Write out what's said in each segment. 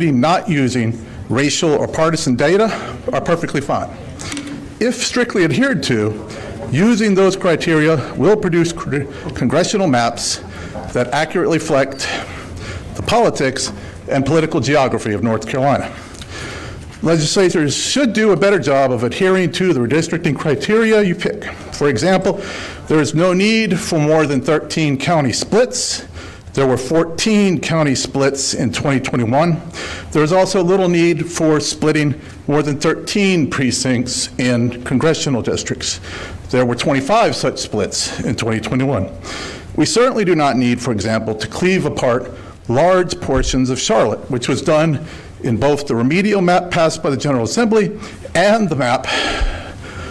not using racial or partisan data are perfectly fine. If strictly adhered to, using those criteria will produce congressional maps that accurately reflect the politics and political geography of North Carolina. Legislators should do a better job of adhering to the redistricting criteria you pick. For example, there is no need for more than 13 county splits. There were 14 county splits in 2021. There is also little need for splitting more than 13 precincts in congressional districts. There were 25 such splits in 2021. We certainly do not need, for example, to cleave apart large portions of Charlotte, which was done in both the remedial map passed by the General Assembly and the map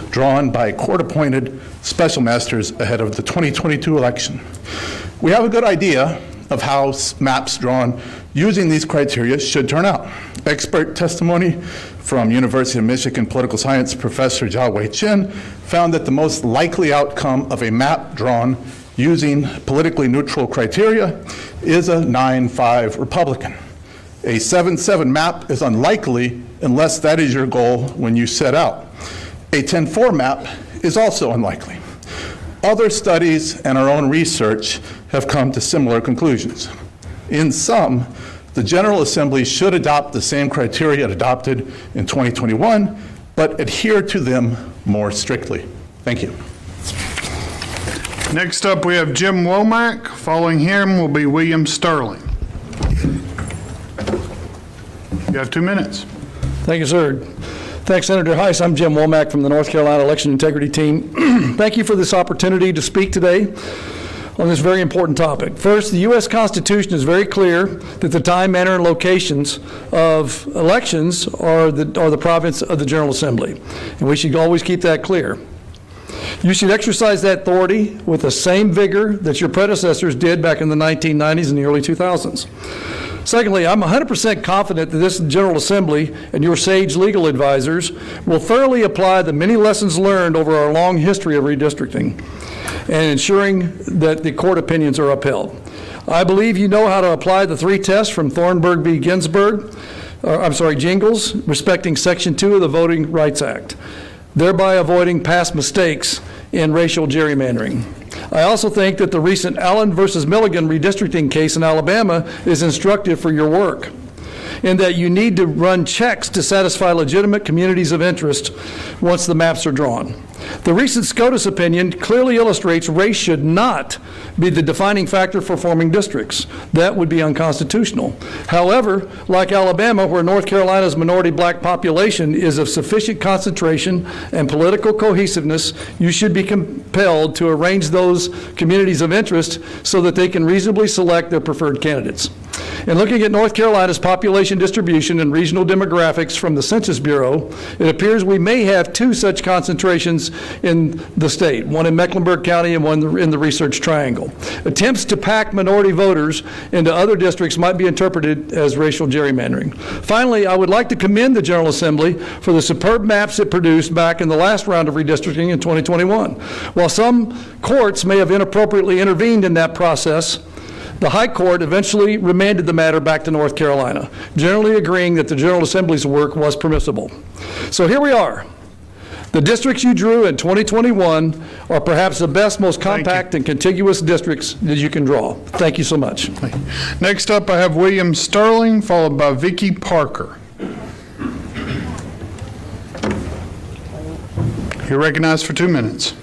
drawn by court-appointed special masters ahead of the 2022 election. We have a good idea of how maps drawn using these criteria should turn out. Expert testimony from University of Michigan political science professor Jiawei Chen found that the most likely outcome of a map drawn using politically neutral criteria is a 9-5 Republican. A 7-7 map is unlikely unless that is your goal when you set out. A 10-4 map is also unlikely. Other studies and our own research have come to similar conclusions. In sum, the General Assembly should adopt the same criteria adopted in 2021, but adhere to them more strictly. Thank you. Next up, we have Jim Womack. Following him will be William Sterling. You have 2 minutes. Thank you, sir. Thanks, Senator Heiss. I'm Jim Womack from the North Carolina Election Integrity Team. Thank you for this opportunity to speak today on this very important topic. First, the U.S. Constitution is very clear that the time, manner, and locations of elections are the province of the General Assembly, and we should always keep that clear. You should exercise that authority with the same vigor that your predecessors did back in the 1990s and the early 2000s. Secondly, I'm 100% confident that this General Assembly and your sage legal advisors will thoroughly apply the many lessons learned over our long history of redistricting and ensuring that the court opinions are upheld. I believe you know how to apply the 3 tests from Thornburg v. Jingles, respecting Section 2 of the Voting Rights Act, thereby avoiding past mistakes in racial gerrymandering. I also think that the recent Allen versus Milligan redistricting case in Alabama is instructive for your work, in that you need to run checks to satisfy legitimate communities of interest once the maps are drawn. The recent SCOTUS opinion clearly illustrates race should not be the defining factor for forming districts. That would be unconstitutional. However, like Alabama, where North Carolina's minority black population is of sufficient concentration and political cohesiveness, you should be compelled to arrange those communities of interest so that they can reasonably select their preferred candidates. In looking at North Carolina's population distribution and regional demographics from the Census Bureau, it appears we may have 2 such concentrations in the state, one in Mecklenburg County and one in the Research Triangle. Attempts to pack minority voters into other districts might be interpreted as racial gerrymandering. Finally, I would like to commend the General Assembly for the superb maps it produced back in the last round of redistricting in 2021. While some courts may have inappropriately intervened in that process, the High Court eventually remanded the matter back to North Carolina, generally agreeing that the General Assembly's work was permissible. So here we are. The districts you drew in 2021 are perhaps the best, most compact and contiguous districts that you can draw. Thank you so much. Next up, I have William Sterling, followed by Vicky Parker. You're recognized for 2 minutes.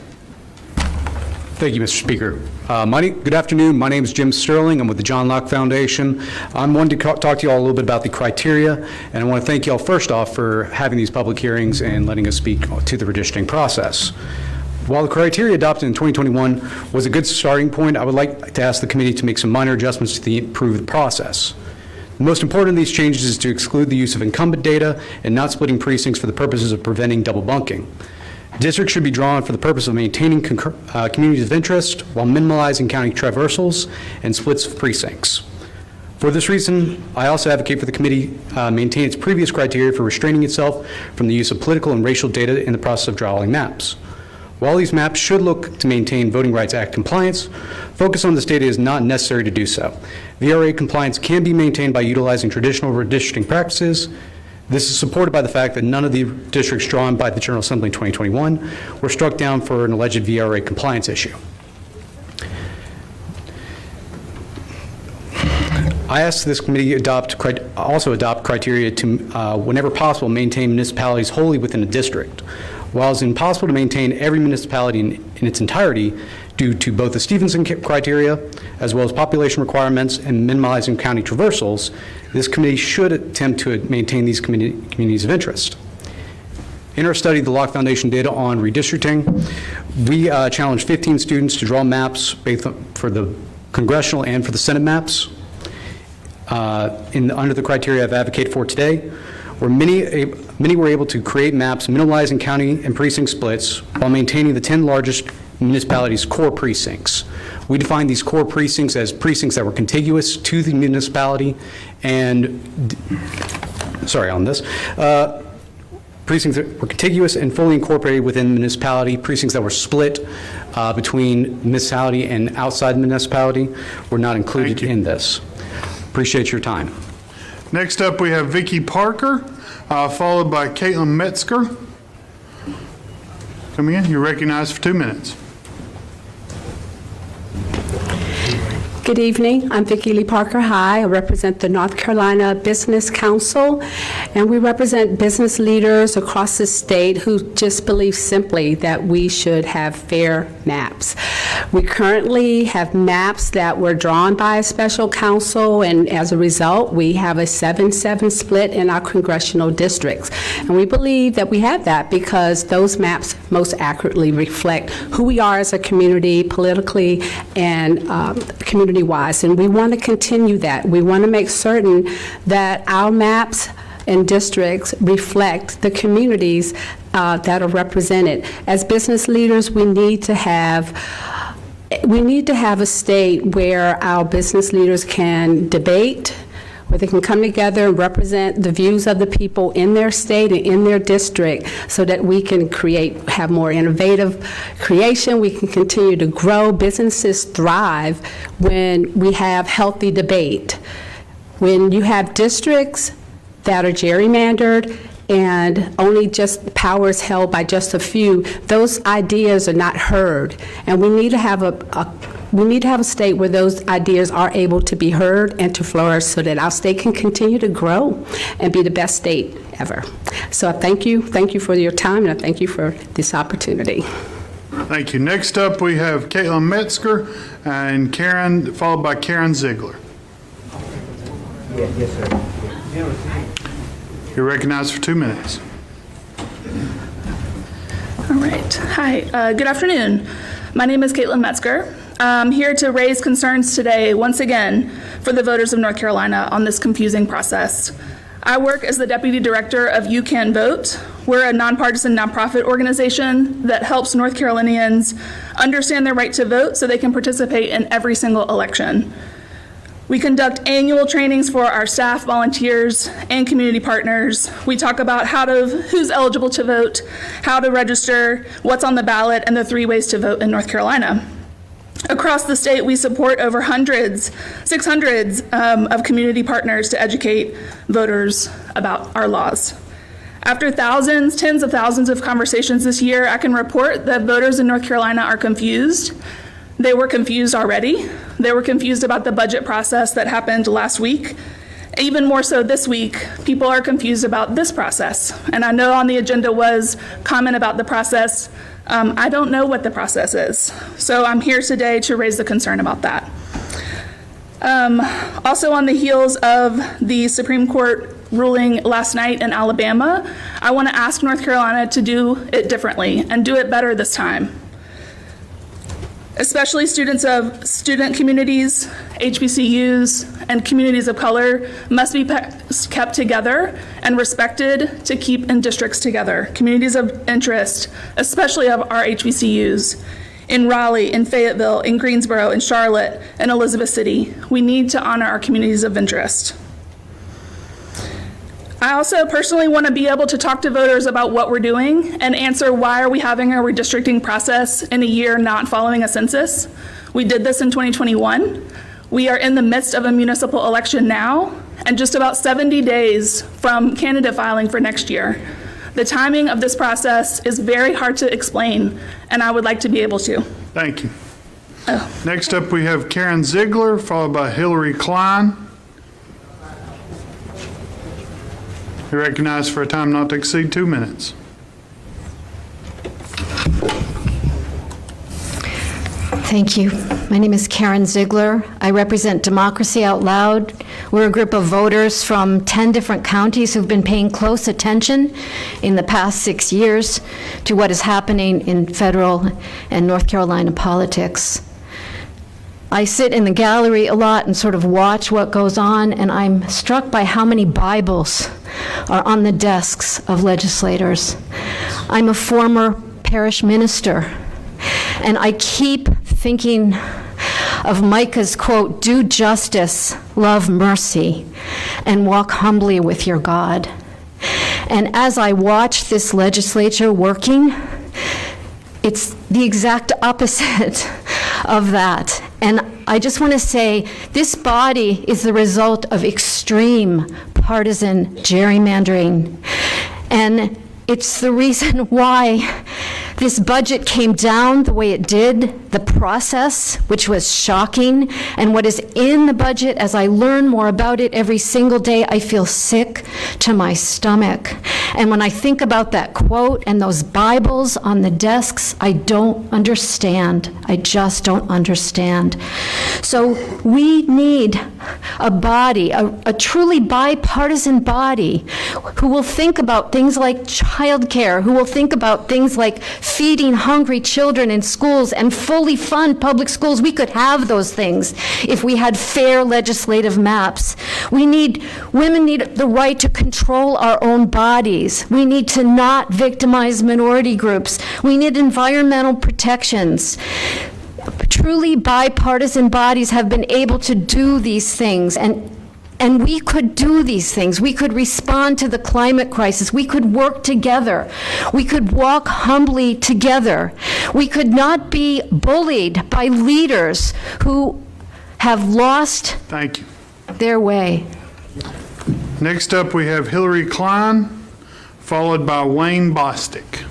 Thank you, Mr. Speaker. Good afternoon. My name is Jim Sterling. I'm with the John Locke Foundation. I'm wanting to talk to you all a little bit about the criteria, and I want to thank you all first off for having these public hearings and letting us speak to the redistricting process. While the criteria adopted in 2021 was a good starting point, I would like to ask the committee to make some minor adjustments to the improved process. The most important of these changes is to exclude the use of incumbent data and not splitting precincts for the purposes of preventing double bunking. Districts should be drawn for the purpose of maintaining communities of interest while minimizing county traversals and splits of precincts. For this reason, I also advocate for the committee maintain its previous criteria for restraining itself from the use of political and racial data in the process of drawing maps. While these maps should look to maintain Voting Rights Act compliance, focus on this data is not necessary to do so. VRA compliance can be maintained by utilizing traditional redistricting practices. This is supported by the fact that none of the districts drawn by the General Assembly in 2021 were struck down for an alleged VRA compliance issue. I asked this committee also adopt criteria to, whenever possible, maintain municipalities wholly within a district. While it's impossible to maintain every municipality in its entirety due to both the Stevenson criteria as well as population requirements and minimizing county traversals, this committee should attempt to maintain these communities of interest. In our study, the Locke Foundation data on redistricting, we challenged 15 students to draw maps for the congressional and for the Senate maps under the criteria I've advocated for today, where many were able to create maps minimalizing county and precinct splits while maintaining the 10 largest municipalities' core precincts. We define these core precincts as precincts that were contiguous to the municipality and, precincts that were contiguous and fully incorporated within the municipality. Precincts that were split between municipality and outside the municipality were not included in this. Appreciate your time. Next up, we have Vicky Parker, followed by Caitlin Metzger. Come in, you're recognized for 2 minutes. Good evening. I'm Vicky Lee Parker. Hi. I represent the North Carolina Business Council, and we represent business leaders across the state who just believe simply that we should have fair maps. We currently have maps that were drawn by a special counsel, and as a result, we have a 7-7 split in our congressional districts. And we believe that we have that because those maps most accurately reflect who we are as a community, politically and community-wise, and we want to continue that. We want to make certain that our maps and districts reflect the communities that are represented. As business leaders, we need to have a state where our business leaders can debate, where they can come together and represent the views of the people in their state and in their district so that we can have more innovative creation, we can continue to grow. Businesses thrive when we have healthy debate. When you have districts that are gerrymandered and only just powers held by just a few, those ideas are not heard. And we need to have a state where those ideas are able to be heard and to flourish so that our state can continue to grow and be the best state ever. So I thank you for your time, and I thank you for this opportunity. Thank you. Next up, we have Caitlin Metzger and Karen, followed by Karen Ziegler. Yes, sir. You're recognized for 2 minutes. All right. Hi. Good afternoon. My name is Caitlin Metzger. I'm here to raise concerns today, once again, for the voters of North Carolina on this confusing process. I work as the Deputy Director of You Can Vote. We're a nonpartisan nonprofit organization that helps North Carolinians understand their right to vote so they can participate in every single election. We conduct annual trainings for our staff, volunteers, and community partners. We talk about who's eligible to vote, how to register, what's on the ballot, and the 3 ways to vote in North Carolina. Across the state, we support over 600 of community partners to educate voters about our laws. After tens of thousands of conversations this year, I can report that voters in North Carolina are confused. They were confused already. They were confused about the budget process that happened last week. Even more so this week, people are confused about this process. And I know on the agenda was comment about the process. I don't know what the process is. So I'm here today to raise the concern about that. Also on the heels of the Supreme Court ruling last night in Alabama, I want to ask North Carolina to do it differently and do it better this time. Especially students of student communities, HBCUs, and communities of color must be kept together and respected to keep in districts together. Communities of interest, especially of our HBCUs, in Raleigh, in Fayetteville, in Greensboro, in Charlotte, and Elizabeth City. We need to honor our communities of interest. I also personally want to be able to talk to voters about what we're doing and answer why are we having a redistricting process in a year not following a census. We did this in 2021. We are in the midst of a municipal election now, and just about 70 days from candidate filing for next year. The timing of this process is very hard to explain, and I would like to be able to. Thank you. Next up, we have Karen Ziegler, followed by Hillary Klein. You're recognized for a time not to exceed 2 minutes. Thank you. My name is Karen Ziegler. I represent Democracy Out Loud. We're a group of voters from 10 different counties who've been paying close attention in the past 6 years to what is happening in federal and North Carolina politics. I sit in the gallery a lot and sort of watch what goes on, and I'm struck by how many Bibles are on the desks of legislators. I'm a former parish minister, and I keep thinking of Micah's quote, "Do justice, love mercy, and walk humbly with your God." And as I watch this legislature working, it's the exact opposite of that. And I just want to say, this body is the result of extreme partisan gerrymandering. And it's the reason why this budget came down the way it did, the process, which was shocking, and what is in the budget, as I learn more about it every single day, I feel sick to my stomach. And when I think about that quote and those Bibles on the desks, I don't understand. I just don't understand. So we need a body, a truly bipartisan body, who will think about things like childcare, who will think about things like feeding hungry children in schools and fully fund public schools. We could have those things if we had fair legislative maps. Women need the right to control our own bodies. We need to not victimize minority groups. We need environmental protections. Truly bipartisan bodies have been able to do these things, and we could do these things. We could respond to the climate crisis. We could work together. We could walk humbly together. We could not be bullied by leaders who have lost Thank you. their way. Next up, we have Hillary Klein, followed by Wayne Bostic.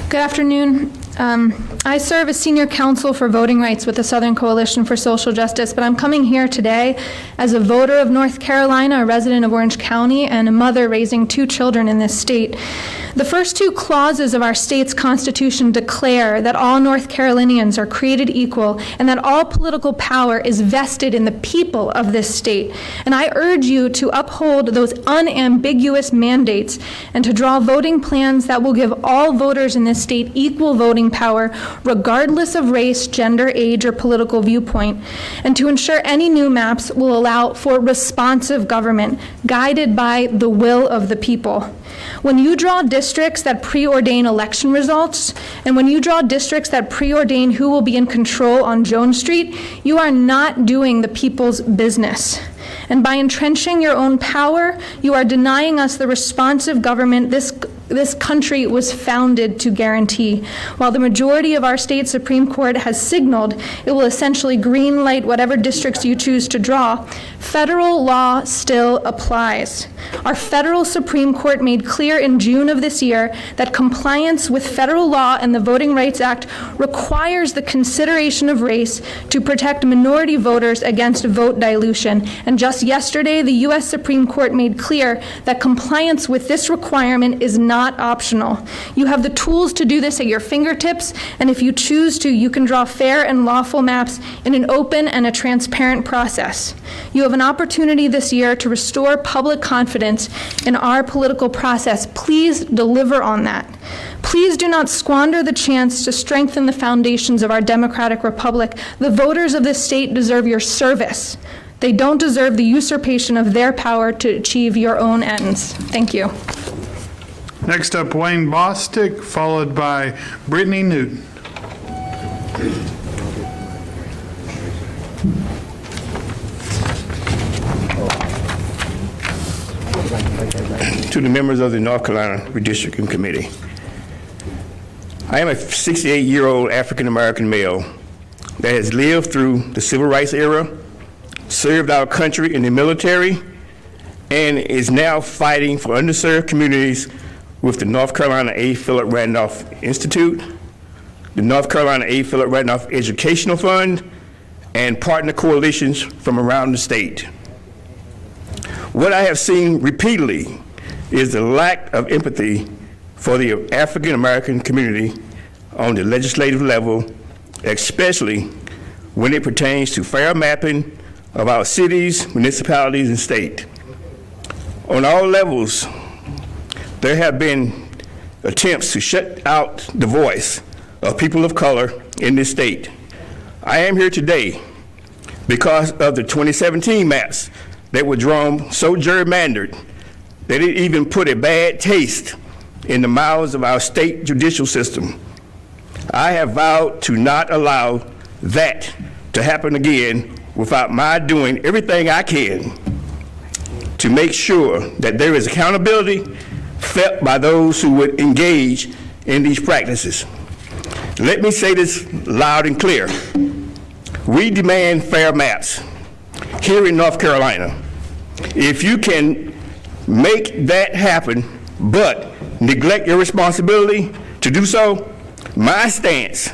Good afternoon. I serve as senior counsel for voting rights with the Southern Coalition for Social Justice, but I'm coming here today as a voter of North Carolina, a resident of Orange County, and a mother raising 2 children in this state. The first 2 clauses of our state's constitution declare that all North Carolinians are created equal and that all political power is vested in the people of this state. And I urge you to uphold those unambiguous mandates and to draw voting plans that will give all voters in this state equal voting power, regardless of race, gender, age, or political viewpoint, and to ensure any new maps will allow for responsive government guided by the will of the people. When you draw districts that preordain election results, and when you draw districts that preordain who will be in control on Jones Street, you are not doing the people's business. And by entrenching your own power, you are denying us the responsive government this country was founded to guarantee. While the majority of our state Supreme Court has signaled it will essentially green light whatever districts you choose to draw, federal law still applies. Our federal Supreme Court made clear in June of this year that compliance with federal law and the Voting Rights Act requires the consideration of race to protect minority voters against vote dilution. And just yesterday, the U.S. Supreme Court made clear that compliance with this requirement is not optional. You have the tools to do this at your fingertips, and if you choose to, you can draw fair and lawful maps in an open and a transparent process. You have an opportunity this year to restore public confidence in our political process. Please deliver on that. Please do not squander the chance to strengthen the foundations of our democratic republic. The voters of this state deserve your service. They don't deserve the usurpation of their power to achieve your own ends. Thank you. Next up, Wayne Bostic, followed by Brittany Newton. To the members of the North Carolina Redistricting Committee. I am a 68-year-old African-American male that has lived through the Civil Rights era, served our country in the military, and is now fighting for underserved communities with the North Carolina A. Philip Randolph Institute, the North Carolina A. Philip Randolph Educational Fund, and partner coalitions from around the state. What I have seen repeatedly is the lack of empathy for the African American community on the legislative level, especially when it pertains to fair mapping of our cities, municipalities, and state. On all levels, there have been attempts to shut out the voice of people of color in this state. I am here today because of the 2017 maps that were drawn so gerrymandered that it even put a bad taste in the mouths of our state judicial system. I have vowed to not allow that to happen again without my doing everything I can to make sure that there is accountability felt by those who would engage in these practices. Let me say this loud and clear. We demand fair maps here in North Carolina. If you can make that happen, but neglect your responsibility to do so, my stance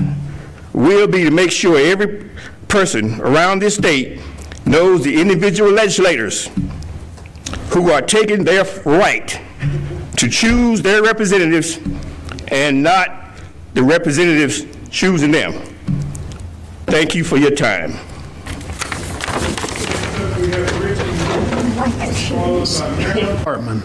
will be to make sure every person around this state knows the individual legislators who are taking their right to choose their representatives and not the representatives choosing them. Thank you for your time. Hartman.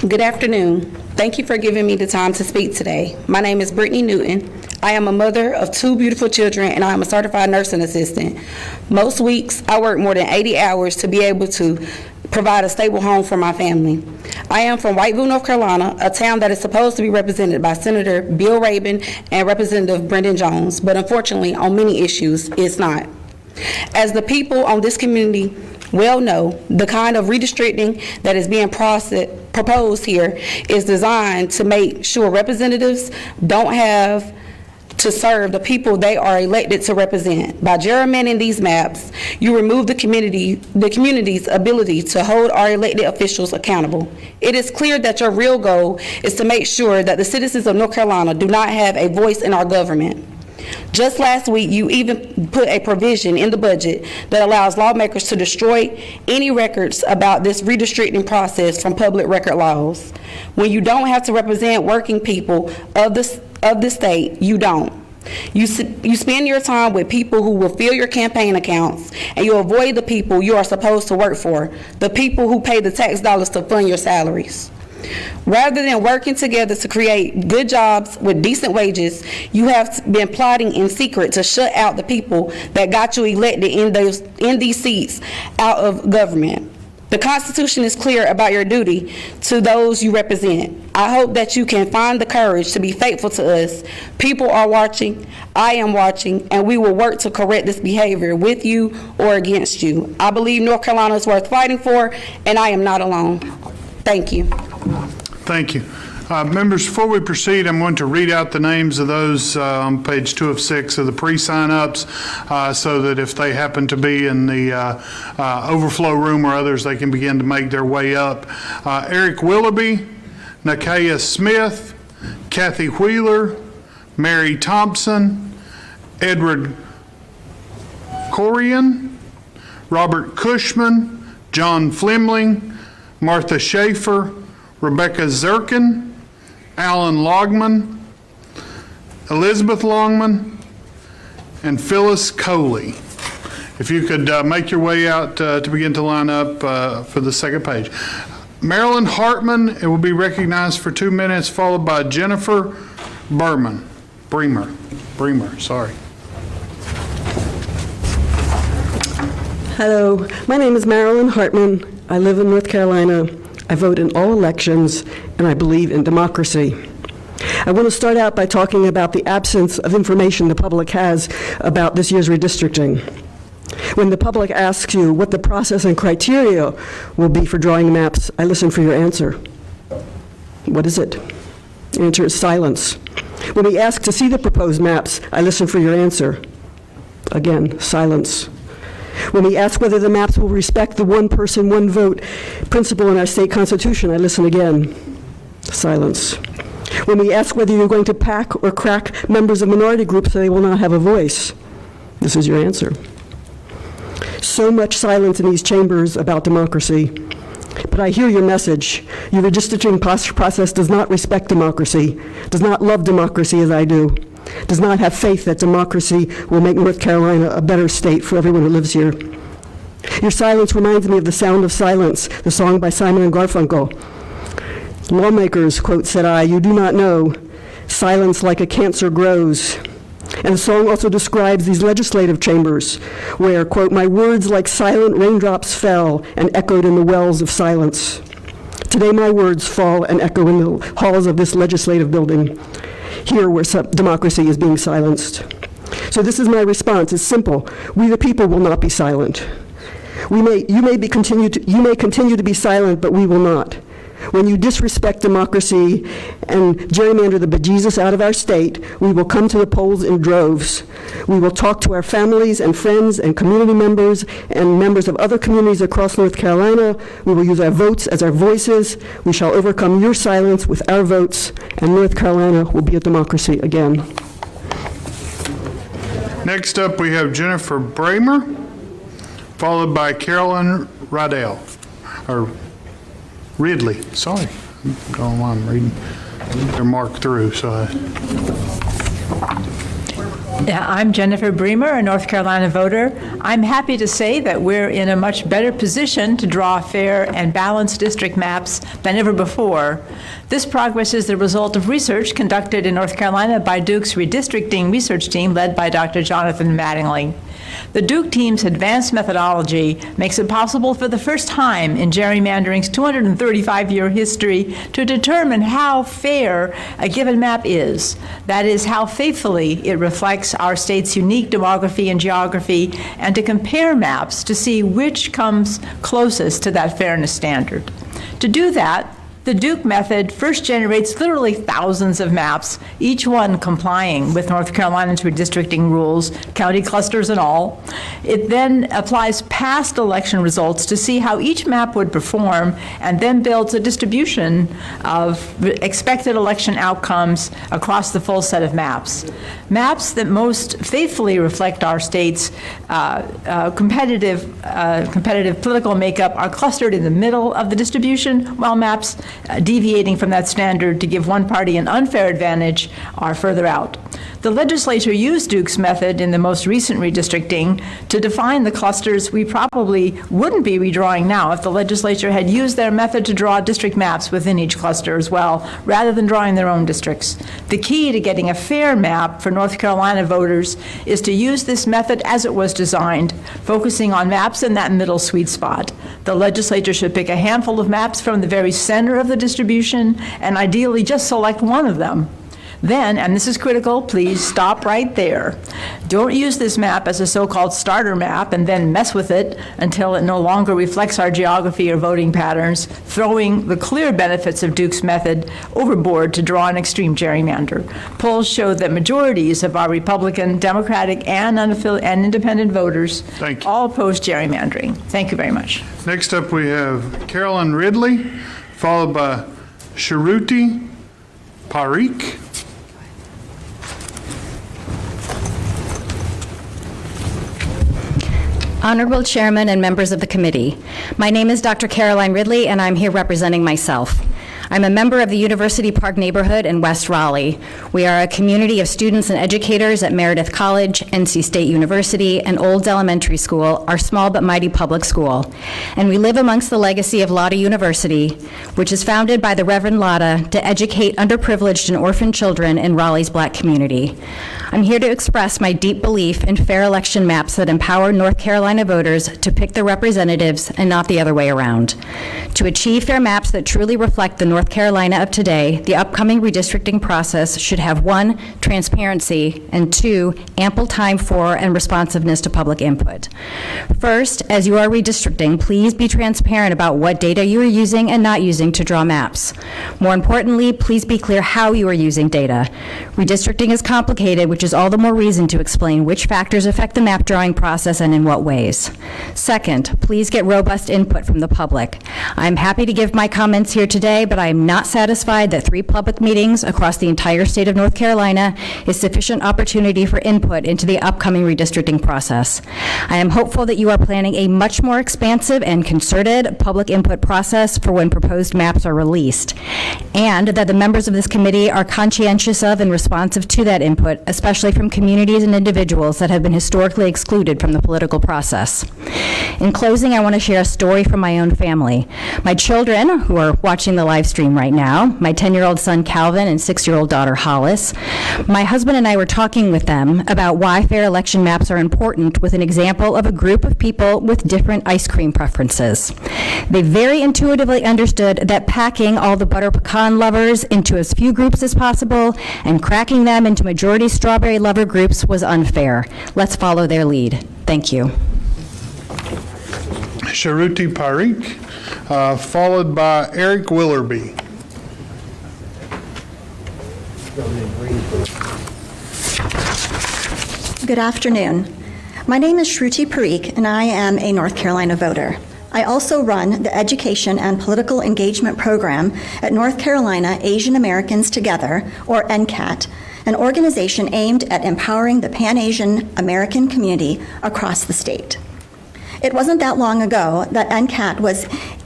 Good afternoon. Thank you for giving me the time to speak today. My name is Brittany Newton. I am a mother of 2 beautiful children, and I am a certified nursing assistant. Most weeks, I work more than 80 hours to be able to provide a stable home for my family. I am from Whiteville, North Carolina, a town that is supposed to be represented by Senator Bill Rabon and Representative Brendan Jones, but unfortunately, on many issues, it's not. As the people on this community well know, the kind of redistricting that is being proposed here is designed to make sure representatives don't have to serve the people they are elected to represent. By gerrymandering these maps, you remove the community's ability to hold our elected officials accountable. It is clear that your real goal is to make sure that the citizens of North Carolina do not have a voice in our government. Just last week, you even put a provision in the budget that allows lawmakers to destroy any records about this redistricting process from public record laws. When you don't have to represent working people of the state, you don't. You spend your time with people who will fill your campaign accounts, and you avoid the people you are supposed to work for, the people who pay the tax dollars to fund your salaries. Rather than working together to create good jobs with decent wages, you have been plotting in secret to shut out the people that got you elected in these seats out of government. The Constitution is clear about your duty to those you represent. I hope that you can find the courage to be faithful to us. People are watching, I am watching, and we will work to correct this behavior with you or against you. I believe North Carolina is worth fighting for, and I am not alone. Thank you. Thank you. Members, before we proceed, I'm going to read out the names of those on page 2 of 6 of the pre-sign-ups so that if they happen to be in the overflow room or others, they can begin to make their way up. Eric Willoughby, Nakaya Smith, Kathy Wheeler, Mary Thompson, Edward Corian, Robert Cushman, John Fleming, Martha Schaefer, Rebecca Zurkin, Alan Longman, Elizabeth Longman, and Phyllis Coley. If you could make your way out to begin to line up for the second page. Marilyn Hartman, it will be recognized for 2 minutes, followed by Jennifer Bremer, sorry. Hello, my name is Marilyn Hartman. I live in North Carolina. I vote in all elections, and I believe in democracy. I want to start out by talking about the absence of information the public has about this year's redistricting. When the public asks you what the process and criteria will be for drawing maps, I listen for your answer. What is it? The answer is silence. When we ask to see the proposed maps, I listen for your answer. Again, silence. When we ask whether the maps will respect the one person, one vote principle in our state constitution, I listen again. Silence. When we ask whether you're going to pack or crack members of minority groups so they will not have a voice, this is your answer. So much silence in these chambers about democracy. But I hear your message. Your redistricting process does not respect democracy, does not love democracy as I do, does not have faith that democracy will make North Carolina a better state for everyone who lives here. Your silence reminds me of The Sound of Silence, the song by Simon and Garfunkel. Lawmakers, quote, said I, you do not know, silence like a cancer grows. And the song also describes these legislative chambers where, quote, my words like silent raindrops fell and echoed in the wells of silence. Today my words fall and echo in the halls of this legislative building, here where democracy is being silenced. So this is my response. It's simple. We the people will not be silent. You may continue to be silent, but we will not. When you disrespect democracy and gerrymander the bejesus out of our state, we will come to the polls in droves. We will talk to our families and friends and community members and members of other communities across North Carolina. We will use our votes as our voices. We shall overcome your silence with our votes, and North Carolina will be a democracy again. Next up, we have Jennifer Bramer, followed by Carolyn Ridley. Sorry, I'm reading. They're marked through, so Yeah, I'm Jennifer Bremer, a North Carolina voter. I'm happy to say that we're in a much better position to draw fair and balanced district maps than ever before. This progress is the result of research conducted in North Carolina by Duke's redistricting research team led by Dr. Jonathan Mattingly. The Duke team's advanced methodology makes it possible for the first time in gerrymandering's 235-year history to determine how fair a given map is. That is, how faithfully it reflects our state's unique demography and geography, and to compare maps to see which comes closest to that fairness standard. To do that, the Duke method first generates literally thousands of maps, each one complying with North Carolina's redistricting rules, county clusters and all. It then applies past election results to see how each map would perform, and then builds a distribution of expected election outcomes across the full set of maps. Maps that most faithfully reflect our state's competitive political makeup are clustered in the middle of the distribution, while maps deviating from that standard to give one party an unfair advantage are further out. The legislature used Duke's method in the most recent redistricting to define the clusters we probably wouldn't be redrawing now if the legislature had used their method to draw district maps within each cluster as well, rather than drawing their own districts. The key to getting a fair map for North Carolina voters is to use this method as it was designed, focusing on maps in that middle sweet spot. The legislature should pick a handful of maps from the very center of the distribution and ideally just select one of them. Then, and this is critical, please stop right there. Don't use this map as a so-called starter map and then mess with it until it no longer reflects our geography or voting patterns, throwing the clear benefits of Duke's method overboard to draw an extreme gerrymander. Polls show that majorities of our Republican, Democratic, and independent voters all oppose gerrymandering. Thank you very much. next up we have Carolyn Ridley, followed by Shruti Parikh. Honorable Chairman and members of the committee, my name is Dr. Carolyn Ridley, and I'm here representing myself. I'm a member of the University Park neighborhood in West Raleigh. We are a community of students and educators at Meredith College, NC State University, and Olds Elementary School, our small but mighty public school. And we live amongst the legacy of Lotta University, which is founded by the Reverend Lotta to educate underprivileged and orphaned children in Raleigh's Black community. I'm here to express my deep belief in fair election maps that empower North Carolina voters to pick their representatives and not the other way around. To achieve fair maps that truly reflect the North Carolina of today, the upcoming redistricting process should have 1, transparency, and 2, ample time for and responsiveness to public input. First, as you are redistricting, please be transparent about what data you are using and not using to draw maps. More importantly, please be clear how you are using data. Redistricting is complicated, which is all the more reason to explain which factors affect the map drawing process and in what ways. Second, please get robust input from the public. I'm happy to give my comments here today, but I am not satisfied that 3 public meetings across the entire state of North Carolina is sufficient opportunity for input into the upcoming redistricting process. I am hopeful that you are planning a much more expansive and concerted public input process for when proposed maps are released, and that the members of this committee are conscientious of and responsive to that input, especially from communities and individuals that have been historically excluded from the political process. In closing, I want to share a story from my own family. My children, who are watching the live stream right now, my 10-year-old son Calvin and 6-year-old daughter Hollis, my husband and I were talking with them about why fair election maps are important with an example of a group of people with different ice cream preferences. They very intuitively understood that packing all the butter pecan lovers into as few groups as possible and cracking them into majority strawberry lover groups was unfair. Let's follow their lead. Thank you. Shruti Parikh, followed by Eric Willoughby. Good afternoon. My name is Shruti Parikh, and I am a North Carolina voter. I also run the Education and Political Engagement Program at North Carolina Asian Americans Together, or NCAT, an organization aimed at empowering the Pan-Asian American community across the state. It wasn't that long ago that NCAT was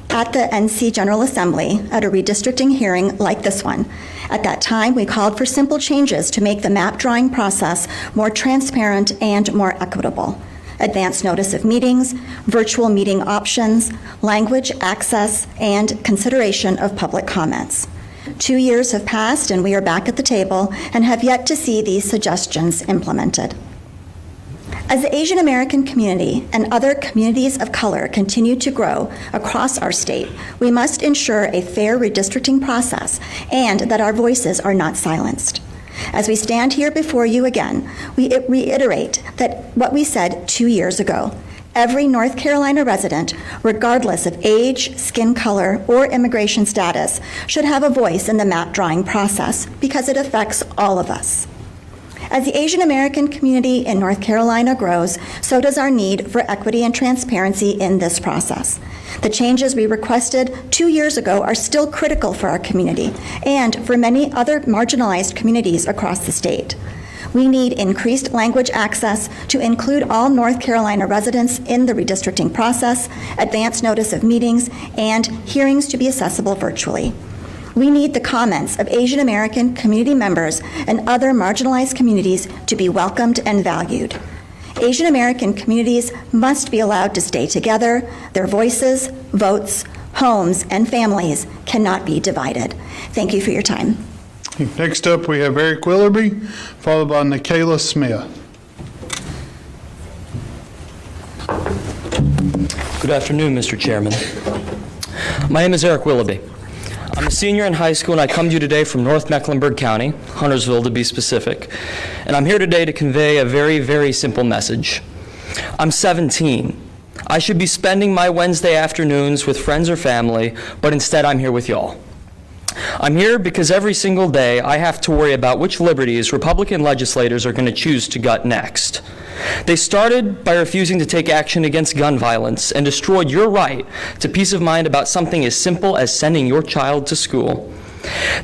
at the NC General Assembly at a redistricting hearing like this one. At that time, we called for simple changes to make the map drawing process more transparent and more equitable. Advance notice of meetings, virtual meeting options, language access, and consideration of public comments. 2 years have passed and we are back at the table and have yet to see these suggestions implemented. As the Asian American community and other communities of color continue to grow across our state, we must ensure a fair redistricting process and that our voices are not silenced. As we stand here before you again, we reiterate that what we said 2 years ago. Every North Carolina resident, regardless of age, skin color, or immigration status, should have a voice in the map drawing process because it affects all of us. As the Asian American community in North Carolina grows, so does our need for equity and transparency in this process. The changes we requested 2 years ago are still critical for our community and for many other marginalized communities across the state. We need increased language access to include all North Carolina residents in the redistricting process, advance notice of meetings, and hearings to be accessible virtually. We need the comments of Asian American community members and other marginalized communities to be welcomed and valued. Asian American communities must be allowed to stay together. Their voices, votes, homes, and families cannot be divided. Thank you for your time. Next up, we have Eric Willoughby, followed by Nikayla Smith. Good afternoon, Mr. Chairman. My name is Eric Willoughby. I'm a senior in high school, and I come to you today from North Mecklenburg County, Huntersville to be specific. And I'm here today to convey a very, very simple message. I'm 17. I should be spending my Wednesday afternoons with friends or family, but instead I'm here with y'all. I'm here because every single day I have to worry about which liberties Republican legislators are going to choose to gut next. They started by refusing to take action against gun violence and destroyed your right to peace of mind about something as simple as sending your child to school.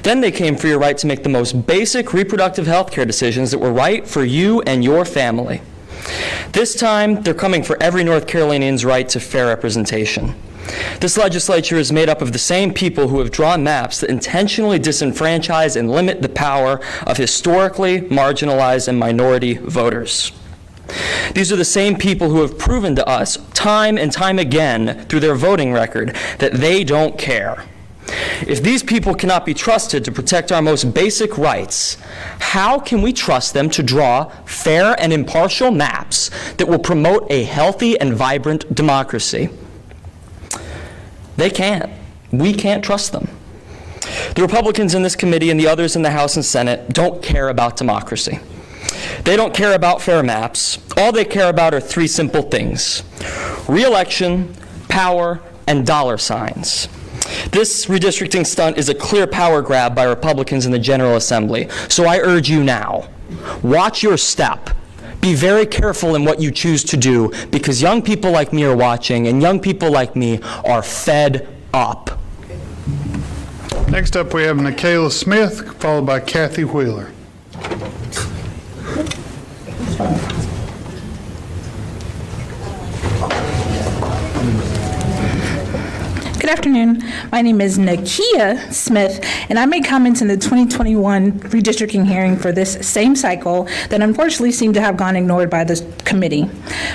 Then they came for your right to make the most basic reproductive health care decisions that were right for you and your family. This time, they're coming for every North Carolinian's right to fair representation. This legislature is made up of the same people who have drawn maps that intentionally disenfranchise and limit the power of historically marginalized and minority voters. These are the same people who have proven to us time and time again through their voting record that they don't care. If these people cannot be trusted to protect our most basic rights, how can we trust them to draw fair and impartial maps that will promote a healthy and vibrant democracy? They can't. We can't trust them. The Republicans in this committee and the others in the House and Senate don't care about democracy. They don't care about fair maps. All they care about are three simple things: re-election, power, and dollar signs. This redistricting stunt is a clear power grab by Republicans in the General Assembly. So I urge you now, watch your step. Be very careful in what you choose to do, because young people like me are watching, and young people like me are fed up. Next up, we have Nikayla Smith, followed by Kathy Wheeler. Good afternoon. My name is Nakia Smith, and I made comments in the 2021 redistricting hearing for this same cycle that unfortunately seemed to have gone ignored by the committee.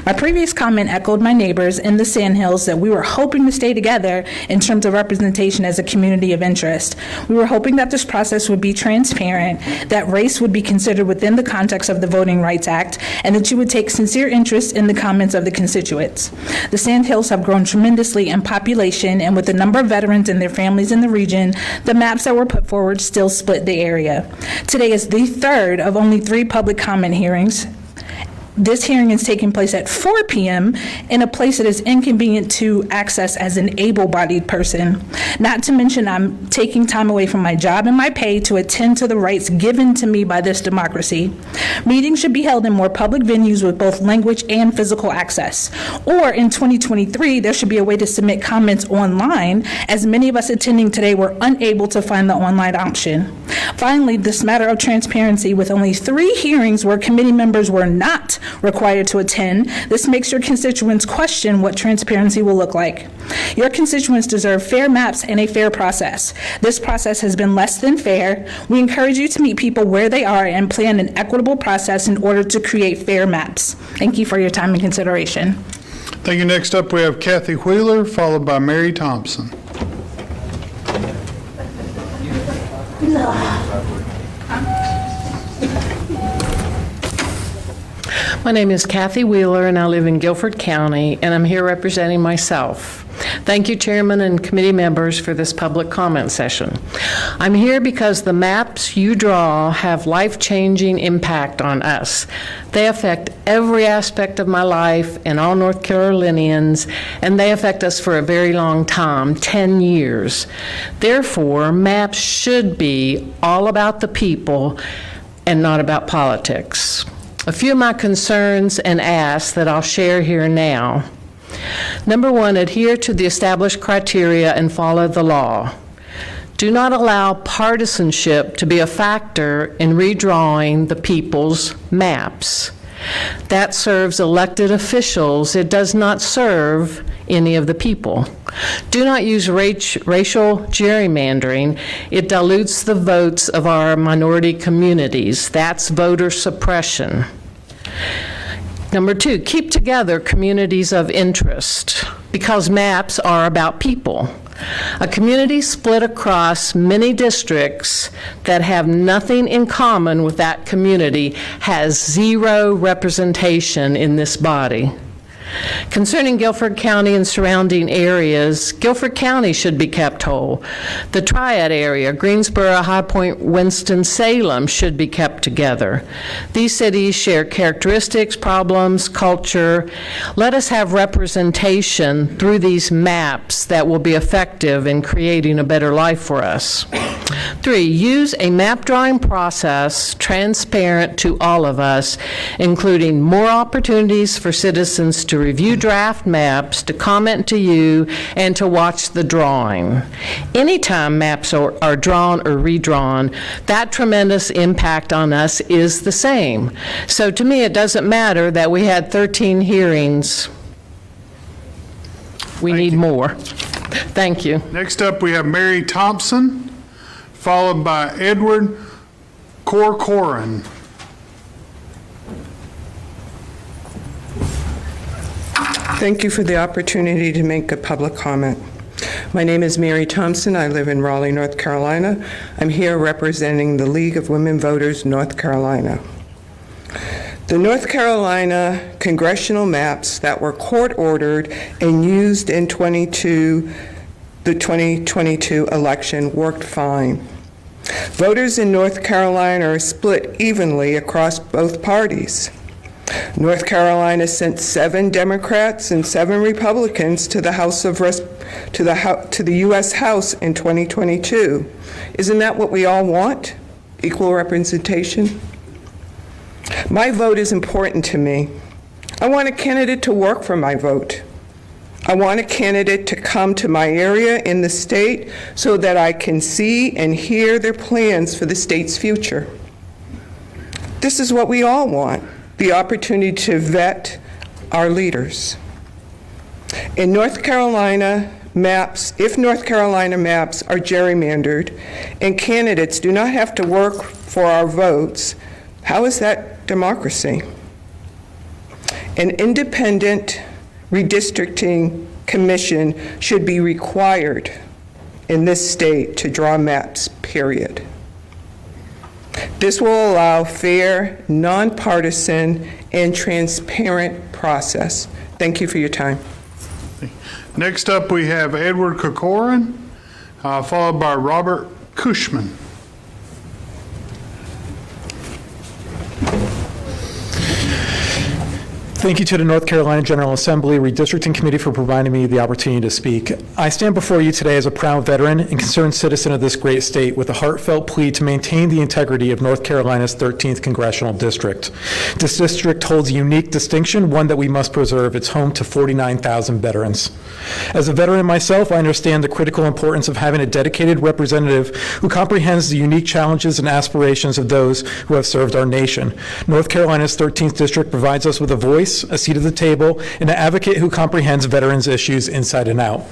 My previous comment echoed my neighbors in the Sandhills that we were hoping to stay together in terms of representation as a community of interest. We were hoping that this process would be transparent, that race would be considered within the context of the Voting Rights Act, and that you would take sincere interest in the comments of the constituents. The Sandhills have grown tremendously in population, and with the number of veterans and their families in the region, the maps that were put forward still split the area. Today is the third of only 3 public comment hearings. This hearing is taking place at 4 p.m. in a place that is inconvenient to access as an able-bodied person. Not to mention, I'm taking time away from my job and my pay to attend to the rights given to me by this democracy. Meetings should be held in more public venues with both language and physical access. Or in 2023, there should be a way to submit comments online, as many of us attending today were unable to find the online option. Finally, this matter of transparency, with only 3 hearings where committee members were not required to attend, this makes your constituents question what transparency will look like. Your constituents deserve fair maps and a fair process. This process has been less than fair. We encourage you to meet people where they are and plan an equitable process in order to create fair maps. Thank you for your time and consideration. Thank you. Next up, we have Kathy Wheeler, followed by Mary Thompson. My name is Kathy Wheeler, and I live in Guilford County, and I'm here representing myself. Thank you, Chairman and committee members, for this public comment session. I'm here because the maps you draw have life-changing impact on us. They affect every aspect of my life and all North Carolinians, and they affect us for a very long time, 10 years. Therefore, maps should be all about the people and not about politics. A few of my concerns and asks that I'll share here now. Number 1, adhere to the established criteria and follow the law. Do not allow partisanship to be a factor in redrawing the people's maps. That serves elected officials. It does not serve any of the people. Do not use racial gerrymandering. It dilutes the votes of our minority communities. That's voter suppression. Number 2, keep together communities of interest, because maps are about people. A community split across many districts that have nothing in common with that community has 0 representation in this body. Concerning Guilford County and surrounding areas, Guilford County should be kept whole. The Triad area, Greensboro, High Point, Winston-Salem, should be kept together. These cities share characteristics, problems, culture. Let us have representation through these maps that will be effective in creating a better life for us. 3, use a map drawing process transparent to all of us, including more opportunities for citizens to review draft maps, to comment to you, and to watch the drawing. Anytime maps are drawn or redrawn, that tremendous impact on us is the same. So to me, it doesn't matter that we had 13 hearings. We need more. Thank you. Next up, we have Mary Thompson, followed by Edward Corcoran. Thank you for the opportunity to make a public comment. My name is Mary Thompson. I live in Raleigh, North Carolina. I'm here representing the League of Women Voters, North Carolina. The North Carolina congressional maps that were court-ordered and used in the 2022 election worked fine. Voters in North Carolina are split evenly across both parties. North Carolina sent 7 Democrats and 7 Republicans to the U.S. House in 2022. Isn't that what we all want? Equal representation? My vote is important to me. I want a candidate to work for my vote. I want a candidate to come to my area in the state so that I can see and hear their plans for the state's future. This is what we all want, the opportunity to vet our leaders. In North Carolina maps, if North Carolina maps are gerrymandered and candidates do not have to work for our votes, how is that democracy? An independent redistricting commission should be required in this state to draw maps, period. This will allow fair, nonpartisan, and transparent process. Thank you for your time. Next up, we have Edward Corcoran, followed by Robert Cushman. Thank you to the North Carolina General Assembly Redistricting Committee for providing me the opportunity to speak. I stand before you today as a proud veteran and concerned citizen of this great state with a heartfelt plea to maintain the integrity of North Carolina's 13th Congressional District. This district holds a unique distinction, one that we must preserve. It's home to 49,000 veterans. As a veteran myself, I understand the critical importance of having a dedicated representative who comprehends the unique challenges and aspirations of those who have served our nation. North Carolina's 13th District provides us with a voice, a seat at the table, and an advocate who comprehends veterans' issues inside and out.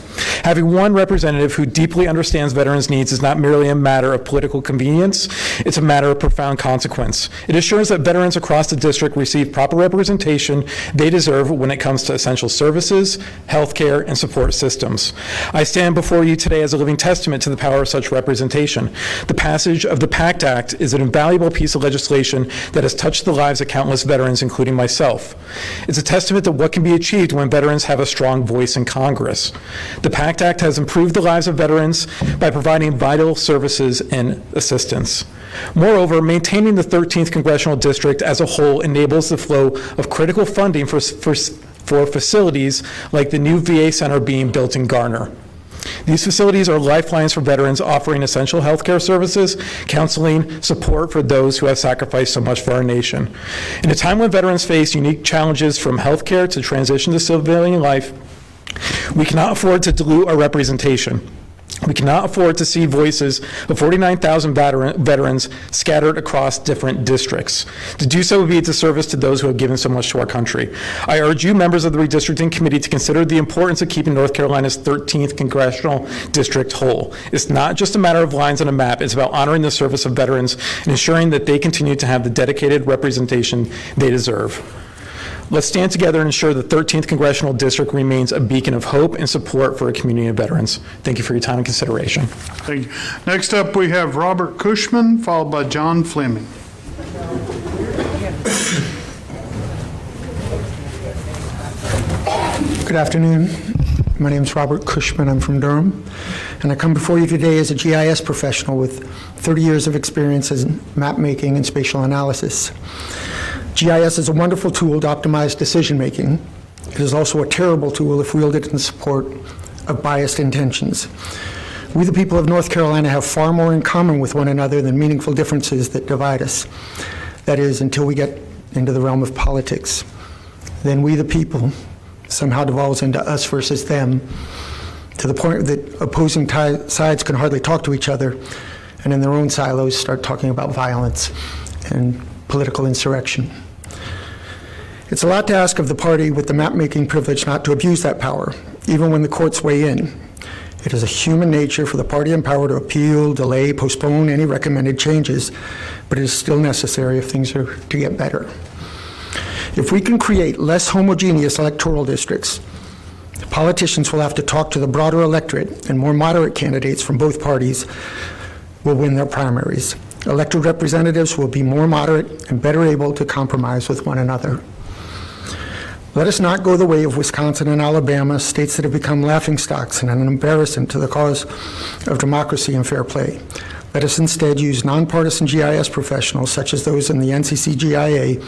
Having one representative who deeply understands veterans' needs is not merely a matter of political convenience, it's a matter of profound consequence. It assures that veterans across the district receive proper representation they deserve when it comes to essential services, health care, and support systems. I stand before you today as a living testament to the power of such representation. The passage of the PACT Act is an invaluable piece of legislation that has touched the lives of countless veterans, including myself. It's a testament to what can be achieved when veterans have a strong voice in Congress. The PACT Act has improved the lives of veterans by providing vital services and assistance. Moreover, maintaining the 13th Congressional District as a whole enables the flow of critical funding for facilities like the new VA Center being built in Garner. These facilities are lifelines for veterans, offering essential health care services, counseling, support for those who have sacrificed so much for our nation. In a time when veterans face unique challenges from health care to transition to civilian life, we cannot afford to dilute our representation. We cannot afford to see voices of 49,000 veterans scattered across different districts. To do so would be a disservice to those who have given so much to our country. I urge you, members of the Redistricting Committee, to consider the importance of keeping North Carolina's 13th Congressional District whole. It's not just a matter of lines on a map. It's about honoring the service of veterans and ensuring that they continue to have the dedicated representation they deserve. Let's stand together and ensure the 13th Congressional District remains a beacon of hope and support for a community of veterans. Thank you for your time and consideration. Thank you. Next up, we have Robert Cushman, followed by John Fleming. Good afternoon. My name is Robert Cushman. I'm from Durham, and I come before you today as a GIS professional with 30 years of experience in map making and spatial analysis. GIS is a wonderful tool to optimize decision making. It is also a terrible tool if wielded in support of biased intentions. We, the people of North Carolina, have far more in common with one another than meaningful differences that divide us. That is, until we get into the realm of politics. Then we, the people, somehow devolves into us versus them, to the point that opposing sides can hardly talk to each other, and in their own silos start talking about violence and political insurrection. It's a lot to ask of the party with the map-making privilege not to abuse that power. even when the courts weigh in. It is a human nature for the party in power to appeal, delay, postpone any recommended changes, but it is still necessary if things are to get better. If we can create less homogeneous electoral districts, politicians will have to talk to the broader electorate, and more moderate candidates from both parties will win their primaries. Elected representatives will be more moderate and better able to compromise with one another. Let us not go the way of Wisconsin and Alabama, states that have become laughingstocks and an embarrassment to the cause of democracy and fair play. Let us instead use nonpartisan GIS professionals, such as those in the NCCGIA,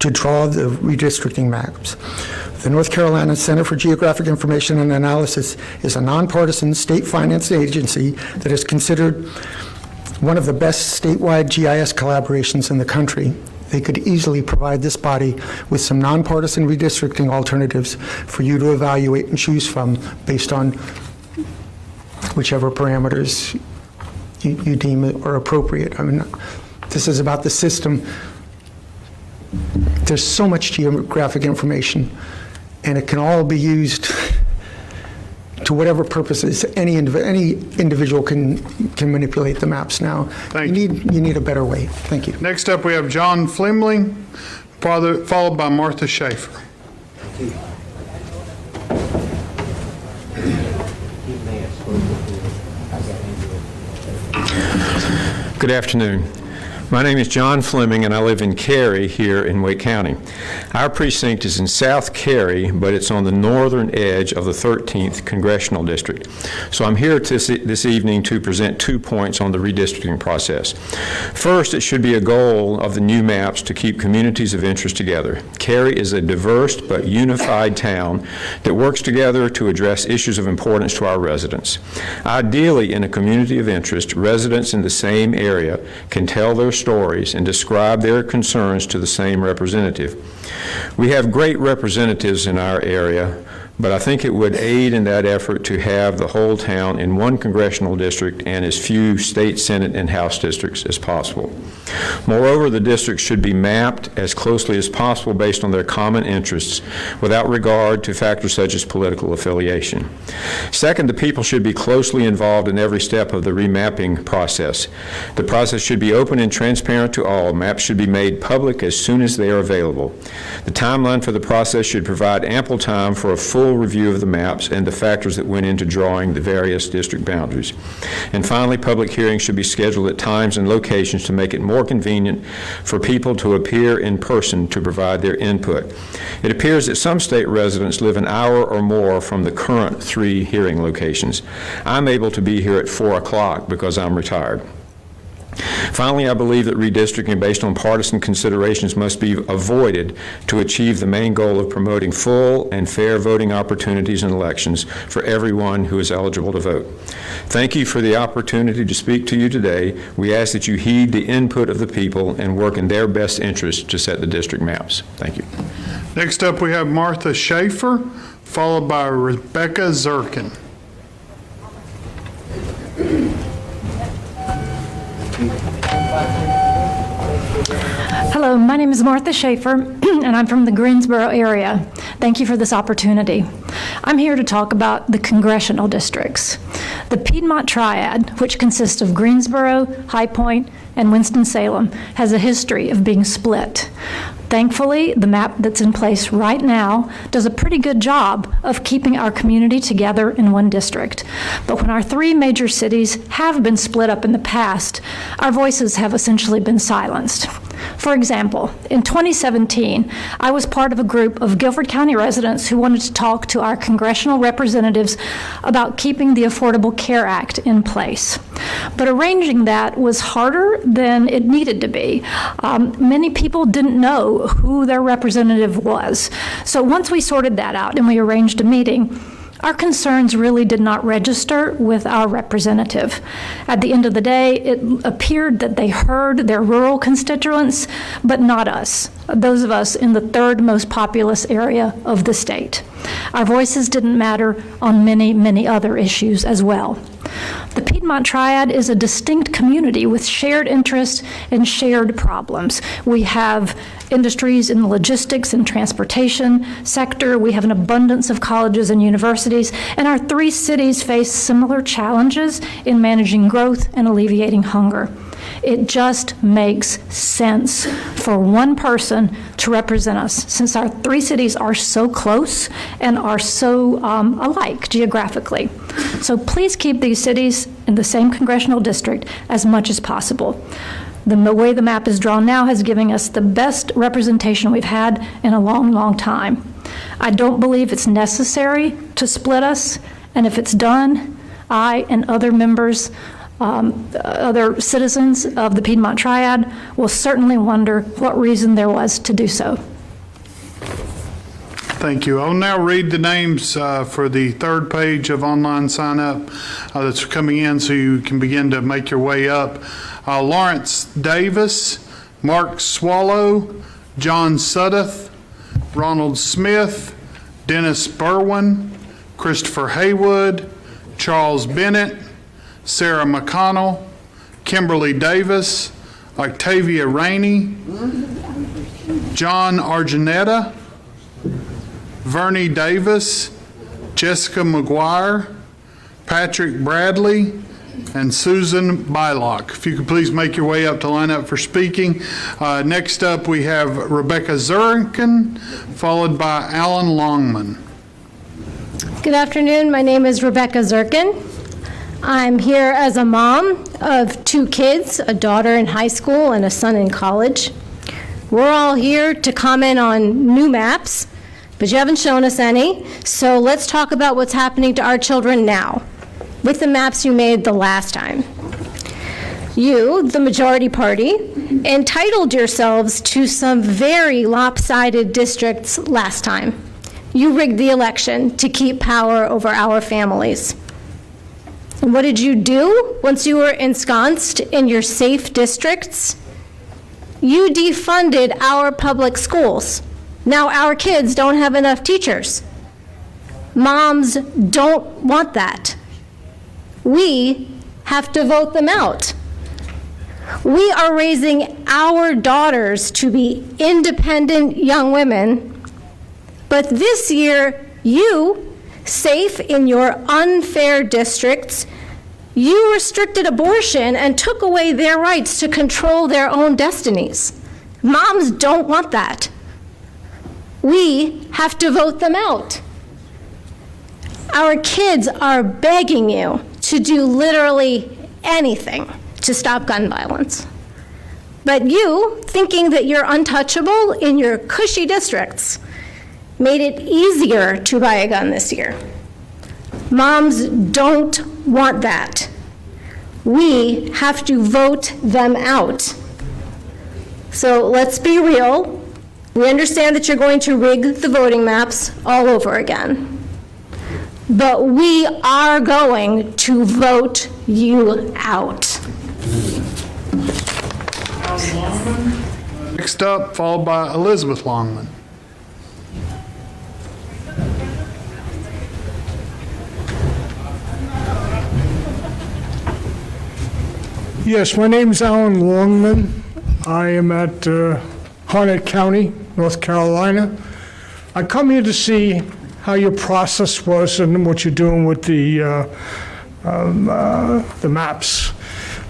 to draw the redistricting maps. The North Carolina Center for Geographic Information and Analysis is a nonpartisan state-financed agency that is considered one of the best statewide GIS collaborations in the country. They could easily provide this body with some nonpartisan redistricting alternatives for you to evaluate and choose from based on whichever parameters you deem are appropriate. I mean, this is about the system. There's so much geographic information, and it can all be used to whatever purposes any individual can manipulate the maps now. You need a better way. Thank you. Next up, we have John Fleming, followed by Martha Schaefer. Good afternoon. My name is John Fleming, and I live in Cary here in Wake County. Our precinct is in South Cary, but it's on the northern edge of the 13th Congressional District. So I'm here this evening to present 2 points on the redistricting process. First, it should be a goal of the new maps to keep communities of interest together. Cary is a diverse but unified town that works together to address issues of importance to our residents. Ideally, in a community of interest, residents in the same area can tell their stories and describe their concerns to the same representative. We have great representatives in our area, but I think it would aid in that effort to have the whole town in one congressional district and as few state, senate, and house districts as possible. Moreover, the districts should be mapped as closely as possible based on their common interests without regard to factors such as political affiliation. Second, the people should be closely involved in every step of the remapping process. The process should be open and transparent to all. Maps should be made public as soon as they are available. The timeline for the process should provide ample time for a full review of the maps and the factors that went into drawing the various district boundaries. And finally, public hearings should be scheduled at times and locations to make it more convenient for people to appear in person to provide their input. It appears that some state residents live an hour or more from the current 3 hearing locations. I'm able to be here at 4 o'clock because I'm retired. Finally, I believe that redistricting based on partisan considerations must be avoided to achieve the main goal of promoting full and fair voting opportunities in elections for everyone who is eligible to vote. Thank you for the opportunity to speak to you today. We ask that you heed the input of the people and work in their best interest to set the district maps. Thank you. Next up, we have Martha Schaefer, followed by Rebecca Zurkin. Hello, my name is Martha Schaefer, and I'm from the Greensboro area. Thank you for this opportunity. I'm here to talk about the congressional districts. The Piedmont Triad, which consists of Greensboro, High Point, and Winston-Salem, has a history of being split. Thankfully, the map that's in place right now does a pretty good job of keeping our community together in one district. But when our 3 major cities have been split up in the past, our voices have essentially been silenced. For example, in 2017, I was part of a group of Guilford County residents who wanted to talk to our congressional representatives about keeping the Affordable Care Act in place. But arranging that was harder than it needed to be. Many people didn't know who their representative was. So once we sorted that out and we arranged a meeting, our concerns really did not register with our representative. At the end of the day, it appeared that they heard their rural constituents, but not us, those of us in the 3rd most populous area of the state. Our voices didn't matter on many, many other issues as well. The Piedmont Triad is a distinct community with shared interests and shared problems. We have industries in the logistics and transportation sector. We have an abundance of colleges and universities, and our three cities face similar challenges in managing growth and alleviating hunger. It just makes sense for one person to represent us, since our three cities are so close and are so alike geographically. So please keep these cities in the same congressional district as much as possible. The way the map is drawn now has given us the best representation we've had in a long, long time. I don't believe it's necessary to split us, and if it's done, I and other members, other citizens of the Piedmont Triad will certainly wonder what reason there was to do so. Thank you. I'll now read the names for the third page of online sign-up that's coming in, so you can begin to make your way up. Lawrence Davis, Mark Swallow, John Suddath, Ronald Smith, Dennis Berwin, Christopher Haywood, Charles Bennett, Sarah McConnell, Kimberly Davis, Octavia Rainey, John Argenetta, Vernie Davis, Jessica McGuire, Patrick Bradley, and Susan Bylock. If you could please make your way up to line up for speaking. Next up, we have Rebecca Zurkin, followed by Alan Longman. Good afternoon. My name is Rebecca Zurkin. I'm here as a mom of two kids, a daughter in high school and a son in college. We're all here to comment on new maps, but you haven't shown us any, so let's talk about what's happening to our children now with the maps you made the last time. You, the majority party, entitled yourselves to some very lopsided districts last time. You rigged the election to keep power over our families. And what did you do once you were ensconced in your safe districts? You defunded our public schools. Now our kids don't have enough teachers. Moms don't want that. We have to vote them out. We are raising our daughters to be independent young women, but this year, you, safe in your unfair districts, you restricted abortion and took away their rights to control their own destinies. Moms don't want that. We have to vote them out. Our kids are begging you to do literally anything to stop gun violence. But you, thinking that you're untouchable in your cushy districts, made it easier to buy a gun this year. Moms don't want that. We have to vote them out. So let's be real. We understand that you're going to rig the voting maps all over again. But we are going to vote you out. Next up, followed by Elizabeth Longman. Yes, my name is Alan Longman. I am at Harnett County, North Carolina. I come here to see how your process was and what you're doing with the maps.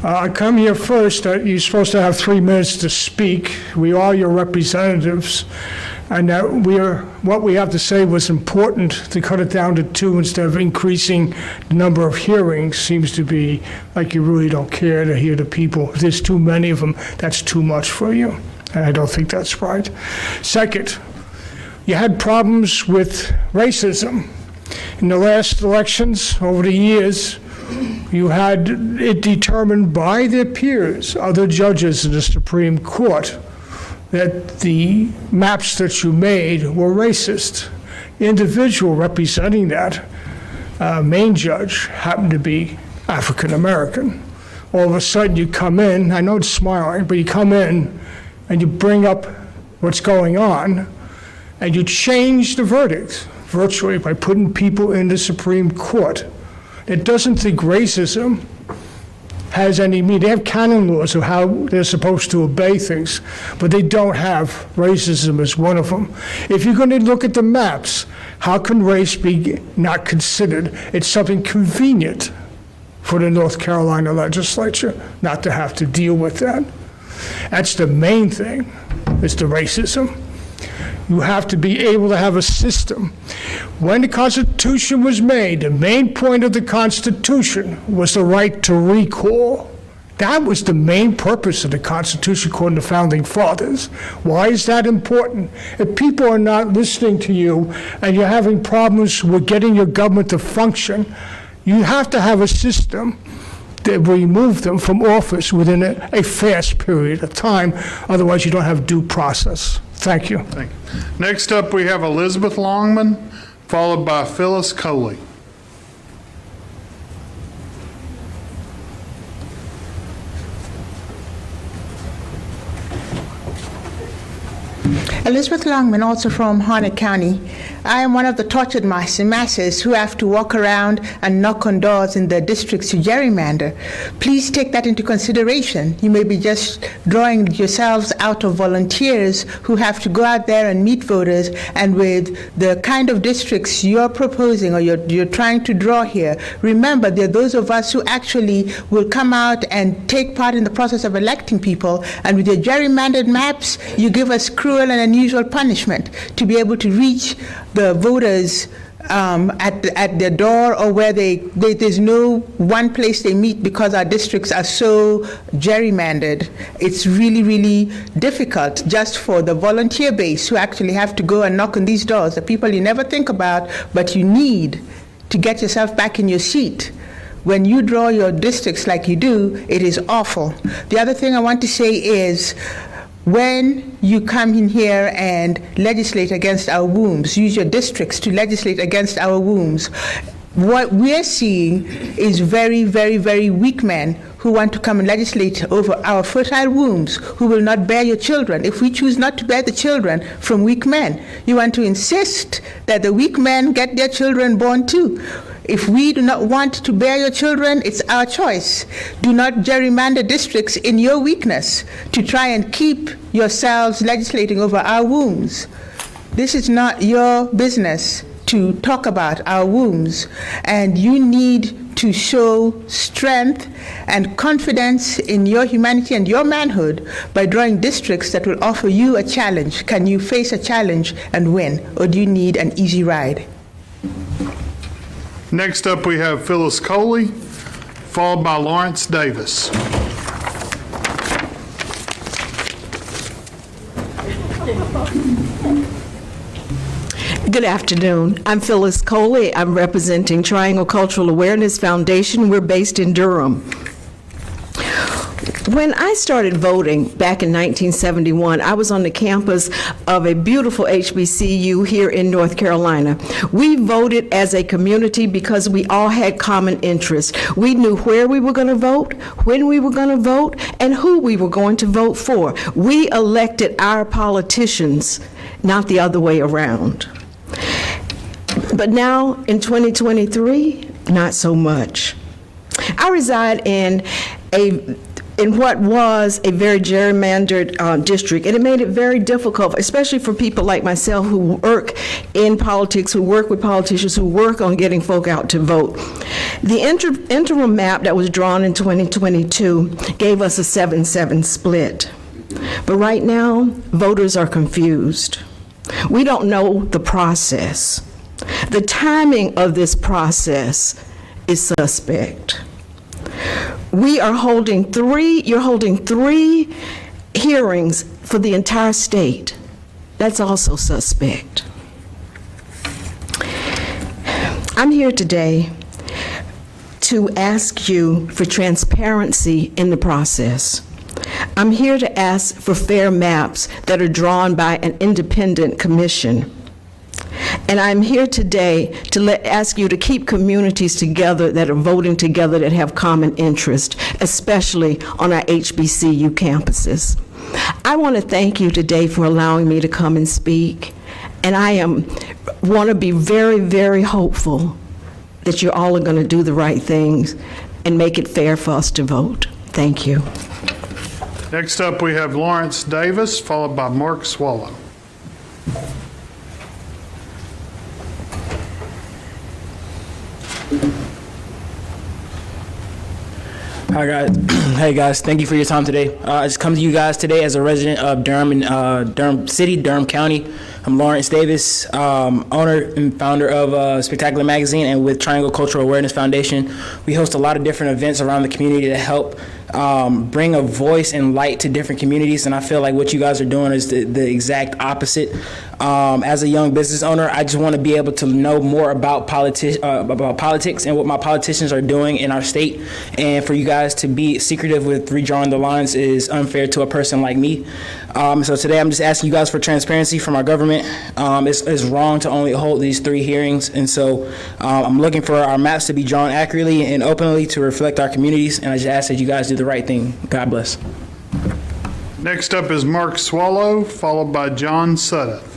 I come here first. You're supposed to have 3 minutes to speak. We are your representatives, and that what we have to say was important. To cut it down to 2 instead of increasing the number of hearings seems to be like you really don't care to hear the people. If there's too many of them, that's too much for you, and I don't think that's right. Second, you had problems with racism. In the last elections, over the years, you had it determined by their peers, other judges in the Supreme Court, that the maps that you made were racist. The individual representing that main judge happened to be African American. All of a sudden you come in, I know it's smiling, but you come in and you bring up what's going on, and you change the verdict virtually by putting people in the Supreme Court that doesn't think racism has any meaning. They have canon laws of how they're supposed to obey things, but they don't have racism as one of them. If you're going to look at the maps, how can race be not considered? It's something convenient for the North Carolina legislature not to have to deal with that. That's the main thing, is the racism. You have to be able to have a system. When the Constitution was made, the main point of the Constitution was the right to recall. That was the main purpose of the Constitution, according to Founding Fathers. Why is that important? If people are not listening to you and you're having problems with getting your government to function, you have to have a system that remove them from office within a fast period of time. Otherwise, you don't have due process. Thank you. Thank you. Next up, we have Elizabeth Longman, followed by Phyllis Coley. Elizabeth Longman, also from Harnett County. I am one of the tortured masses who have to walk around and knock on doors in their districts to gerrymander. Please take that into consideration. You may be just drawing yourselves out of volunteers who have to go out there and meet voters, and with the kind of districts you're proposing or you're trying to draw here, remember there are those of us who actually will come out and take part in the process of electing people, and with your gerrymandered maps, you give us cruel and unusual punishment to be able to reach the voters at their door, or where there's no one place they meet because our districts are so gerrymandered. It's really, really difficult just for the volunteer base who actually have to go and knock on these doors, the people you never think about, but you need to get yourself back in your seat. When you draw your districts like you do, it is awful. The other thing I want to say is, when you come in here and legislate against our wombs, use your districts to legislate against our wombs, what we're seeing is very, very, very weak men who want to come and legislate over our fertile wombs, who will not bear your children. If we choose not to bear the children from weak men, you want to insist that the weak men get their children born too. If we do not want to bear your children, it's our choice. Do not gerrymander districts in your weakness to try and keep yourselves legislating over our wombs. This is not your business to talk about our wombs, and you need to show strength and confidence in your humanity and your manhood by drawing districts that will offer you a challenge. Can you face a challenge and win, or do you need an easy ride? Next up, we have Phyllis Coley, followed by Lawrence Davis. Good afternoon. I'm Phyllis Coley. I'm representing Triangle Cultural Awareness Foundation. We're based in Durham. When I started voting back in 1971, I was on the campus of a beautiful HBCU here in North Carolina. We voted as a community because we all had common interests. We knew where we were going to vote, when we were going to vote, and who we were going to vote for. We elected our politicians, not the other way around. But now, in 2023, not so much. I reside in what was a very gerrymandered district, and it made it very difficult, especially for people like myself who work in politics, who work with politicians, who work on getting folk out to vote. The interim map that was drawn in 2022 gave us a 7-7 split. But right now, voters are confused. We don't know the process. The timing of this process is suspect. You're holding three hearings for the entire state. That's also suspect. I'm here today to ask you for transparency in the process. I'm here to ask for fair maps that are drawn by an independent commission. And I'm here today to ask you to keep communities together that are voting together, that have common interest, especially on our HBCU campuses. I want to thank you today for allowing me to come and speak. And I want to be very, very hopeful that you all are going to do the right things and make it fair for us to vote. Thank you. Next up, we have Lawrence Davis, followed by Mark Swallow. Hi guys. Hey guys, thank you for your time today. I just come to you guys today as a resident of Durham and Durham City, Durham County. I'm Lawrence Davis, owner and founder of Spectacular Magazine, and with Triangle Cultural Awareness Foundation, we host a lot of different events around the community to help bring a voice and light to different communities, and I feel like what you guys are doing is the exact opposite. As a young business owner, I just want to be able to know more about politics and what my politicians are doing in our state, and for you guys to be secretive with redrawing the lines is unfair to a person like me. So today I'm just asking you guys for transparency from our government. It's wrong to only hold these 3 hearings, and so I'm looking for our maps to be drawn accurately and openly to reflect our communities, and I just ask that you guys do the right thing. God bless. Next up is Mark Swallow, followed by John Suddath.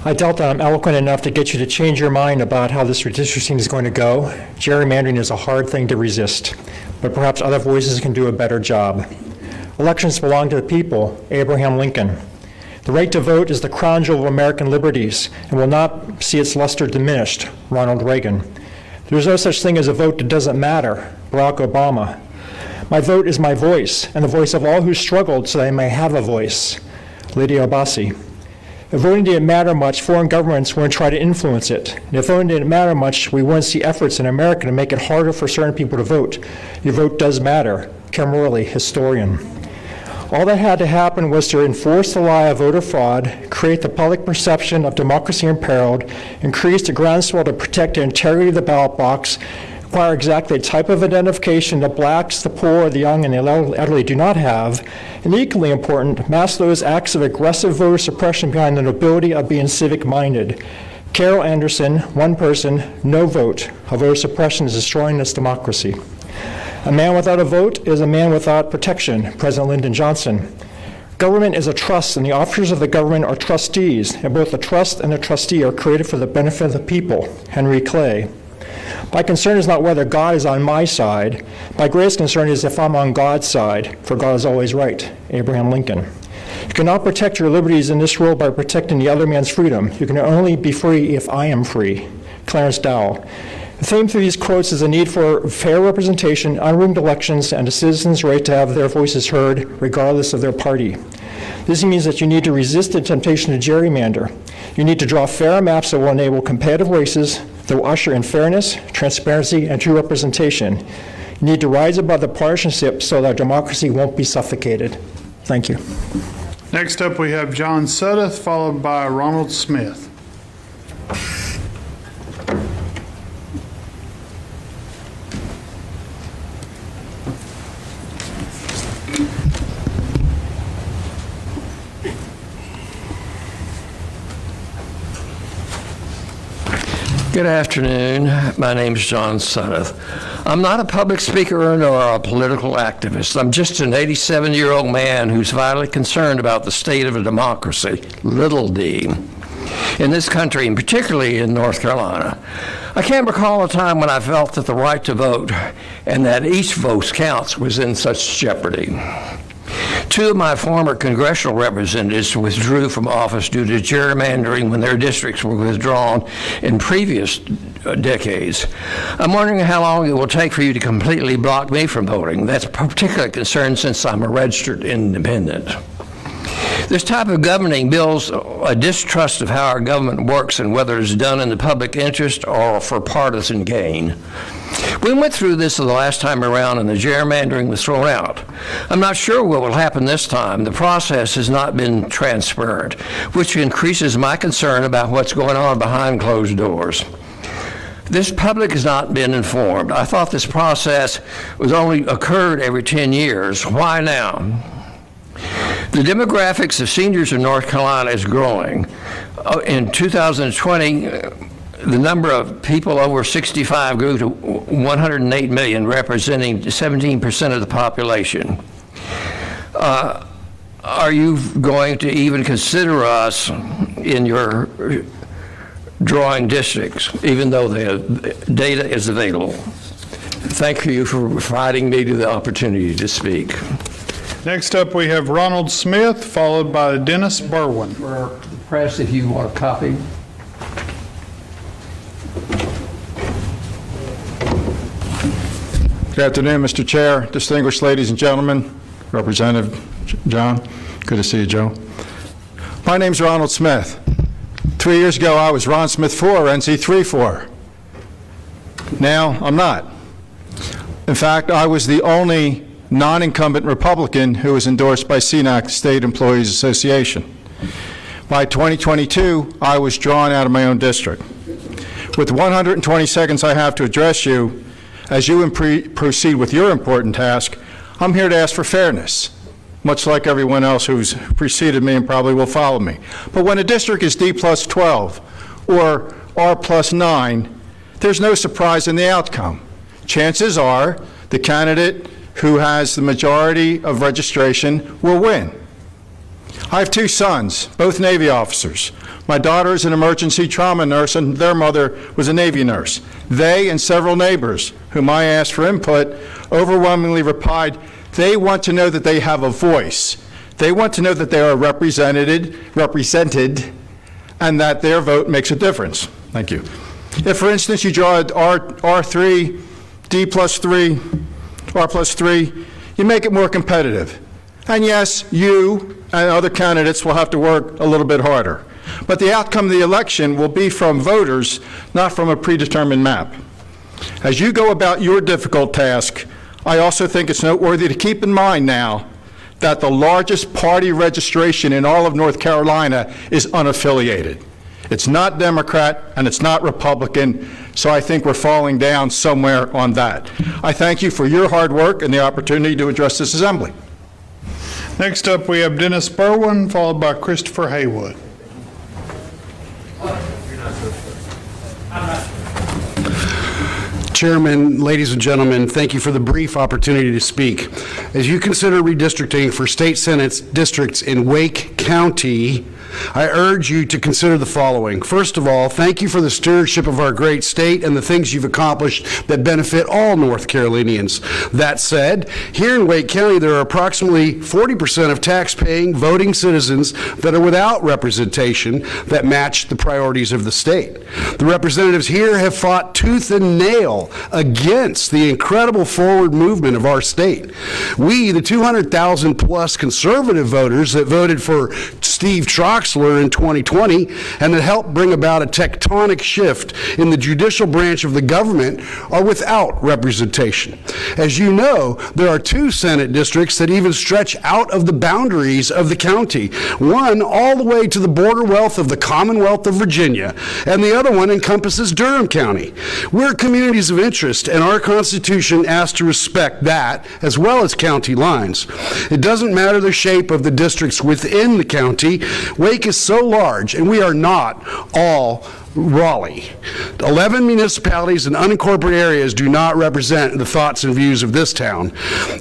I doubt that I'm eloquent enough to get you to change your mind about how this redistricting is going to go. Gerrymandering is a hard thing to resist, but perhaps other voices can do a better job. Elections belong to the people, Abraham Lincoln. The right to vote is the crown jewel of American liberties and will not see its luster diminished, Ronald Reagan. There is no such thing as a vote that doesn't matter, Barack Obama. My vote is my voice, and the voice of all who struggled so they may have a voice, Lydia Abbasi. If voting didn't matter much, foreign governments wouldn't try to influence it. And if voting didn't matter much, we wouldn't see efforts in America to make it harder for certain people to vote. Your vote does matter, Kim Worley, historian. All that had to happen was to enforce the lie of voter fraud, create the public perception of democracy imperiled, increase the groundswell to protect the integrity of the ballot box, require exactly the type of identification that blacks, the poor, the young, and the elderly do not have, and equally important, mask those acts of aggressive voter suppression behind the nobility of being civic-minded. Carol Anderson, one person, no vote. How voter suppression is destroying this democracy. A man without a vote is a man without protection, President Lyndon Johnson. Government is a trust, and the officers of the government are trustees, and both the trust and the trustee are created for the benefit of the people, Henry Clay. My concern is not whether God is on my side. My greatest concern is if I'm on God's side, for God is always right, Abraham Lincoln. You cannot protect your liberties in this world by protecting the other man's freedom. You can only be free if I am free, Clarence Dowell. The theme through these quotes is the need for fair representation, unruined elections, and a citizen's right to have their voices heard, regardless of their party. This means that you need to resist the temptation to gerrymander. You need to draw fair maps that will enable competitive races, that will usher in fairness, transparency, and true representation. You need to rise above the partisanship so that democracy won't be suffocated. Thank you. Next up, we have John Suddath, followed by Ronald Smith. Good afternoon. My name is John Suddath. I'm not a public speaker nor a political activist. I'm just an 87-year-old man who's vitally concerned about the state of a democracy, little d, in this country, and particularly in North Carolina. I can't recall a time when I felt that the right to vote and that each vote counts was in such jeopardy. 2 of my former congressional representatives withdrew from office due to gerrymandering when their districts were withdrawn in previous decades. I'm wondering how long it will take for you to completely block me from voting. That's a particular concern since I'm a registered independent. This type of governing builds a distrust of how our government works and whether it's done in the public interest or for partisan gain. We went through this the last time around and the gerrymandering was thrown out. I'm not sure what will happen this time. The process has not been transparent, which increases my concern about what's going on behind closed doors. This public has not been informed. I thought this process was only occurred every 10 years. Why now? The demographics of seniors in North Carolina is growing. In 2020, the number of people over 65 grew to 108 million, representing 17% of the population. Are you going to even consider us in your drawing districts, even though the data is available? Thank you for providing me the opportunity to speak. Next up, we have Ronald Smith, followed by Dennis Berwin. For the press, if you want a copy. Good afternoon, Mr. Chair, distinguished ladies and gentlemen, Representative John. Good to see you, Joe. My name's Ronald Smith. 3 years ago, I was Ron Smith 4, NC3 4. Now, I'm not. In fact, I was the only non-incumbent Republican who was endorsed by CNAC, State Employees Association. By 2022, I was drawn out of my own district. With 120 seconds I have to address you, as you proceed with your important task, I'm here to ask for fairness, much like everyone else who's preceded me and probably will follow me. But when a district is D plus 12 or R plus 9, there's no surprise in the outcome. Chances are the candidate who has the majority of registration will win. I have 2 sons, both Navy officers. My daughter is an emergency trauma nurse, and their mother was a Navy nurse. They and several neighbors, whom I asked for input, overwhelmingly replied, they want to know that they have a voice. They want to know that they are represented, and that their vote makes a difference. Thank you. If, for instance, you draw R3, D plus 3, R plus 3, you make it more competitive. And yes, you and other candidates will have to work a little bit harder. But the outcome of the election will be from voters, not from a predetermined map. As you go about your difficult task, I also think it's noteworthy to keep in mind now that the largest party registration in all of North Carolina is unaffiliated. It's not Democrat and it's not Republican, so I think we're falling down somewhere on that. I thank you for your hard work and the opportunity to address this assembly. Next up, we have Dennis Berwin, followed by Christopher Haywood. Chairman, ladies and gentlemen, thank you for the brief opportunity to speak. As you consider redistricting for state Senate districts in Wake County, I urge you to consider the following. First of all, thank you for the stewardship of our great state and the things you've accomplished that benefit all North Carolinians. That said, here in Wake County, there are approximately 40% of tax-paying, voting citizens that are without representation that match the priorities of the state. The representatives here have fought tooth and nail against the incredible forward movement of our state. We, the 200,000 plus conservative voters that voted for Steve Troxler in 2020 and that helped bring about a tectonic shift in the judicial branch of the government, are without representation. As you know, there are 2 Senate districts that even stretch out of the boundaries of the county. One all the way to the border wealth of the Commonwealth of Virginia, and the other one encompasses Durham County. We're communities of interest, and our Constitution asks to respect that as well as county lines. It doesn't matter the shape of the districts within the county. Wake is so large, and we are not all Raleigh. 11 municipalities and unincorporated areas do not represent the thoughts and views of this town.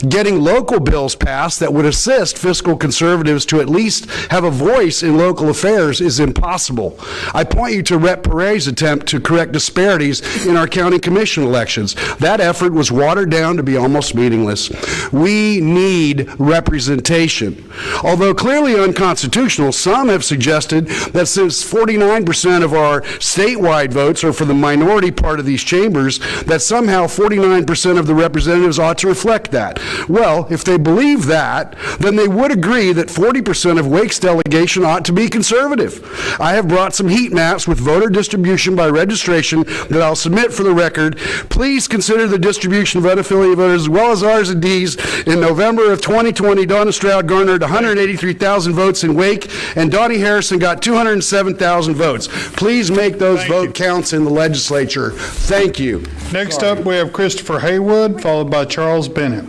Getting local bills passed that would assist fiscal conservatives to at least have a voice in local affairs is impossible. I point you to Rep. Perret's attempt to correct disparities in our county commission elections. That effort was watered down to be almost meaningless. We need representation. Although clearly unconstitutional, some have suggested that since 49% of our statewide votes are for the minority part of these chambers, that somehow 49% of the representatives ought to reflect that. Well, if they believe that, then they would agree that 40% of Wake's delegation ought to be conservative. I have brought some heat maps with voter distribution by registration that I'll submit for the record. Please consider the distribution of unaffiliated voters as well as R's and D's. In November of 2020, Donna Stroud garnered 183,000 votes in Wake, and Donnie Harrison got 207,000 votes. Please make those vote counts in the legislature. Thank you. Next up, we have Christopher Haywood, followed by Charles Bennett.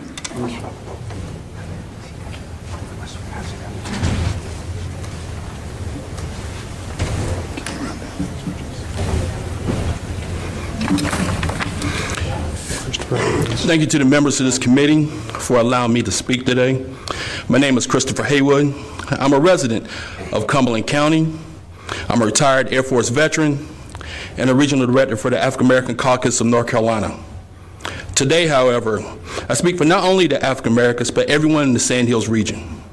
Thank you to the members of this committee for allowing me to speak today. My name is Christopher Haywood. I'm a resident of Cumberland County. I'm a retired Air Force veteran and a regional director for the African American Caucus of North Carolina. Today, however, I speak for not only the African Americans, but everyone in the Sand Hills region.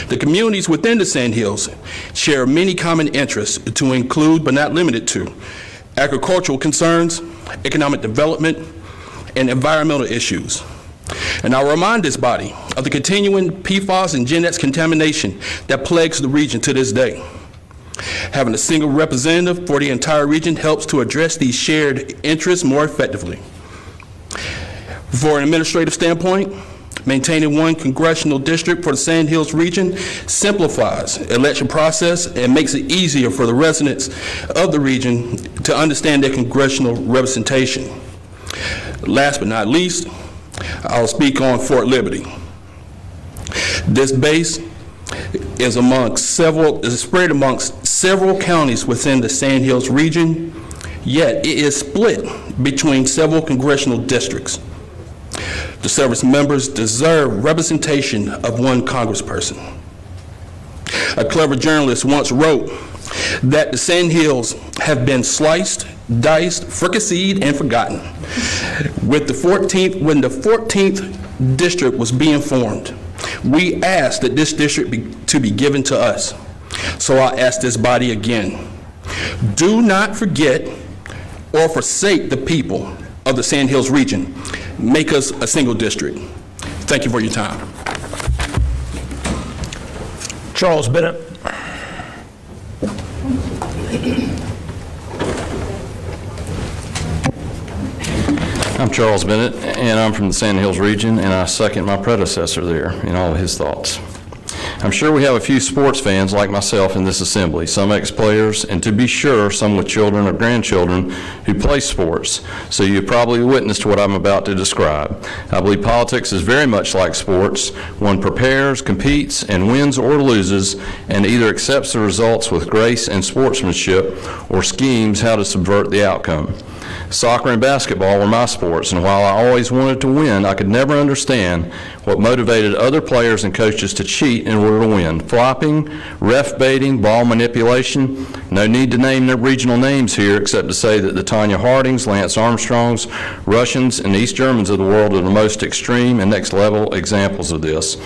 The communities within the Sand Hills share many common interests to include, but not limited to, agricultural concerns, economic development, and environmental issues. And I'll remind this body of the continuing PFAS and Gen X contamination that plagues the region to this day. Having a single representative for the entire region helps to address these shared interests more effectively. For an administrative standpoint, maintaining one congressional district for the Sand Hills region simplifies the election process and makes it easier for the residents of the region to understand their congressional representation. Last but not least, I'll speak on Fort Liberty. This base is spread amongst several counties within the Sand Hills region, yet it is split between several congressional districts. The service members deserve representation of one congressperson. A clever journalist once wrote that the Sand Hills have been sliced, diced, fricasseed, and forgotten. When the 14th district was being formed, we asked that this district be given to us. So I ask this body again, do not forget or forsake the people of the Sand Hills region. Make us a single district. Thank you for your time. Charles Bennett. I'm Charles Bennett, and I'm from the Sand Hills region, and I second my predecessor there in all of his thoughts. I'm sure we have a few sports fans like myself in this assembly, some ex-players, and to be sure, some with children or grandchildren who play sports. So you've probably witnessed what I'm about to describe. I believe politics is very much like sports. One prepares, competes, and wins or loses, and either accepts the results with grace and sportsmanship or schemes how to subvert the outcome. Soccer and basketball were my sports, and while I always wanted to win, I could never understand what motivated other players and coaches to cheat in order to win. Flopping, ref baiting, ball manipulation. No need to name their regional names here except to say that the Tanya Hardings, Lance Armstrongs, Russians, and East Germans of the world are the most extreme and next level examples of this.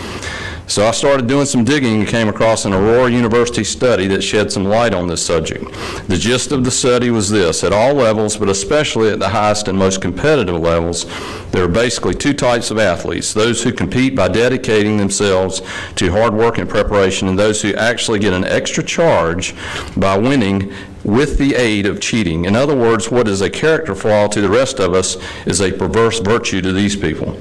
So I started doing some digging and came across an Aurora University study that shed some light on this subject. The gist of the study was this: at all levels, but especially at the highest and most competitive levels, there are basically two types of athletes: those who compete by dedicating themselves to hard work and preparation, and those who actually get an extra charge by winning with the aid of cheating. In other words, what is a character flaw to the rest of us is a perverse virtue to these people.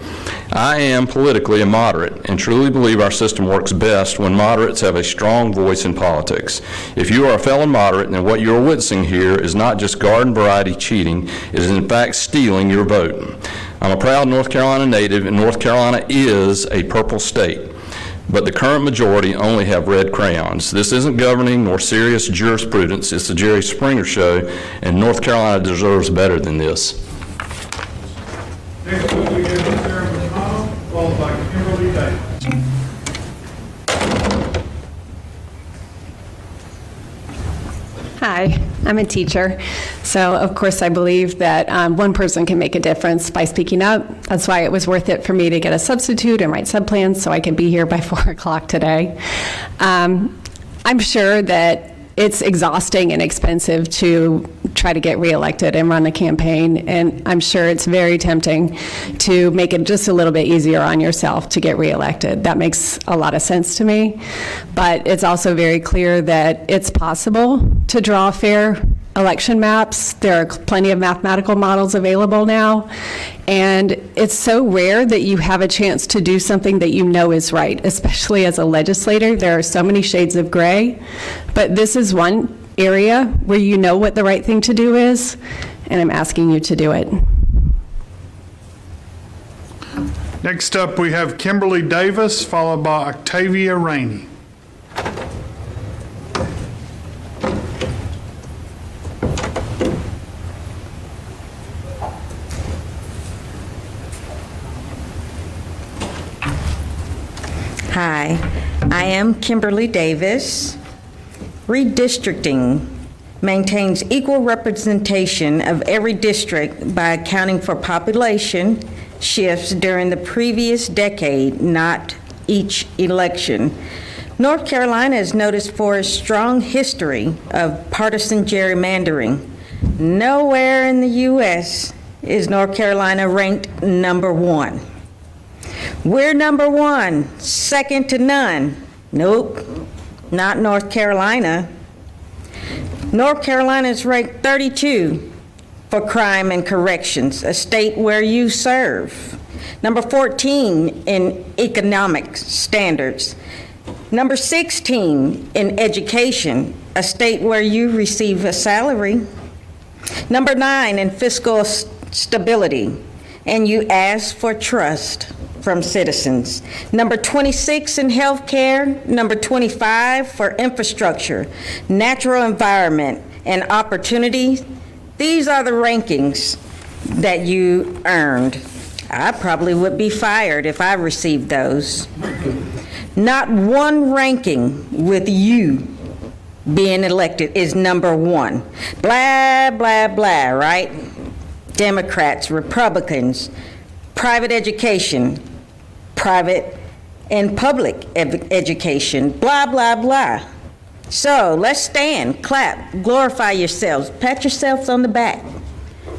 I am politically a moderate and truly believe our system works best when moderates have a strong voice in politics. If you are a fellow moderate, then what you're witnessing here is not just garden variety cheating, it is in fact stealing your vote. I'm a proud North Carolina native, and North Carolina is a purple state. But the current majority only have red crayons. This isn't governing nor serious jurisprudence. It's the Jerry Springer show, and North Carolina deserves better than this. Next up, we have Sarah Reneau, followed by Kimberly Davis. Hi, I'm a teacher. So, of course, I believe that one person can make a difference by speaking up. That's why it was worth it for me to get a substitute and write subplans so I could be here by 4 o'clock today. I'm sure that it's exhausting and expensive to try to get reelected and run a campaign, and I'm sure it's very tempting to make it just a little bit easier on yourself to get reelected. That makes a lot of sense to me, but it's also very clear that it's possible to draw fair election maps. There are plenty of mathematical models available now, and it's so rare that you have a chance to do something that you know is right, especially as a legislator. There are so many shades of gray, but this is one area where you know what the right thing to do is, and I'm asking you to do it. Next up, we have Kimberly Davis, followed by Octavia Rainey. Hi, I am Kimberly Davis. Redistricting maintains equal representation of every district by accounting for population shifts during the previous decade, not each election. North Carolina is noted for a strong history of partisan gerrymandering. Nowhere in the U.S. is North Carolina ranked number one. We're number one, second to none. Nope, not North Carolina. North Carolina is ranked 32 for crime and corrections, a state where you serve. Number 14 in economic standards. Number 16 in education, a state where you receive a salary. Number 9 in fiscal stability, and you ask for trust from citizens. Number 26 in healthcare, number 25 for infrastructure, natural environment, and opportunity. These are the rankings that you earned. I probably would be fired if I received those. Not one ranking with you being elected is number one. Blah, blah, blah, right? Democrats, Republicans, private education, private and public education, blah, blah, blah. So let's stand, clap, glorify yourselves, pat yourselves on the back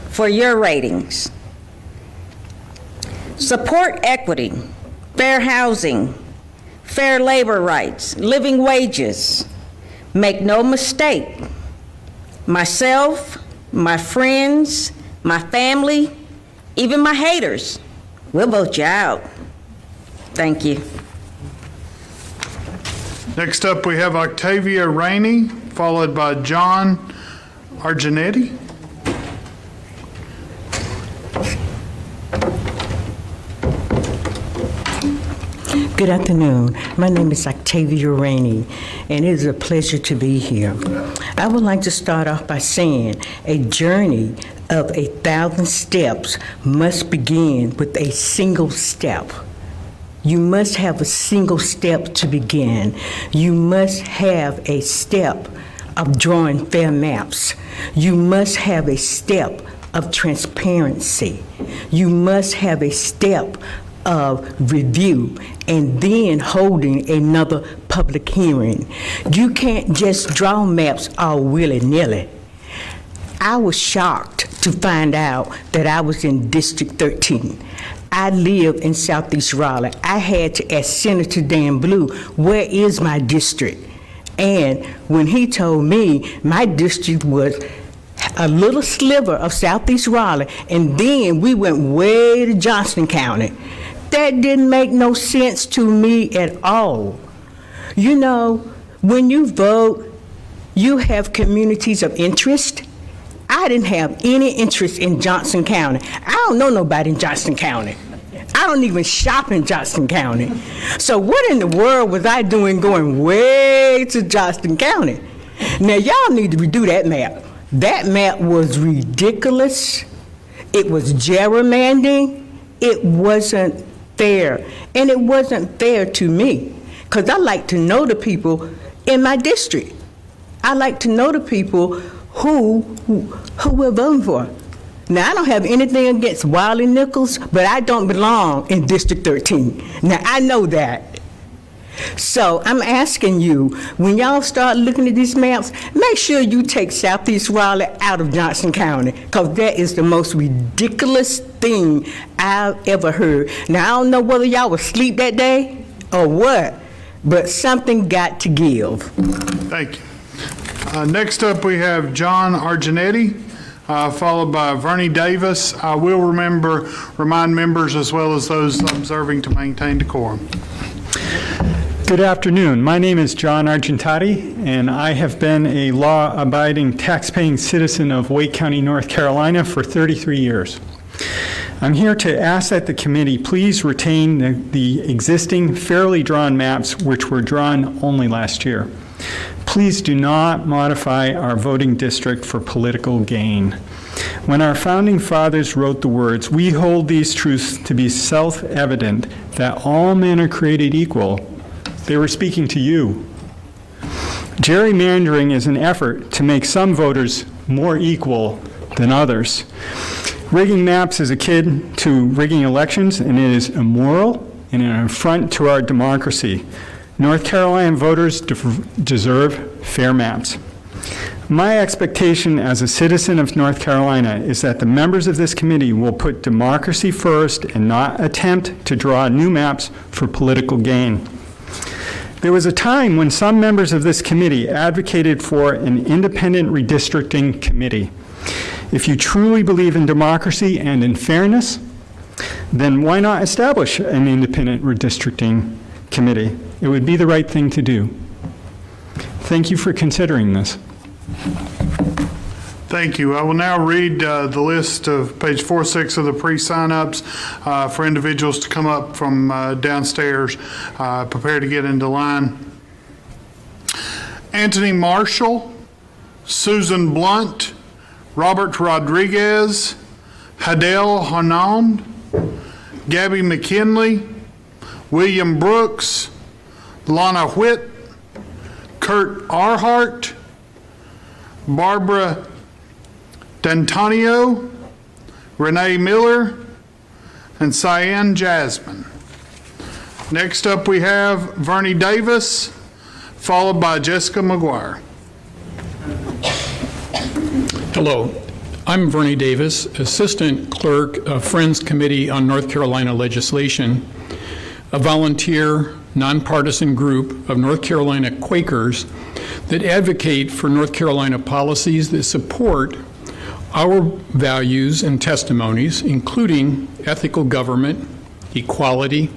for your ratings. Support equity, fair housing, fair labor rights, living wages. Make no mistake, myself, my friends, my family, even my haters, we'll vote you out. Thank you. Next up, we have Octavia Rainey, followed by John Arginetti. Good afternoon. My name is Octavia Rainey, and it is a pleasure to be here. I would like to start off by saying a journey of 1,000 steps must begin with a single step. You must have a single step to begin. You must have a step of drawing fair maps. You must have a step of transparency. You must have a step of review and then holding another public hearing. You can't just draw maps all willy-nilly. I was shocked to find out that I was in District 13. I live in Southeast Raleigh. I had to ask Senator Dan Blue, where is my district? And when he told me my district was a little sliver of Southeast Raleigh, and then we went way to Johnson County, that didn't make no sense to me at all. You know, when you vote, you have communities of interest. I didn't have any interest in Johnson County. I don't know nobody in Johnson County. I don't even shop in Johnson County. So what in the world was I doing going way to Johnson County? Now, y'all need to redo that map. That map was ridiculous. It was gerrymandering. It wasn't fair. And it wasn't fair to me, because I like to know the people in my district. I like to know the people who we're voting for. Now, I don't have anything against Wiley Nichols, but I don't belong in District 13. Now, I know that. So I'm asking you, when y'all start looking at these maps, make sure you take Southeast Raleigh out of Johnson County, because that is the most ridiculous thing I've ever heard. Now, I don't know whether y'all was asleep that day or what, but something got to give. Thank you. Next up, we have John Arginetti, followed by Vernie Davis. I will remind members as well as those observing to maintain decorum. Good afternoon. My name is John Argentati, and I have been a law-abiding, tax-paying citizen of Wake County, North Carolina for 33 years. I'm here to ask that the committee please retain the existing fairly drawn maps which were drawn only last year. Please do not modify our voting district for political gain. When our founding fathers wrote the words, "We hold these truths to be self-evident, that all men are created equal," They were speaking to you. Gerrymandering is an effort to make some voters more equal than others. Rigging maps is akin to rigging elections, and it is immoral and an affront to our democracy. North Carolina voters deserve fair maps. My expectation as a citizen of North Carolina is that the members of this committee will put democracy first and not attempt to draw new maps for political gain. There was a time when some members of this committee advocated for an independent redistricting committee. If you truly believe in democracy and in fairness, then why not establish an independent redistricting committee? It would be the right thing to do. Thank you for considering this. Thank you. I will now read the list of page 46 of the pre-sign-ups for individuals to come up from downstairs, prepare to get into line. Anthony Marshall, Susan Blunt, Robert Rodriguez, Hadel Hanand, Gabby McKinley, William Brooks, Lana Whitt, Kurt Arhart, Barbara D'Antonio, Renee Miller, and Cyan Jasmine. Next up we have Vernie Davis, followed by Jessica McGuire. Hello, I'm Vernie Davis, Assistant Clerk of Friends Committee on North Carolina Legislation, a volunteer, nonpartisan group of North Carolina Quakers that advocate for North Carolina policies that support our values and testimonies, including ethical government, equality,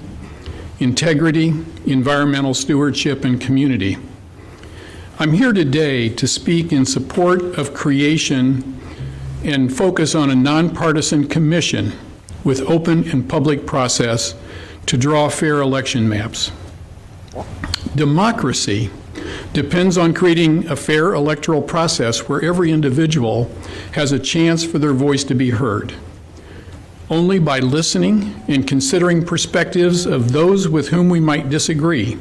integrity, environmental stewardship, and community. I'm here today to speak in support of creation and focus on a nonpartisan commission with open and public process to draw fair election maps. Democracy depends on creating a fair electoral process where every individual has a chance for their voice to be heard. Only by listening and considering perspectives of those with whom we might disagree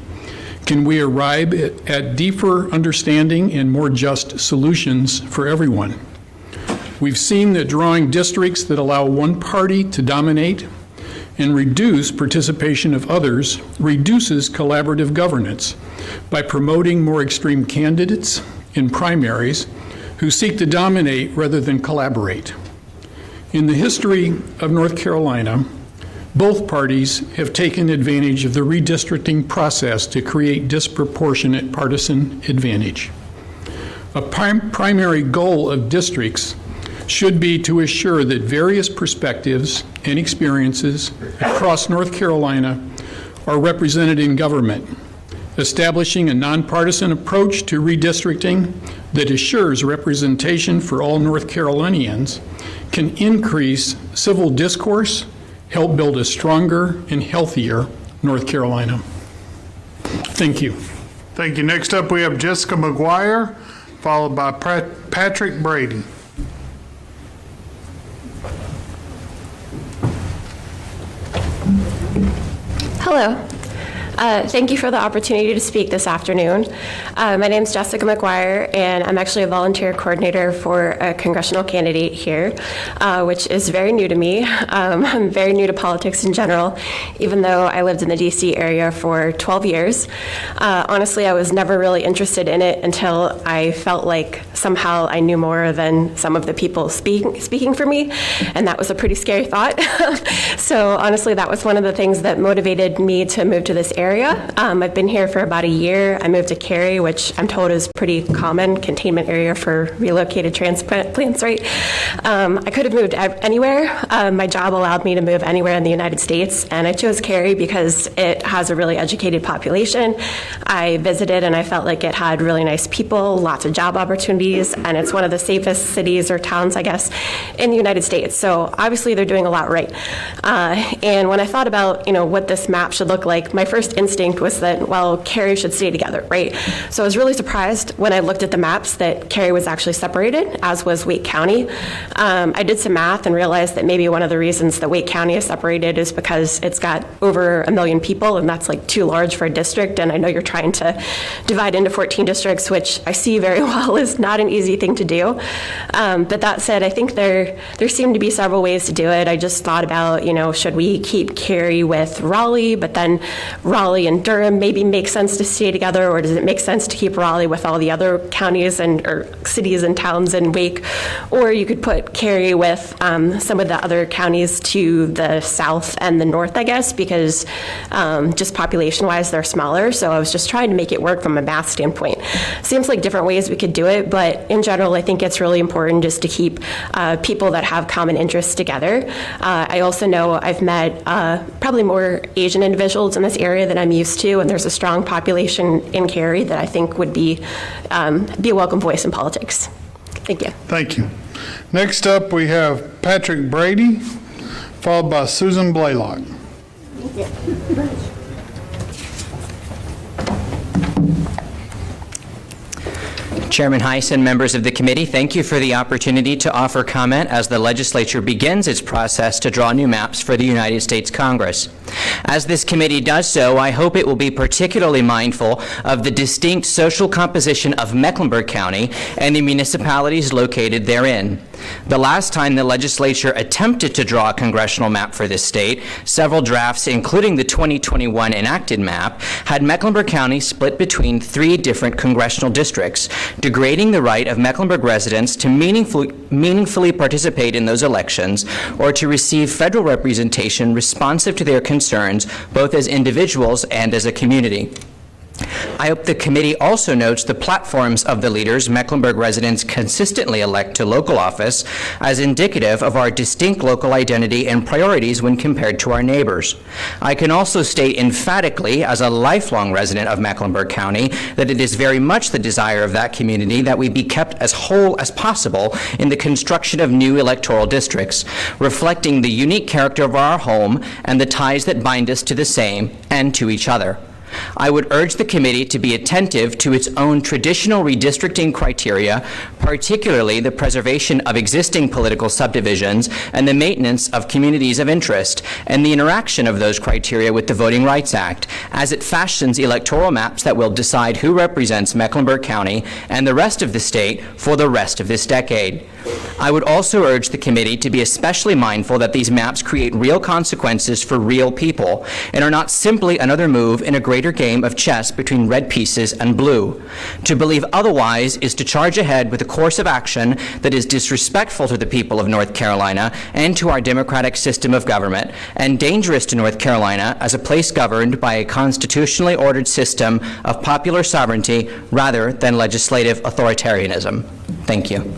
can we arrive at deeper understanding and more just solutions for everyone. We've seen that drawing districts that allow one party to dominate and reduce participation of others reduces collaborative governance by promoting more extreme candidates in primaries who seek to dominate rather than collaborate. In the history of North Carolina, both parties have taken advantage of the redistricting process to create disproportionate partisan advantage. A primary goal of districts should be to assure that various perspectives and experiences across North Carolina are represented in government. Establishing a nonpartisan approach to redistricting that assures representation for all North Carolinians can increase civil discourse, help build a stronger and healthier North Carolina. Thank you. Thank you. Next up, we have Jessica McGuire, followed by Patrick Brady. Hello. Thank you for the opportunity to speak this afternoon. My name is Jessica McGuire, and I'm actually a volunteer coordinator for a congressional candidate here, which is very new to me. I'm very new to politics in general, even though I lived in the D.C. area for 12 years. Honestly, I was never really interested in it until I felt like somehow I knew more than some of the people speaking for me, and that was a pretty scary thought. So honestly, that was one of the things that motivated me to move to this area. I've been here for about a year. I moved to Cary, which I'm told is pretty common containment area for relocated transplants, right? I could have moved anywhere. My job allowed me to move anywhere in the United States, and I chose Cary because it has a really educated population. I visited and I felt like it had really nice people, lots of job opportunities, and it's one of the safest cities or towns, I guess, in the United States. So obviously they're doing a lot right. And when I thought about, what this map should look like, my first instinct was that, well, Cary should stay together, right? So I was really surprised when I looked at the maps that Cary was actually separated, as was Wake County. I did some math and realized that maybe one of the reasons that Wake County is separated is because it's got over 1 million people, and that's like too large for a district. And I know you're trying to divide into 14 districts, which I see very well is not an easy thing to do. But that said, I think there seem to be several ways to do it. I just thought about, should we keep Cary with Raleigh, but then Raleigh and Durham maybe make sense to stay together, or does it make sense to keep Raleigh with all the other counties or cities and towns in Wake? Or you could put Cary with some of the other counties to the south and the north, I guess, because just population-wise, they're smaller. So I was just trying to make it work from a math standpoint. Seems like different ways we could do it, but in general, I think it's really important just to keep people that have common interests together. I also know I've met probably more Asian individuals in this area than I'm used to, and there's a strong population in Cary that I think would be a welcome voice in politics. Thank you. Thank you. Next up, we have Patrick Brady, followed by Susan Blaylock. Chairman Heiss and members of the committee, thank you for the opportunity to offer comment as the legislature begins its process to draw new maps for the United States Congress. As this committee does so, I hope it will be particularly mindful of the distinct social composition of Mecklenburg County and the municipalities located therein. The last time the legislature attempted to draw a congressional map for this state, several drafts, including the 2021 enacted map, had Mecklenburg County split between 3 different congressional districts, degrading the right of Mecklenburg residents to meaningfully participate in those elections or to receive federal representation responsive to their concerns, both as individuals and as a community. I hope the committee also notes the platforms of the leaders Mecklenburg residents consistently elect to local office as indicative of our distinct local identity and priorities when compared to our neighbors. I can also state emphatically, as a lifelong resident of Mecklenburg County, that it is very much the desire of that community that we be kept as whole as possible in the construction of new electoral districts, reflecting the unique character of our home and the ties that bind us to the same and to each other. I would urge the committee to be attentive to its own traditional redistricting criteria, particularly the preservation of existing political subdivisions and the maintenance of communities of interest, and the interaction of those criteria with the Voting Rights Act, as it fashions electoral maps that will decide who represents Mecklenburg County and the rest of the state for the rest of this decade. I would also urge the committee to be especially mindful that these maps create real consequences for real people and are not simply another move in a greater game of chess between red pieces and blue. To believe otherwise is to charge ahead with a course of action that is disrespectful to the people of North Carolina and to our democratic system of government, and dangerous to North Carolina as a place governed by a constitutionally ordered system of popular sovereignty rather than legislative authoritarianism. Thank you.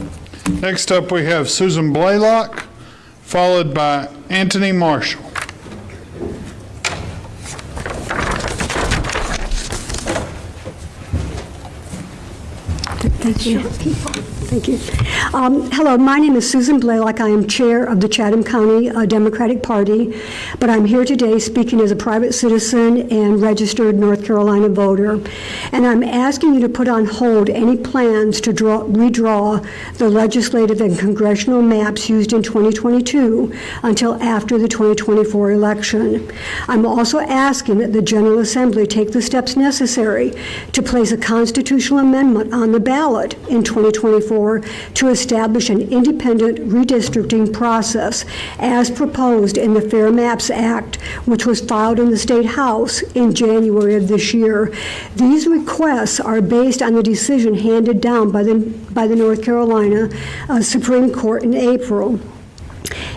Next up, we have Susan Blaylock, followed by Anthony Marshall. Thank you. Thank you. Hello, my name is Susan Blaylock. I am chair of the Chatham County Democratic Party, but I'm here today speaking as a private citizen and registered North Carolina voter. And I'm asking you to put on hold any plans to redraw the legislative and congressional maps used in 2022 until after the 2024 election. I'm also asking that the General Assembly take the steps necessary to place a constitutional amendment on the ballot in 2024 to establish an independent redistricting process as proposed in the Fair Maps Act, which was filed in the State House in January of this year. These requests are based on the decision handed down by the North Carolina Supreme Court in April.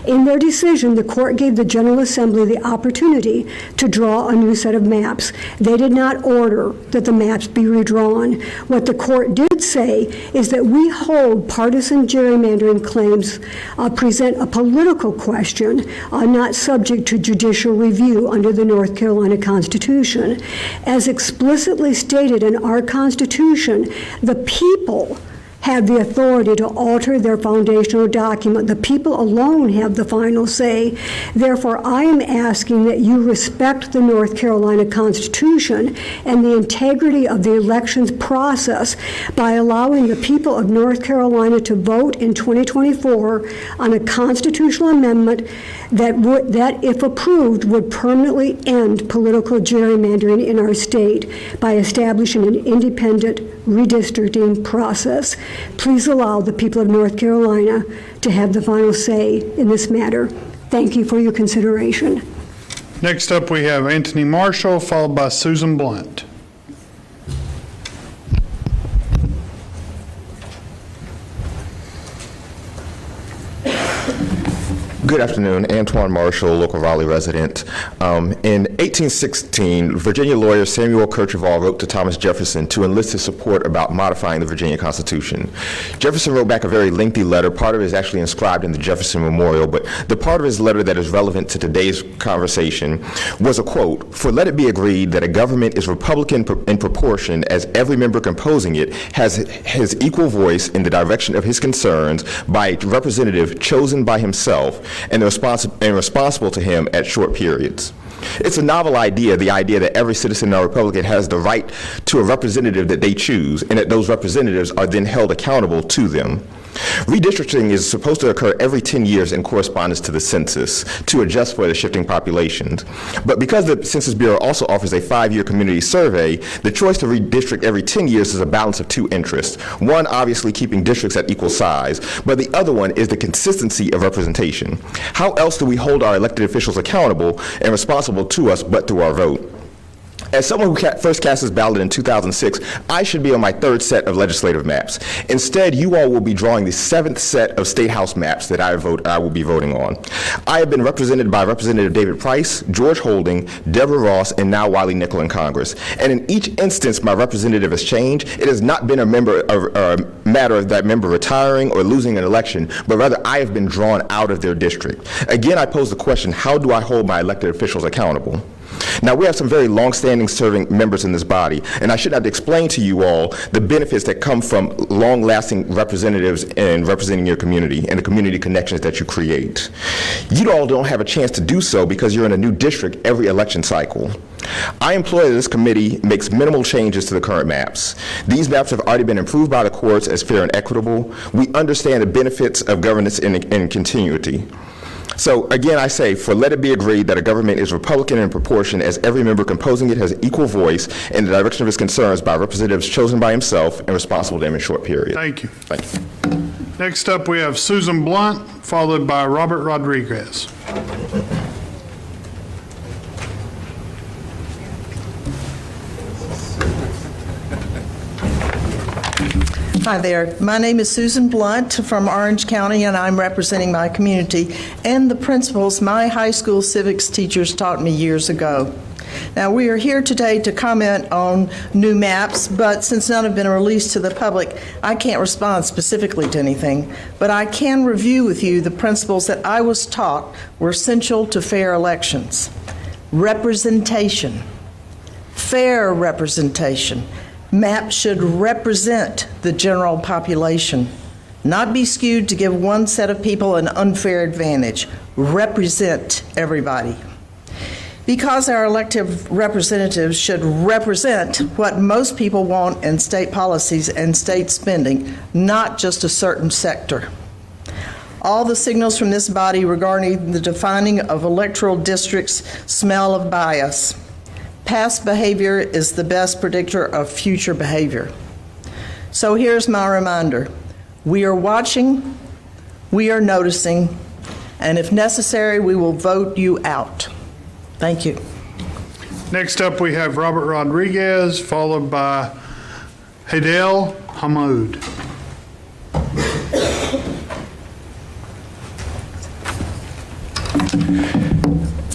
In their decision, the court gave the General Assembly the opportunity to draw a new set of maps. They did not order that the maps be redrawn. What the court did say is that we hold partisan gerrymandering claims present a political question, not subject to judicial review under the North Carolina Constitution. As explicitly stated in our Constitution, the people have the authority to alter their foundational document. The people alone have the final say. Therefore, I am asking that you respect the North Carolina Constitution and the integrity of the elections process by allowing the people of North Carolina to vote in 2024 on a constitutional amendment that, if approved, would permanently end political gerrymandering in our state by establishing an independent redistricting process. Please allow the people of North Carolina to have the final say in this matter. Thank you for your consideration. Next up, we have Anthony Marshall, followed by Susan Blunt. Good afternoon. Antoine Marshall, local Raleigh resident. In 1816, Virginia lawyer Samuel Kercheval wrote to Thomas Jefferson to enlist his support about modifying the Virginia Constitution. Jefferson wrote back a very lengthy letter. Part of it is actually inscribed in the Jefferson Memorial, but the part of his letter that is relevant to today's conversation was a quote, "For let it be agreed that a government is Republican in proportion as every member composing it has his equal voice in the direction of his concerns by a representative chosen by himself and responsible to him at short periods." It's a novel idea, the idea that every citizen in our republic has the right to a representative that they choose, and that those representatives are then held accountable to them. Redistricting is supposed to occur every 10 years in correspondence to the census to adjust for the shifting populations. But because the Census Bureau also offers a 5-year community survey, the choice to redistrict every 10 years is a balance of two interests. One, obviously keeping districts at equal size, but the other one is the consistency of representation. How else do we hold our elected officials accountable and responsible to us but through our vote? As someone who first cast his ballot in 2006, I should be on my 3rd set of legislative maps. Instead, you all will be drawing the 7th set of State House maps that I will be voting on. I have been represented by Representative David Price, George Holding, Deborah Ross, and now Wiley Nickel in Congress. And in each instance, my representative has changed. It has not been a matter of that member retiring or losing an election, but rather I have been drawn out of their district. Again, I pose the question, how do I hold my elected officials accountable? Now, we have some very long-standing serving members in this body, and I should have to explain to you all the benefits that come from long-lasting representatives and representing your community and the community connections that you create. You all don't have a chance to do so because you're in a new district every election cycle. I implore that this committee makes minimal changes to the current maps. These maps have already been approved by the courts as fair and equitable. We understand the benefits of governance in continuity. So again, I say, for let it be agreed that a government is Republican in proportion as every member composing it has equal voice in the direction of his concerns by representatives chosen by himself and responsible to them in short period. Thank you. Thank you. Next up, we have Susan Blunt, followed by Robert Rodriguez. Hi there. My name is Susan Blunt from Orange County, and I'm representing my community and the principles my high school civics teachers taught me years ago. Now, we are here today to comment on new maps, but since none have been released to the public, I can't respond specifically to anything. But I can review with you the principles that I was taught were essential to fair elections. Representation, fair representation. Maps should represent the general population, not be skewed to give one set of people an unfair advantage. Represent everybody. Because our elected representatives should represent what most people want in state policies and state spending, not just a certain sector. All the signals from this body regarding the defining of electoral districts smell of bias. Past behavior is the best predictor of future behavior. So here's my reminder. We are watching, we are noticing, and if necessary, we will vote you out. Thank you. Next up, we have Robert Rodriguez, followed by Hadel Hamoud.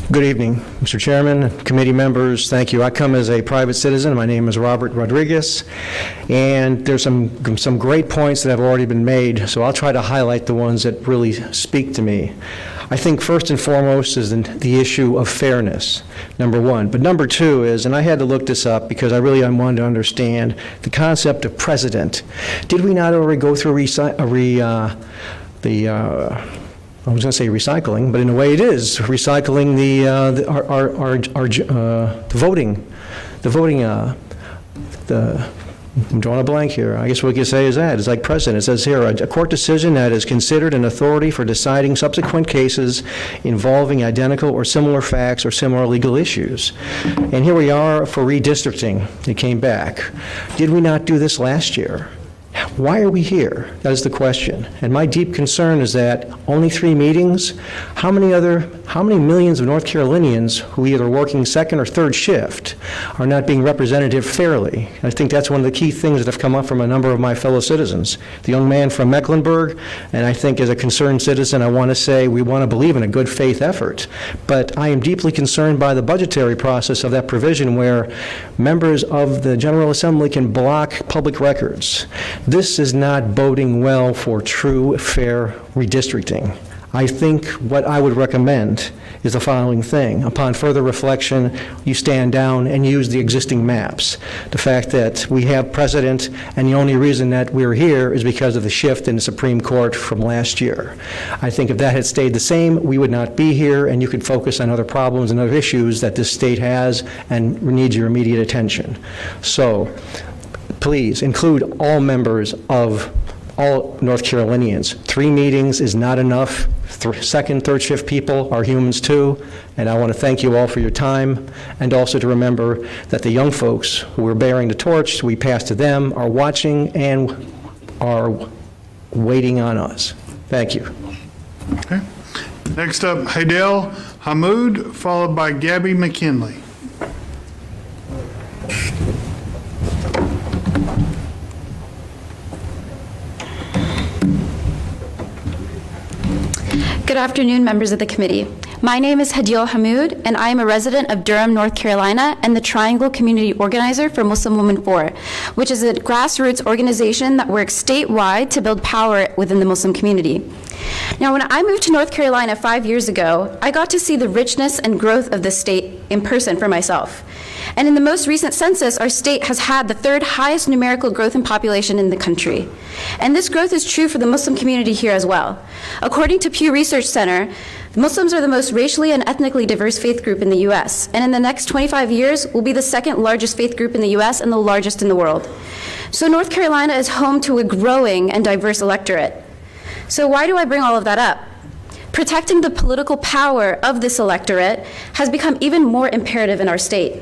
Good evening, Mr. Chairman, committee members, thank you. I come as a private citizen. My name is Robert Rodriguez, and there's some great points that have already been made, so I'll try to highlight the ones that really speak to me. I think first and foremost is the issue of fairness, number one. But number two is, and I had to look this up because I really wanted to understand the concept of precedent. Did we not already go through I was going to say recycling, but in a way it is recycling I'm drawing a blank here. I guess what we could say is that it's like precedent. It says here, a court decision that is considered an authority for deciding subsequent cases involving identical or similar facts or similar legal issues. And here we are for redistricting. It came back. Did we not do this last year? Why are we here? That is the question. And my deep concern is that only 3 meetings, how many millions of North Carolinians who either are working second or third shift are not being represented fairly? I think that's one of the key things that have come up from a number of my fellow citizens. The young man from Mecklenburg, and I think as a concerned citizen, I want to say we want to believe in a good faith effort. But I am deeply concerned by the budgetary process of that provision where members of the General Assembly can block public records. This is not boding well for true, fair redistricting. I think what I would recommend is the following thing. Upon further reflection, you stand down and use the existing maps. The fact that we have precedent, and the only reason that we're here is because of the shift in the Supreme Court from last year. I think if that had stayed the same, we would not be here, and you could focus on other problems and other issues that this state has and needs your immediate attention. So, please include all members of all North Carolinians. 3 meetings is not enough. Second, third shift people are humans too, and I want to thank you all for your time, and also to remember that the young folks who are bearing the torch we pass to them are watching and are waiting on us. Thank you. Okay. Next up, Haidel Hammoud, followed by Gabby McKinley. Good afternoon, members of the committee. My name is Hadiel Hammoud, and I am a resident of Durham, North Carolina, and the Triangle Community Organizer for Muslim Women For, which is a grassroots organization that works statewide to build power within the Muslim community. Now, when I moved to North Carolina 5 years ago, I got to see the richness and growth of this state in person for myself. And in the most recent census, our state has had the 3rd highest numerical growth in population in the country. And this growth is true for the Muslim community here as well. According to Pew Research Center, Muslims are the most racially and ethnically diverse faith group in the U.S., and in the next 25 years will be the 2nd largest faith group in the U.S. and the largest in the world. So North Carolina is home to a growing and diverse electorate. So why do I bring all of that up? Protecting the political power of this electorate has become even more imperative in our state.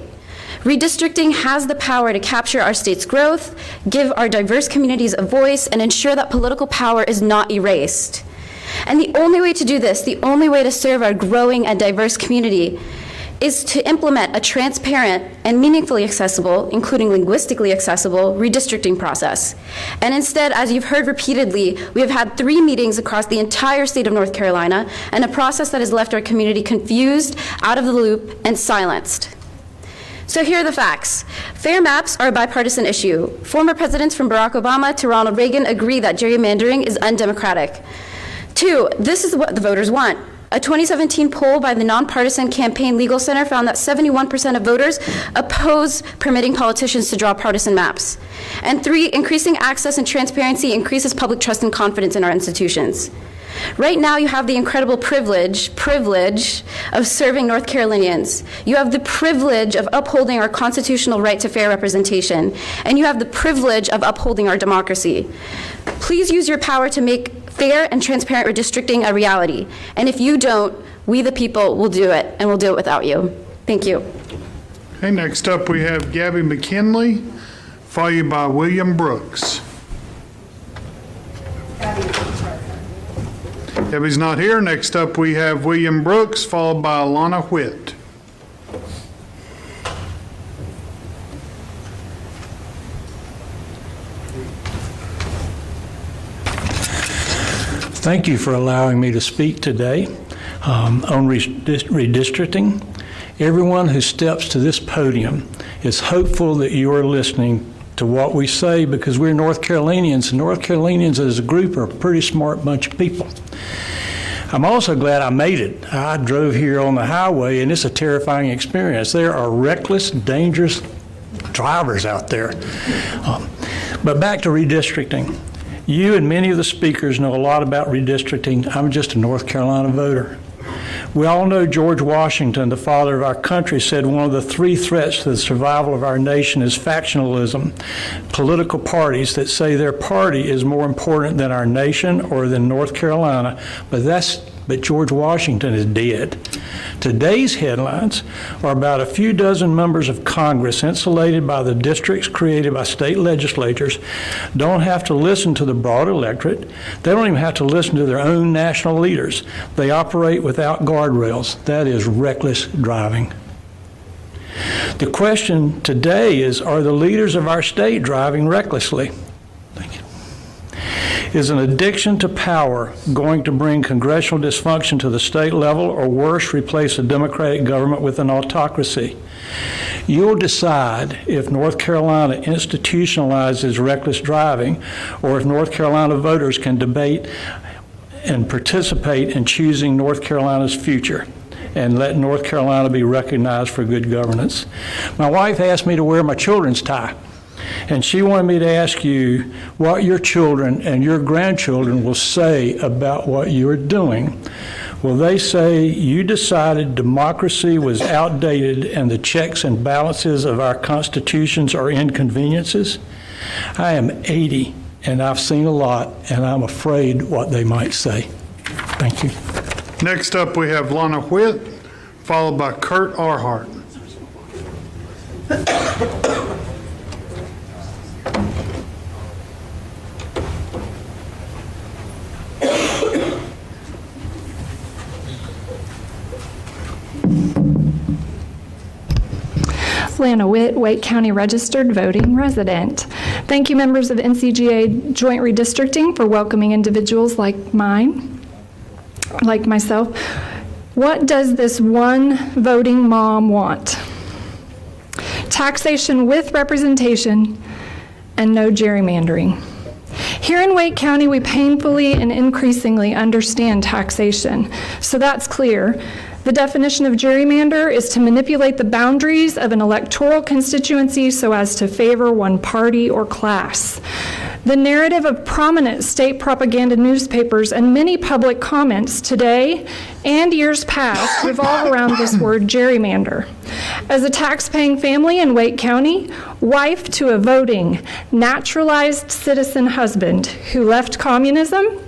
Redistricting has the power to capture our state's growth, give our diverse communities a voice, and ensure that political power is not erased. And the only way to do this, the only way to serve our growing and diverse community, is to implement a transparent and meaningfully accessible, including linguistically accessible, redistricting process. And instead, as you've heard repeatedly, we have had 3 meetings across the entire state of North Carolina, and a process that has left our community confused, out of the loop, and silenced. So here are the facts. Fair maps are a bipartisan issue. Former presidents from Barack Obama to Ronald Reagan agree that gerrymandering is undemocratic. 2, this is what the voters want. A 2017 poll by the Nonpartisan Campaign Legal Center found that 71% of voters oppose permitting politicians to draw partisan maps. And 3, increasing access and transparency increases public trust and confidence in our institutions. Right now, you have the incredible privilege of serving North Carolinians. You have the privilege of upholding our constitutional right to fair representation. And you have the privilege of upholding our democracy. Please use your power to make fair and transparent redistricting a reality. And if you don't, we the people will do it, and we'll do it without you. Thank you. Okay, next up we have Gabby McKinley, followed by William Brooks. Gabby's not here. Next up we have William Brooks, followed by Alana Whitt. Thank you for allowing me to speak today on redistricting. Everyone who steps to this podium is hopeful that you are listening to what we say, because we're North Carolinians, and North Carolinians as a group are a pretty smart bunch of people. I'm also glad I made it. I drove here on the highway, and it's a terrifying experience. There are reckless, dangerous drivers out there. But back to redistricting. You and many of the speakers know a lot about redistricting. I'm just a North Carolina voter. We all know George Washington, the father of our country, said one of the three threats to the survival of our nation is factionalism, political parties that say their party is more important than our nation or than North Carolina, but George Washington is dead. Today's headlines are about a few dozen members of Congress insulated by the districts created by state legislatures, don't have to listen to the broad electorate. They don't even have to listen to their own national leaders. They operate without guardrails. That is reckless driving. The question today is, are the leaders of our state driving recklessly? Is an addiction to power going to bring congressional dysfunction to the state level, or worse, replace a democratic government with an autocracy? You'll decide if North Carolina institutionalizes reckless driving, or if North Carolina voters can debate and participate in choosing North Carolina's future and let North Carolina be recognized for good governance. My wife asked me to wear my children's tie. And she wanted me to ask you what your children and your grandchildren will say about what you're doing. Will they say you decided democracy was outdated and the checks and balances of our constitutions are inconveniences? I am 80 and I've seen a lot, and I'm afraid what they might say. Thank you. Next up, we have Lana Whitt, followed by Kurt Arhart. Lana Witt, Wake County Registered Voting Resident. Thank you, members of NCGA Joint Redistricting, for welcoming individuals like myself. What does this one voting mom want? Taxation with representation and no gerrymandering. Here in Wake County, we painfully and increasingly understand taxation, so that's clear. The definition of gerrymander is to manipulate the boundaries of an electoral constituency so as to favor one party or class. The narrative of prominent state propaganda newspapers and many public comments today and years past revolve around this word gerrymander. As a tax-paying family in Wake County, wife to a voting, naturalized citizen husband who left communism,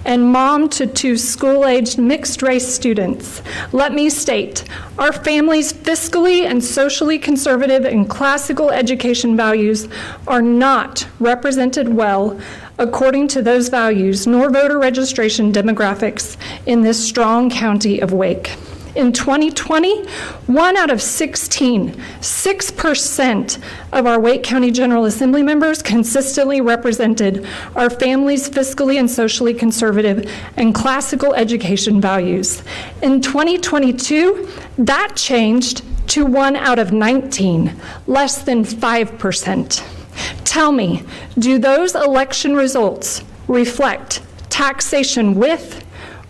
and mom to two school-aged mixed-race students, let me state, our family's fiscally and socially conservative and classical education values are not represented well according to those values nor voter registration demographics in this strong county of Wake. In 2020, 1 out of 16, 6% of our Wake County General Assembly members consistently represented our family's fiscally and socially conservative and classical education values. In 2022, that changed to 1 out of 19, less than 5%. Tell me, do those election results reflect taxation with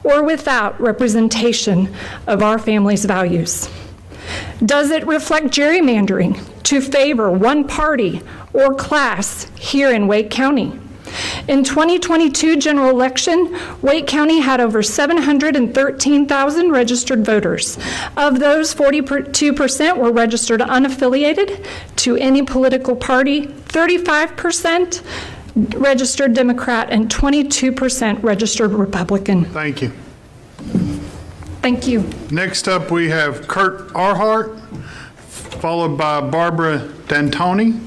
or without representation of our family's values? Does it reflect gerrymandering to favor one party or class here in Wake County? In 2022 general election, Wake County had over 713,000 registered voters. Of those, 42% were registered unaffiliated to any political party, 35% registered Democrat, and 22% registered Republican. Thank you. Thank you. Next up, we have Kurt Arhart, followed by Barbara D'Antoni.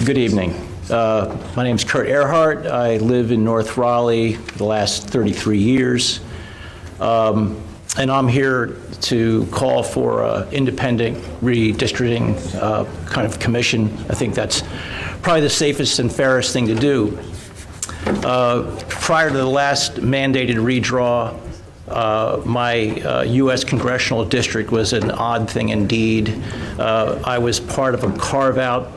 Good evening. My name is Kurt Earhart. I live in North Raleigh for the last 33 years. And I'm here to call for an independent redistricting kind of commission. I think that's probably the safest and fairest thing to do. Prior to the last mandated redraw, my U.S. congressional district was an odd thing indeed. I was part of a carve-out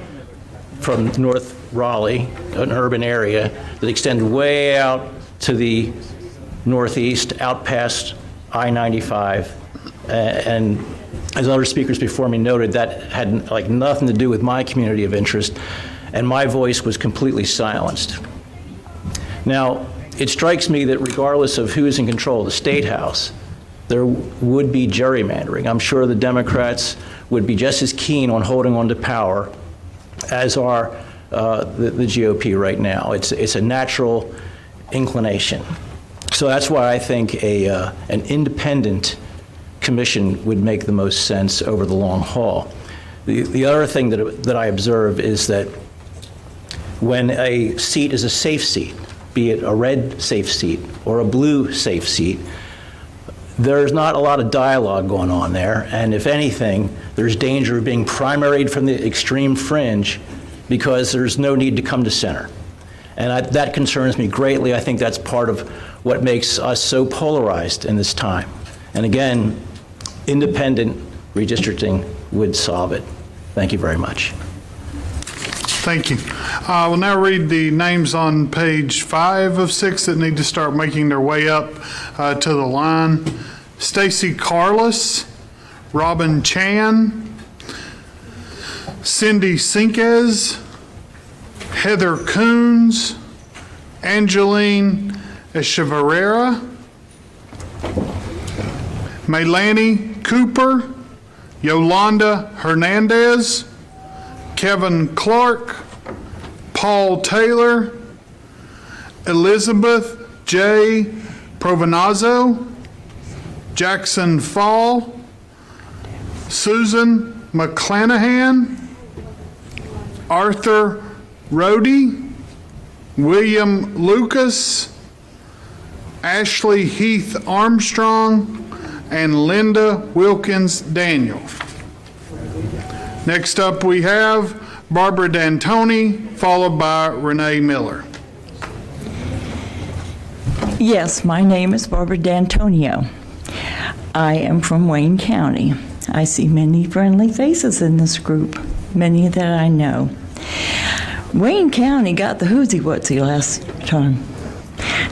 from North Raleigh, an urban area that extended way out to the northeast, out past I-95. And as other speakers before me noted, that had like nothing to do with my community of interest, and my voice was completely silenced. Now, it strikes me that regardless of who is in control of the State House, there would be gerrymandering. I'm sure the Democrats would be just as keen on holding on to power as are the GOP right now. It's a natural inclination. So that's why I think an independent commission would make the most sense over the long haul. The other thing that I observe is that when a seat is a safe seat, be it a red safe seat or a blue safe seat, there's not a lot of dialogue going on there, and if anything, there's danger of being primaried from the extreme fringe because there's no need to come to center. And that concerns me greatly. I think that's part of what makes us so polarized in this time. And again, independent redistricting would solve it. Thank you very much. Thank you. I will now read the names on page 5 of 6 that need to start making their way up to the line. Stacy Carlos, Robin Chan, Cindy Sinkes, Heather Coons, Angeline Echevarria, Melanie Cooper, Yolanda Hernandez, Kevin Clark, Paul Taylor, Elizabeth J. Provenazzo, Jackson Fall, Susan McClanahan, Arthur Rohde, William Lucas, Ashley Heath Armstrong, and Linda Wilkins Daniel. Next up we have Barbara D'Antoni, followed by Renee Miller. Yes, my name is Barbara D'Antonio. I am from Wayne County. I see many friendly faces in this group, many that I know. Wayne County got the whoozy-wootsy last time.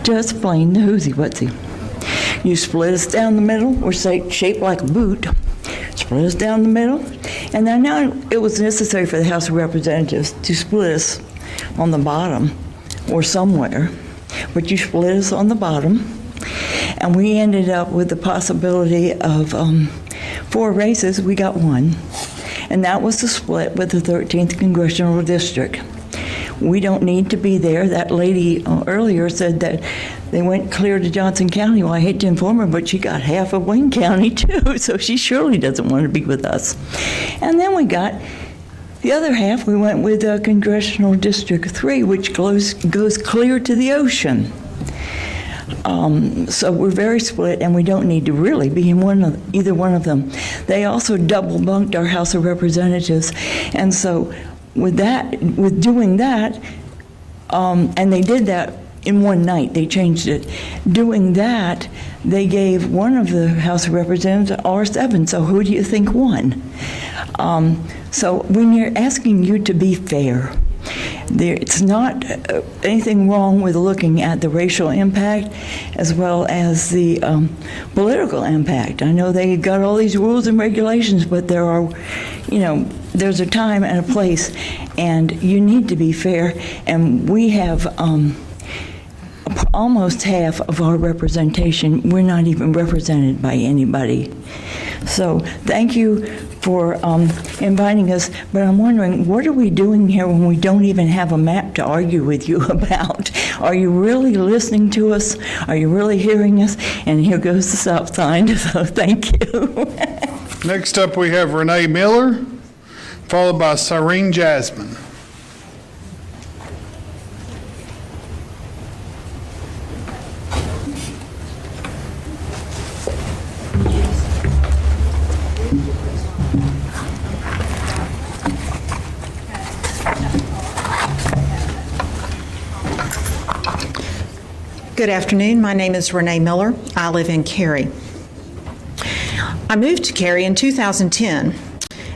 Just plain the whoozy-wootsy. You split us down the middle, we're shaped like a boot. Split us down the middle, and then now it was necessary for the House of Representatives to split us on the bottom or somewhere, but you split us on the bottom, and we ended up with the possibility of 4 races. We got 1, and that was the split with the 13th Congressional District. We don't need to be there. That lady earlier said that they went clear to Johnson County. Well, I hate to inform her, but she got half of Wayne County too, so she surely doesn't want to be with us. And then we got the other half. We went with Congressional District 3, which goes clear to the ocean. So we're very split, and we don't need to really be in either one of them. They also double bunked our House of Representatives, and so with doing that, and they did that in one night, they changed it. Doing that, they gave one of the House of Representatives R7, so who do you think won? So when you're asking you to be fair, it's not anything wrong with looking at the racial impact as well as the political impact. I know they got all these rules and regulations, but there are, there's a time and a place, and you need to be fair. And we have almost half of our representation, we're not even represented by anybody. So thank you for inviting us, but I'm wondering, what are we doing here when we don't even have a map to argue with you about? Are you really listening to us? Are you really hearing us? And here goes the stop sign, so thank you. Next up, we have Renee Miller, followed by Cyrene Jasmine. Good afternoon. My name is Renee Miller. I live in Cary. I moved to Cary in 2010,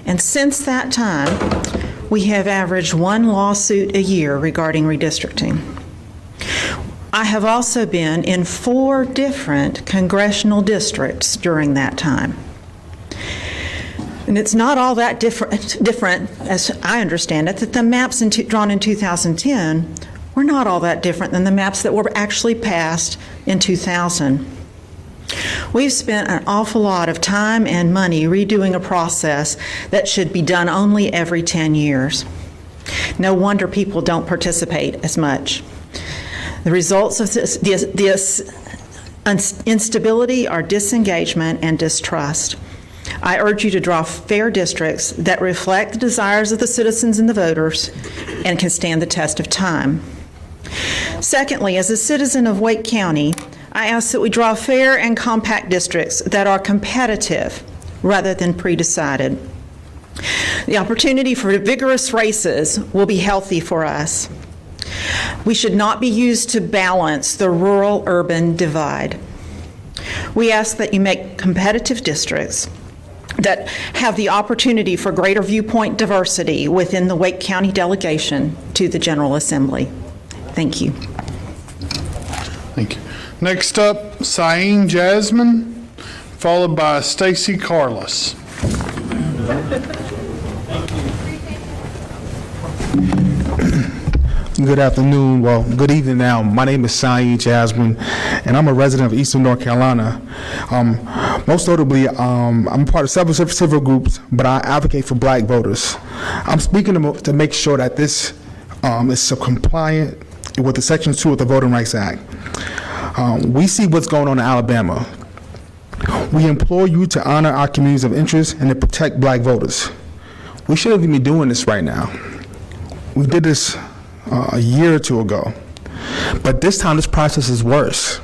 and since that time, we have averaged one lawsuit a year regarding redistricting. I have also been in 4 different congressional districts during that time. And it's not all that different, as I understand it, that the maps drawn in 2010 were not all that different than the maps that were actually passed in 2000. We've spent an awful lot of time and money redoing a process that should be done only every 10 years. No wonder people don't participate as much. The results of this instability are disengagement and distrust. I urge you to draw fair districts that reflect the desires of the citizens and the voters and can stand the test of time. Secondly, as a citizen of Wake County, I ask that we draw fair and compact districts that are competitive rather than pre-decided. The opportunity for vigorous races will be healthy for us. We should not be used to balance the rural-urban divide. We ask that you make competitive districts that have the opportunity for greater viewpoint diversity within the Wake County delegation to the General Assembly. Thank you. Thank you. Next up, Saeen Jasmine, followed by Stacy Carlos. Good afternoon. Well, good evening now. My name is Saeen Jasmine, and I'm a resident of Eastern North Carolina. Most notably, I'm part of several civil groups, but I advocate for black voters. I'm speaking to make sure that this is compliant with the Section 2 of the Voting Rights Act. We see what's going on in Alabama. We implore you to honor our communities of interest and to protect black voters. We shouldn't even be doing this right now. We did this a year or 2 ago. But this time, this process is worse.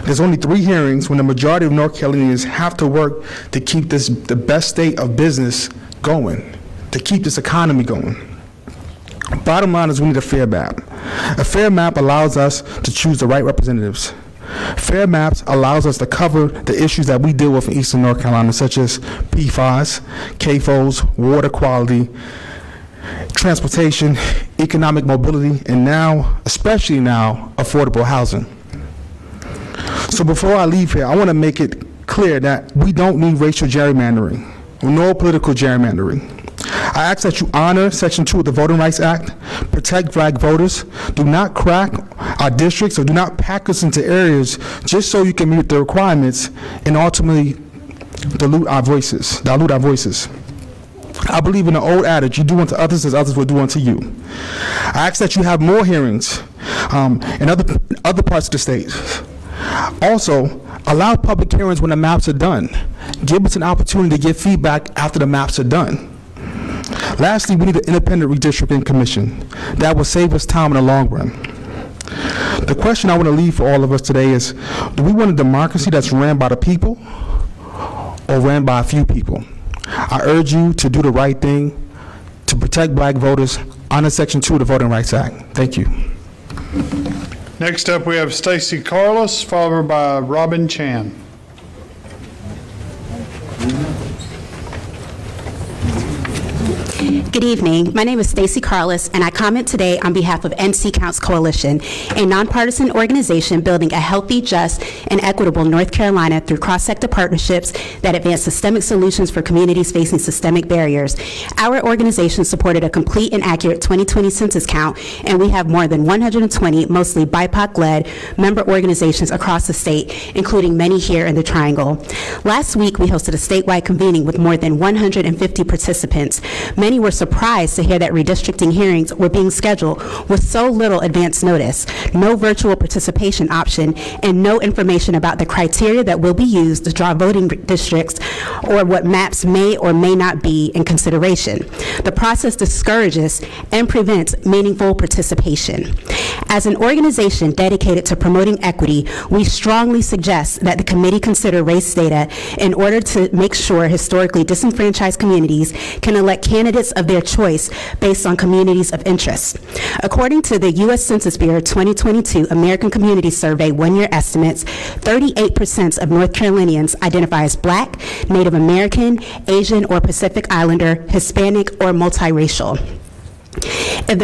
There's only 3 hearings when the majority of North Carolinians have to work to keep the best state of business going, to keep this economy going. Bottom line is we need a fair map. A fair map allows us to choose the right representatives. Fair maps allows us to cover the issues that we deal with in Eastern North Carolina, such as PFAS, CAFOs, water quality, transportation, economic mobility, and now, especially now, affordable housing. So before I leave here, I want to make it clear that we don't need racial gerrymandering or no political gerrymandering. I ask that you honor Section 2 of the Voting Rights Act, protect black voters, do not crack our districts or do not pack us into areas just so you can meet the requirements and ultimately dilute our voices. I believe in the old adage, you do unto others as others will do unto you. I ask that you have more hearings in other parts of the state. Also, allow public hearings when the maps are done. Give us an opportunity to get feedback after the maps are done. Lastly, we need an independent redistricting commission that will save us time in the long run. The question I want to leave for all of us today is, do we want a democracy that's ran by the people or ran by a few people? I urge you to do the right thing to protect black voters under Section 2 of the Voting Rights Act. Thank you. Next up, we have Stacy Carlos, followed by Robin Chan. Good evening. My name is Stacy Carlos, and I comment today on behalf of NC Counts Coalition, a nonpartisan organization building a healthy, just, and equitable North Carolina through cross-sector partnerships that advance systemic solutions for communities facing systemic barriers. Our organization supported a complete and accurate 2020 census count, and we have more than 120 mostly BIPOC-led member organizations across the state, including many here in the Triangle. Last week, we hosted a statewide convening with more than 150 participants. Many were surprised to hear that redistricting hearings were being scheduled with so little advance notice, no virtual participation option, and no information about the criteria that will be used to draw voting districts or what maps may or may not be in consideration. The process discourages and prevents meaningful participation. As an organization dedicated to promoting equity, we strongly suggest that the committee consider race data in order to make sure historically disenfranchised communities can elect candidates of their choice based on communities of interest. According to the U.S. Census Bureau 2022 American Community Survey one-year estimates, 38% of North Carolinians identify as Black, Native American, Asian or Pacific Islander, Hispanic, or multiracial. If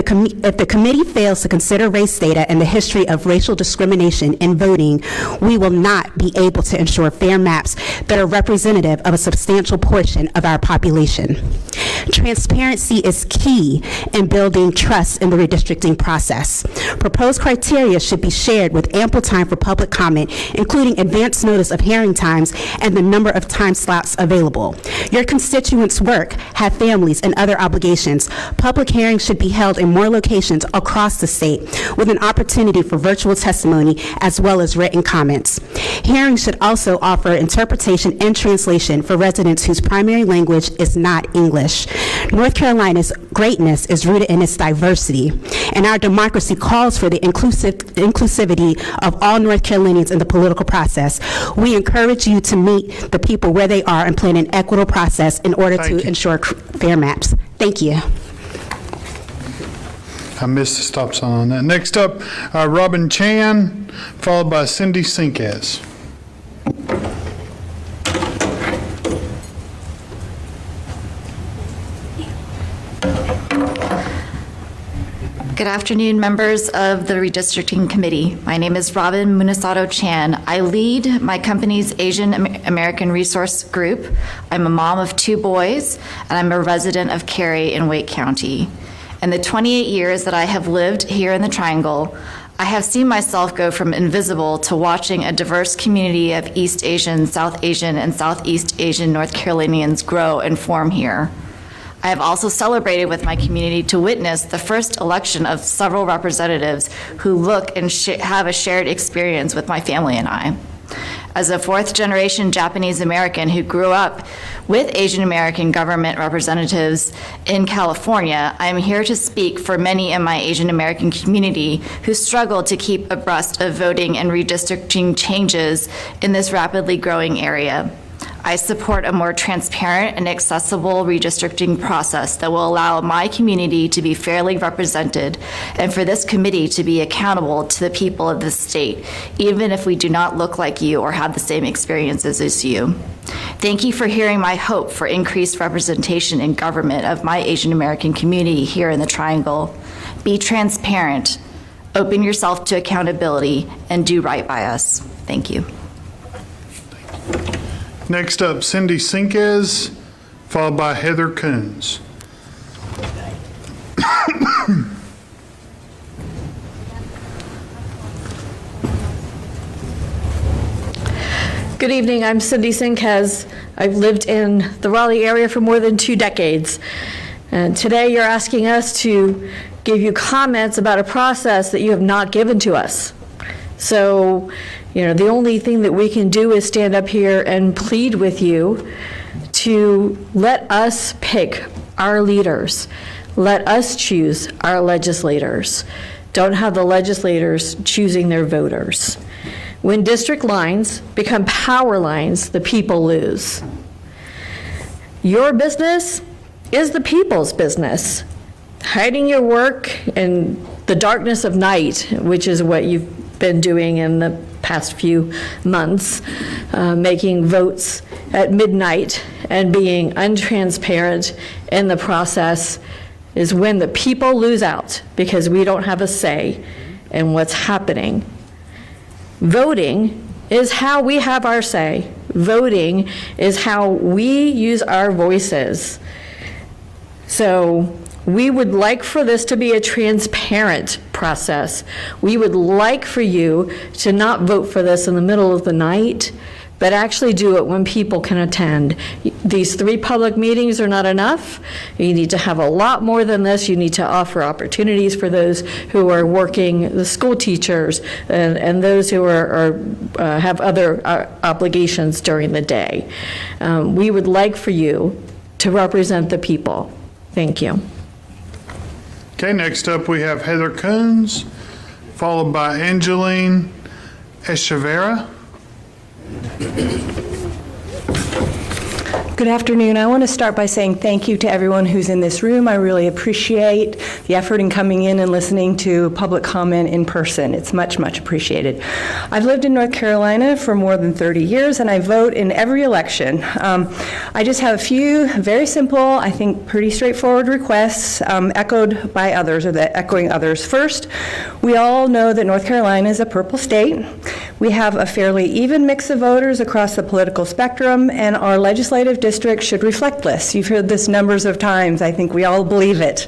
the committee fails to consider race data and the history of racial discrimination in voting, we will not be able to ensure fair maps that are representative of a substantial portion of our population. Transparency is key in building trust in the redistricting process. Proposed criteria should be shared with ample time for public comment, including advance notice of hearing times and the number of time slots available. Your constituents work, have families, and other obligations. Public hearings should be held in more locations across the state with an opportunity for virtual testimony as well as written comments. Hearings should also offer interpretation and translation for residents whose primary language is not English. North Carolina's greatness is rooted in its diversity, and our democracy calls for the inclusivity of all North Carolinians in the political process. We encourage you to meet the people where they are and plan an equitable process in order to ensure fair maps. Thank you. I missed the stop sign on that. Next up, Robin Chan, followed by Cindy Sinkes. Good afternoon, members of the Redistricting Committee. My name is Robin Munasato Chan. I lead my company's Asian American Resource Group. I'm a mom of 2 boys, and I'm a resident of Cary in Wake County. In the 28 years that I have lived here in the Triangle, I have seen myself go from invisible to watching a diverse community of East Asian, South Asian, and Southeast Asian North Carolinians grow and form here. I have also celebrated with my community to witness the first election of several representatives who look and have a shared experience with my family and I. As a 4th-generation Japanese American who grew up with Asian American government representatives in California, I am here to speak for many in my Asian American community who struggle to keep abreast of voting and redistricting changes in this rapidly growing area. I support a more transparent and accessible redistricting process that will allow my community to be fairly represented and for this committee to be accountable to the people of the state, even if we do not look like you or have the same experiences as you. Thank you for hearing my hope for increased representation in government of my Asian American community here in the Triangle. Be transparent, open yourself to accountability, and do right by us. Thank you. Next up, Cindy Sinkes, followed by Heather Coons. Good evening, I'm Cindy Sinkes. I've lived in the Raleigh area for more than 2 decades. And today you're asking us to give you comments about a process that you have not given to us. So, the only thing that we can do is stand up here and plead with you to let us pick our leaders. Let us choose our legislators. Don't have the legislators choosing their voters. When district lines become power lines, the people lose. Your business is the people's business. Hiding your work in the darkness of night, which is what you've been doing in the past few months, making votes at midnight and being untransparent in the process, is when the people lose out because we don't have a say in what's happening. Voting is how we have our say. Voting is how we use our voices. So we would like for this to be a transparent process. We would like for you to not vote for this in the middle of the night, but actually do it when people can attend. These 3 public meetings are not enough. You need to have a lot more than this. You need to offer opportunities for those who are working, the school teachers, and those who have other obligations during the day. We would like for you to represent the people. Thank you. Okay, next up we have Heather Coons, followed by Angeline Echeverria. Good afternoon. I want to start by saying thank you to everyone who's in this room. I really appreciate the effort in coming in and listening to public comment in person. It's much, much appreciated. I've lived in North Carolina for more than 30 years, and I vote in every election. I just have a few very simple, I think pretty straightforward requests echoed by others, or echoing others. First, we all know that North Carolina is a purple state. We have a fairly even mix of voters across the political spectrum, and our legislative district should reflect this. You've heard this numbers of times. I think we all believe it.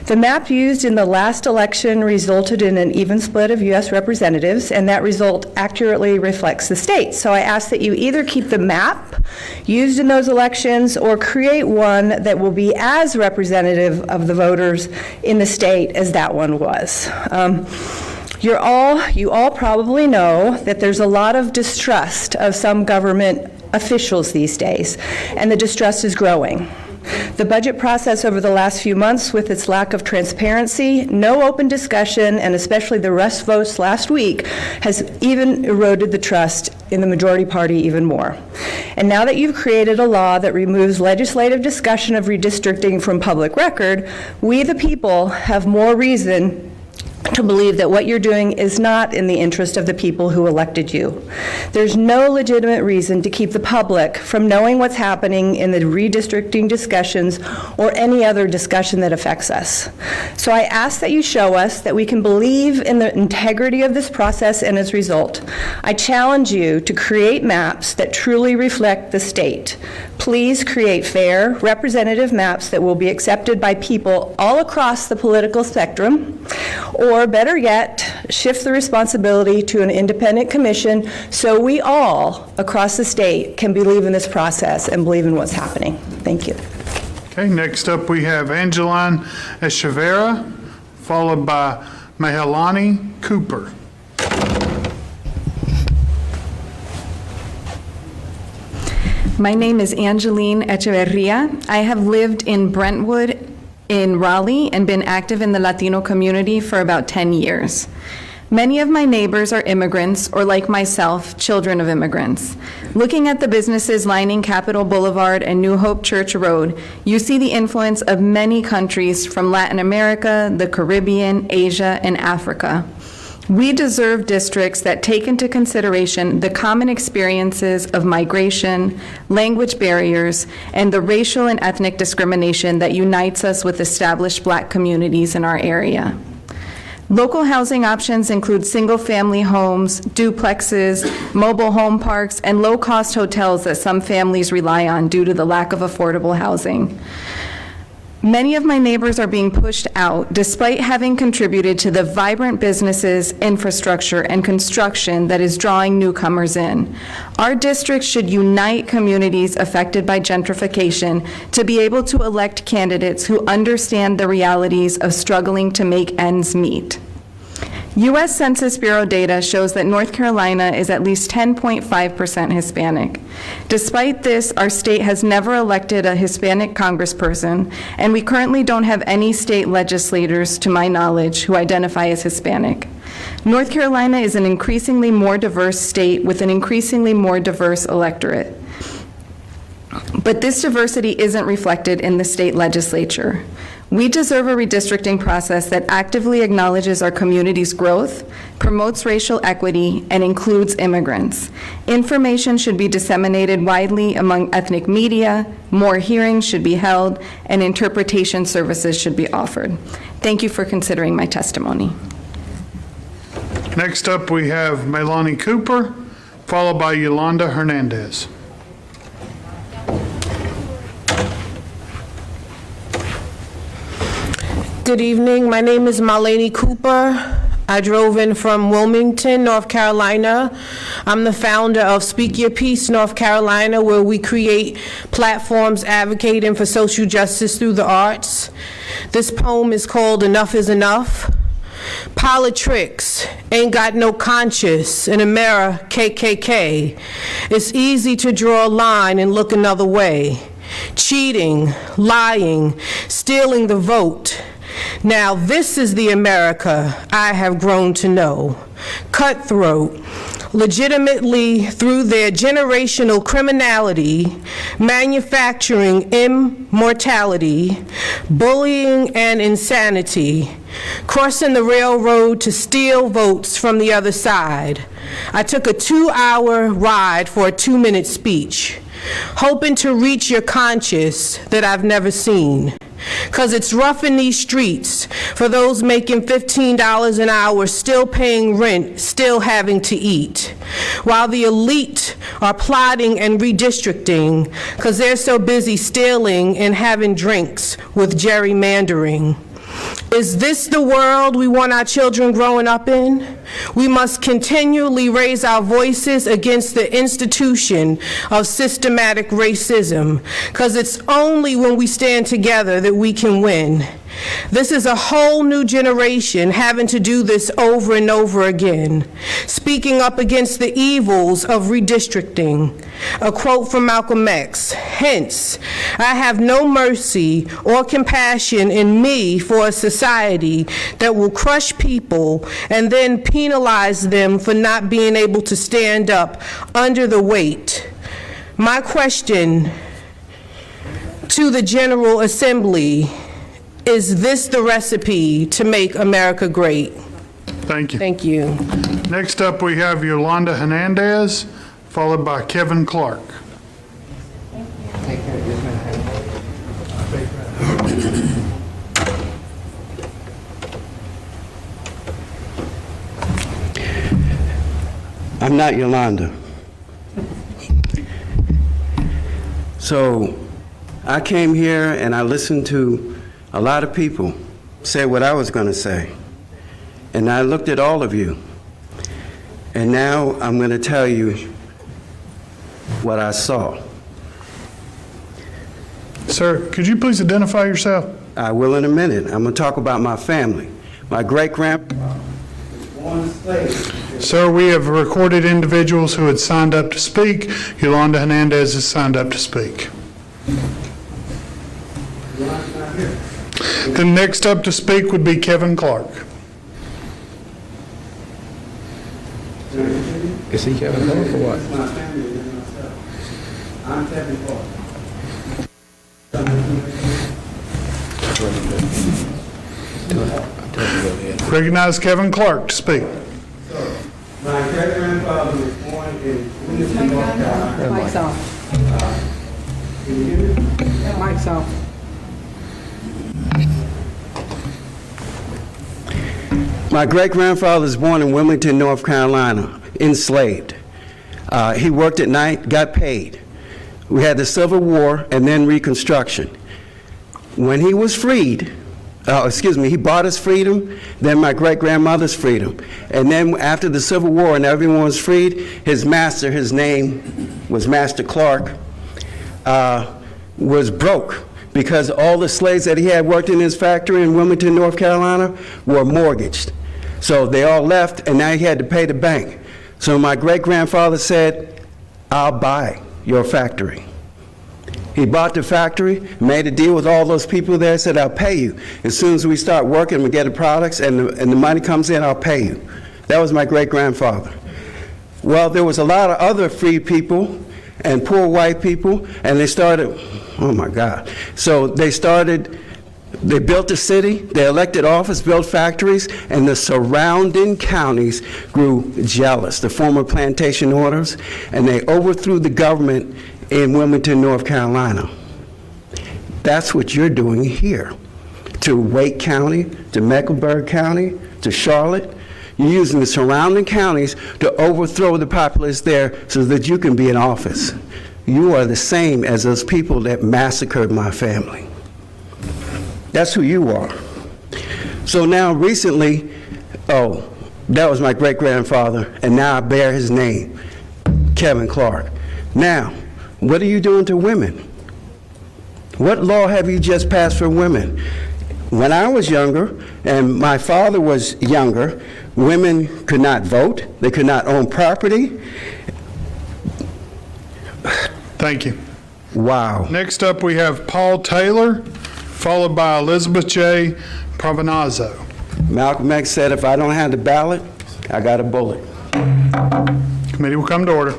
The map used in the last election resulted in an even split of U.S. representatives, and that result accurately reflects the state. So I ask that you either keep the map used in those elections or create one that will be as representative of the voters in the state as that one was. You all probably know that there's a lot of distrust of some government officials these days, and the distrust is growing. The budget process over the last few months, with its lack of transparency, no open discussion, and especially the Rust votes last week, has even eroded the trust in the majority party even more. And now that you've created a law that removes legislative discussion of redistricting from public record, we the people have more reason to believe that what you're doing is not in the interest of the people who elected you. There's no legitimate reason to keep the public from knowing what's happening in the redistricting discussions or any other discussion that affects us. So I ask that you show us that we can believe in the integrity of this process and its result. I challenge you to create maps that truly reflect the state. Please create fair, representative maps that will be accepted by people all across the political spectrum, or better yet, shift the responsibility to an independent commission so we all across the state can believe in this process and believe in what's happening. Thank you. Okay, next up we have Angeline Echeverria, followed by Mahalani Cooper. My name is Angeline Echeverria. I have lived in Brentwood in Raleigh and been active in the Latino community for about 10 years. Many of my neighbors are immigrants, or like myself, children of immigrants. Looking at the businesses lining Capitol Boulevard and New Hope Church Road, you see the influence of many countries from Latin America, the Caribbean, Asia, and Africa. We deserve districts that take into consideration the common experiences of migration, language barriers, and the racial and ethnic discrimination that unites us with established Black communities in our area. Local housing options include single-family homes, duplexes, mobile home parks, and low-cost hotels that some families rely on due to the lack of affordable housing. Many of my neighbors are being pushed out despite having contributed to the vibrant businesses, infrastructure, and construction that is drawing newcomers in. Our district should unite communities affected by gentrification to be able to elect candidates who understand the realities of struggling to make ends meet. U.S. Census Bureau data shows that North Carolina is at least 10.5% Hispanic. Despite this, our state has never elected a Hispanic congressperson, and we currently don't have any state legislators, to my knowledge, who identify as Hispanic. North Carolina is an increasingly more diverse state with an increasingly more diverse electorate. But this diversity isn't reflected in the state legislature. We deserve a redistricting process that actively acknowledges our community's growth, promotes racial equity, and includes immigrants. Information should be disseminated widely among ethnic media, more hearings should be held, and interpretation services should be offered. Thank you for considering my testimony. Next up, we have Mahalani Cooper, followed by Yolanda Hernandez. Good evening. My name is Mahalani Cooper. I drove in from Wilmington, North Carolina. I'm the founder of Speak Your Peace, North Carolina, where we create platforms advocating for social justice through the arts. This poem is called Enough is Enough. Politics ain't got no conscience in a mirror, KKK. It's easy to draw a line and look another way. Cheating, lying, stealing the vote. Now, this is the America I have grown to know. Cutthroat, legitimately through their generational criminality, manufacturing immortality, bullying and insanity, crossing the railroad to steal votes from the other side. I took a 2-hour ride for a 2-minute speech, hoping to reach your conscience that I've never seen. 'Cause it's rough in these streets for those making $15 an hour, still paying rent, still having to eat. While the elite are plotting and redistricting 'cause they're so busy stealing and having drinks with gerrymandering. Is this the world we want our children growing up in? We must continually raise our voices against the institution of systematic racism, because it's only when we stand together that we can win. This is a whole new generation having to do this over and over again, speaking up against the evils of redistricting. A quote from Malcolm X, hence, I have no mercy or compassion in me for a society that will crush people and then penalize them for not being able to stand up under the weight. My question to the General Assembly: is this the recipe to make America great? Thank you. Thank you. Next up, we have Yolanda Hernandez, followed by Kevin Clark. I'm not Yolanda. So I came here and I listened to a lot of people say what I was going to say. And I looked at all of you. And now I'm going to tell you what I saw. Sir, could you please identify yourself? I will in a minute. I'm going to talk about my family. My great-grandpa was born a slave. Sir, we have recorded individuals who had signed up to speak. Yolanda Hernandez has signed up to speak. The next up to speak would be Kevin Clark. Is he Kevin Clark or what? I'm Kevin Clark. Recognize Kevin Clark to speak. My great-grandfather was born in Willoughby, North Carolina. Mic's off. Can you hear me? Mic's off. My great-grandfather was born in Wilmington, North Carolina, enslaved. He worked at night, got paid. We had the Civil War and then Reconstruction. When he was freed, he bought his freedom, then my great-grandmother's freedom. And then after the Civil War and everyone was freed, his master, his name was Master Clark, was broke because all the slaves that he had worked in his factory in Wilmington, North Carolina were mortgaged. So they all left, and now he had to pay the bank. So my great-grandfather said, I'll buy your factory. He bought the factory, made a deal with all those people there, said, I'll pay you. As soon as we start working, we get the products, and the money comes in, I'll pay you. That was my great-grandfather. Well, there was a lot of other free people and poor white people, and they started, oh my God. So they built a city, they elected office, built factories, and the surrounding counties grew jealous, the former plantation owners, and they overthrew the government in Wilmington, North Carolina. That's what you're doing here. To Wake County, to Mecklenburg County, to Charlotte. You're using the surrounding counties to overthrow the populace there so that you can be in office. You are the same as those people that massacred my family. That's who you are. So now recently, that was my great-grandfather, and now I bear his name, Kevin Clark. Now, what are you doing to women? What law have you just passed for women? When I was younger, and my father was younger, women could not vote, they could not own property. Thank you. Wow. Next up, we have Paul Taylor, followed by Elizabeth J. Provenazzo. Malcolm X said, if I don't have the ballot, I got a bullet. Committee will come to order.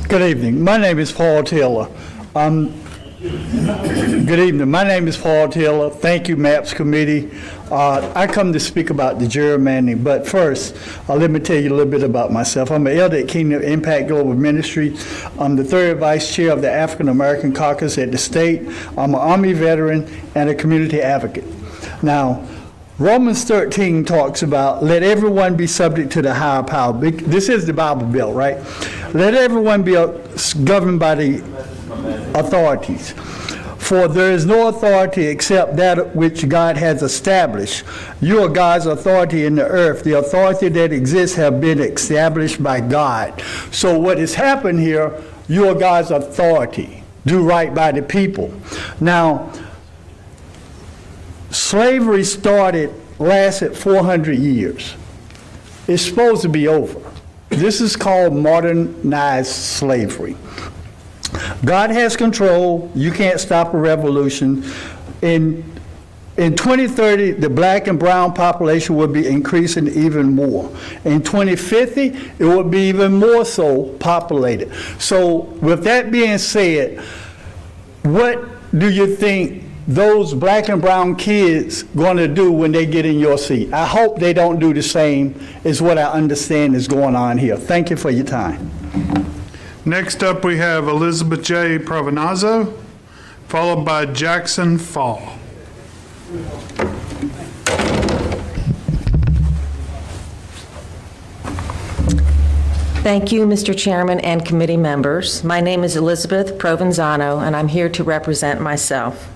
Good evening. My name is Paul Taylor. Good evening. My name is Paul Taylor. Thank you, MAPS Committee. I come to speak about the gerrymandering, but first, let me tell you a little bit about myself. I'm an elder at Kingdom Impact Global Ministry. I'm the third vice chair of the African American Caucus at the state. I'm an Army veteran and a community advocate. Now, Romans 13 talks about let everyone be subject to the higher power. This is the Bible Belt, right? Let everyone be governed by the authorities. For there is no authority except that which God has established. You are God's authority in the earth. The authority that exists have been established by God. So what has happened here, you are God's authority. Do right by the people. Now, slavery lasted 400 years. It's supposed to be over. This is called modernized slavery. God has control. You can't stop a revolution. In 2030, the black and brown population will be increasing even more. In 2050, it will be even more so populated. So with that being said, what do you think those black and brown kids going to do when they get in your seat? I hope they don't do the same as what I understand is going on here. Thank you for your time. Next up, we have Elizabeth J. Provenazzo, followed by Jackson Fall. Thank you, Mr. Chairman and committee members. My name is Elizabeth Provenzano, and I'm here to represent myself.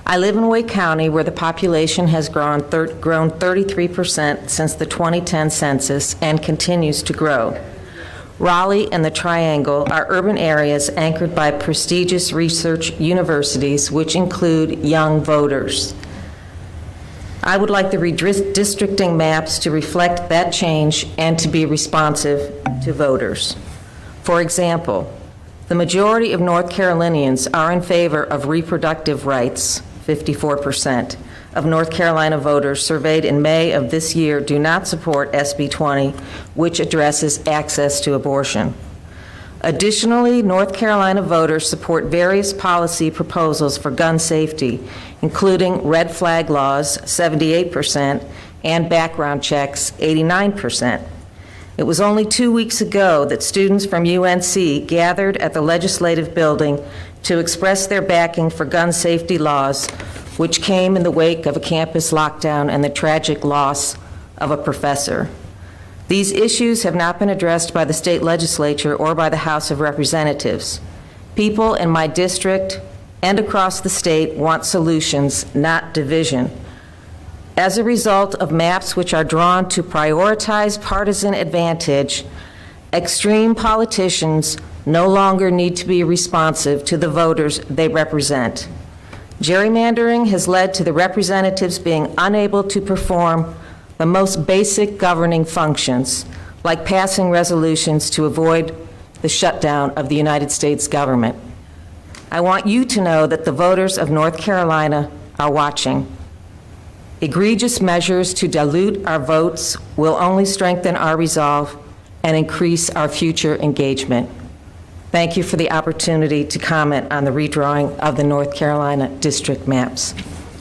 I live in Wake County, where the population has grown 33% since the 2010 census and continues to grow. Raleigh and the Triangle are urban areas anchored by prestigious research universities, which include young voters. I would like the redistricting maps to reflect that change and to be responsive to voters. For example, the majority of North Carolinians are in favor of reproductive rights, 54%. Of North Carolina voters surveyed in May of this year do not support SB 20, which addresses access to abortion. Additionally, North Carolina voters support various policy proposals for gun safety, including red flag laws, 78%, and background checks, 89%. It was only 2 weeks ago that students from UNC gathered at the Legislative Building to express their backing for gun safety laws, which came in the wake of a campus lockdown and the tragic loss of a professor. These issues have not been addressed by the state legislature or by the House of Representatives. People in my district and across the state want solutions, not division. As a result of maps which are drawn to prioritize partisan advantage, extreme politicians no longer need to be responsive to the voters they represent. Gerrymandering has led to the representatives being unable to perform the most basic governing functions, like passing resolutions to avoid the shutdown of the United States government. I want you to know that the voters of North Carolina are watching. Egregious measures to dilute our votes will only strengthen our resolve and increase our future engagement. Thank you for the opportunity to comment on the redrawing of the North Carolina district maps.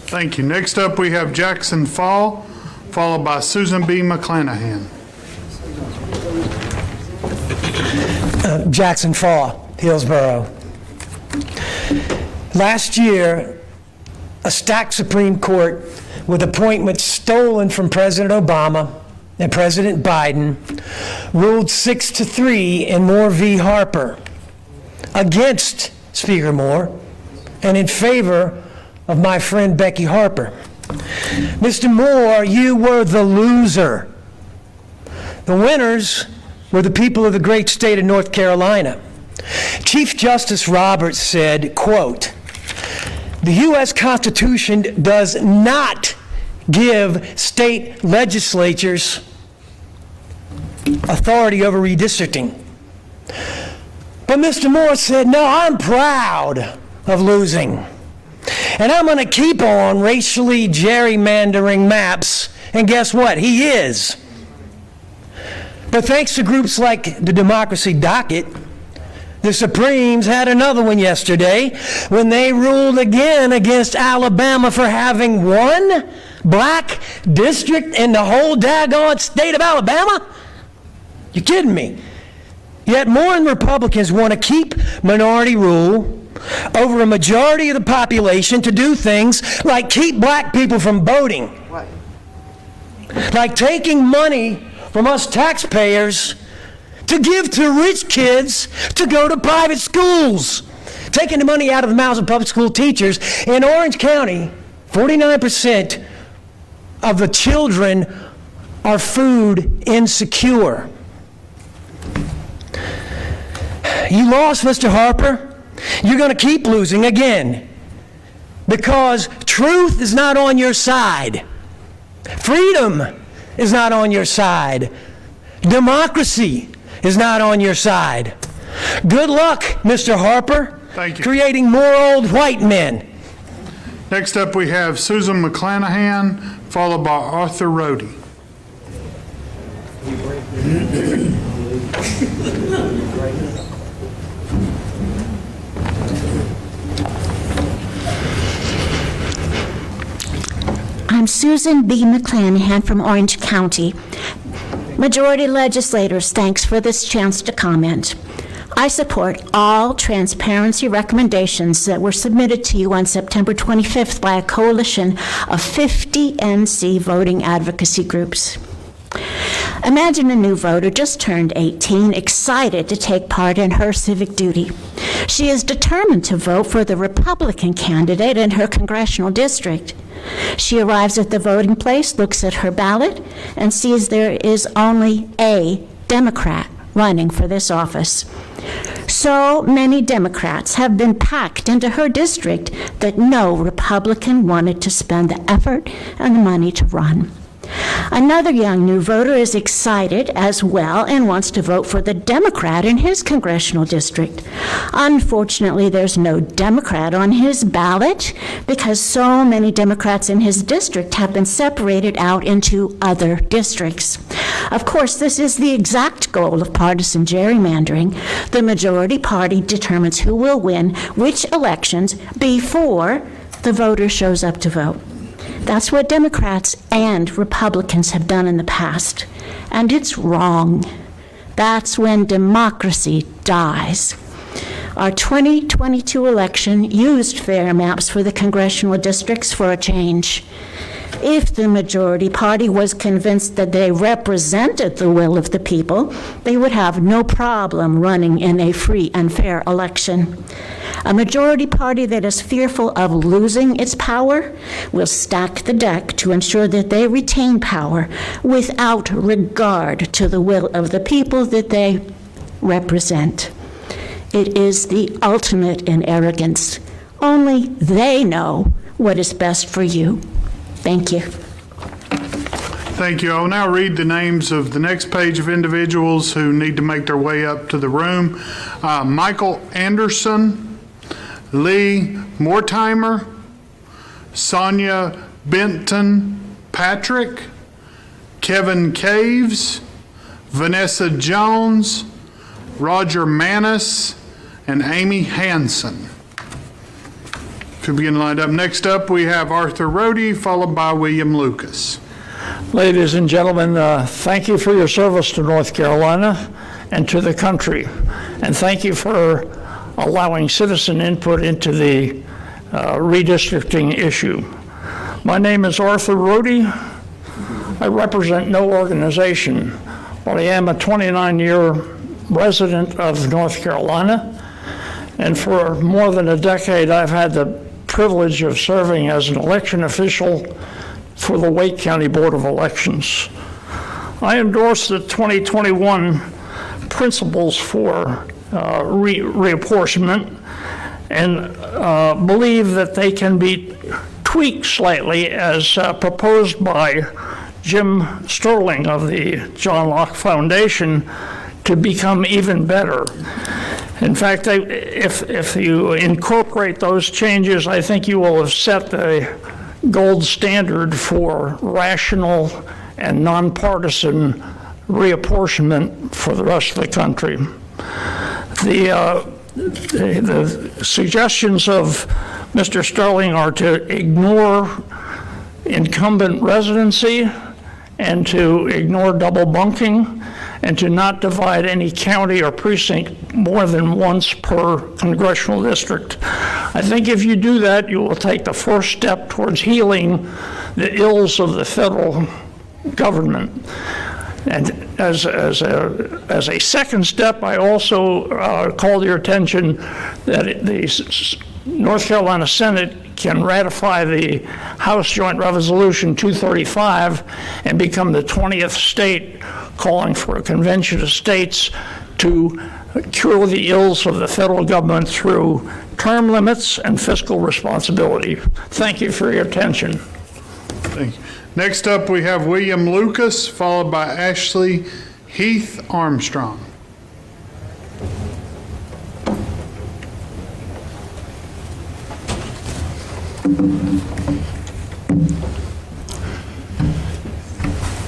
Thank you. Next up, we have Jackson Fall, followed by Susan B. McClanahan. Jackson Fall, Hillsborough. Last year, a stacked Supreme Court with appointments stolen from President Obama and President Biden ruled 6-3 in Moore v. Harper against Speaker Moore and in favor of my friend Becky Harper. Mr. Moore, you were the loser. The winners were the people of the great state of North Carolina. Chief Justice Roberts said, quote, "The U.S. Constitution does not give state legislatures authority over redistricting." But Mr. Moore said, "No, I'm proud of losing. And I'm going to keep on racially gerrymandering maps, and guess what? He is. But thanks to groups like the Democracy Docket, the Supremes had another one yesterday when they ruled again against Alabama for having one black district in the whole daggone state of Alabama? You kidding me? Yet more than Republicans want to keep minority rule over a majority of the population to do things like keep black people from voting. Like taking money from us taxpayers to give to rich kids to go to private schools. Taking the money out of the mouths of public school teachers. In Orange County, 49% of the children are food insecure. You lost, Mr. Harper. You're going to keep losing again because truth is not on your side. Freedom is not on your side. Democracy is not on your side. Good luck, Mr. Harper. Thank you. Creating more old white men. Next up, we have Susan McClanahan, followed by Arthur Rohde. I'm Susan B. McClanahan from Orange County. Majority legislators, thanks for this chance to comment. I support all transparency recommendations that were submitted to you on September 25th by a coalition of 50 NC voting advocacy groups. Imagine a new voter just turned 18, excited to take part in her civic duty. She is determined to vote for the Republican candidate in her congressional district. She arrives at the voting place, looks at her ballot, and sees there is only a Democrat running for this office. So many Democrats have been packed into her district that no Republican wanted to spend the effort and the money to run. Another young new voter is excited as well and wants to vote for the Democrat in his congressional district. Unfortunately, there's no Democrat on his ballot because so many Democrats in his district have been separated out into other districts. Of course, this is the exact goal of partisan gerrymandering. The majority party determines who will win which elections before the voter shows up to vote. That's what Democrats and Republicans have done in the past, and it's wrong. That's when democracy dies. Our 2022 election used fair maps for the congressional districts for a change. If the majority party was convinced that they represented the will of the people, they would have no problem running in a free and fair election. A majority party that is fearful of losing its power will stack the deck to ensure that they retain power without regard to the will of the people that they represent. It is the ultimate in arrogance. Only they know what is best for you. Thank you. Thank you. I will now read the names of the next page of individuals who need to make their way up to the room. Michael Anderson, Lee Mortimer, Sonia Benton Patrick, Kevin Caves, Vanessa Jones, Roger Manis, and Amy Hansen. If you begin lined up. Next up, we have Arthur Rohde, followed by William Lucas. Ladies and gentlemen, thank you for your service to North Carolina and to the country. And thank you for allowing citizen input into the redistricting issue. My name is Arthur Rohde. I represent no organization, but I am a 29-year resident of North Carolina. And for more than a decade, I've had the privilege of serving as an election official for the Wake County Board of Elections. I endorse the 2021 principles for reapportionment and believe that they can be tweaked slightly as proposed by Jim Sterling of the John Locke Foundation to become even better. In fact, if you incorporate those changes, I think you will have set the gold standard for rational and nonpartisan reapportionment for the rest of the country. The suggestions of Mr. Sterling are to ignore incumbent residency and to ignore double bunking and to not divide any county or precinct more than once per congressional district. I think if you do that, you will take the first step towards healing the ills of the federal government. And as a second step, I also called your attention that the North Carolina Senate can ratify the House Joint Resolution 235 and become the 20th state calling for a convention of states to cure the ills of the federal government through term limits and fiscal responsibility. Thank you for your attention. Thank you. Next up, we have William Lucas, followed by Ashley Heath Armstrong.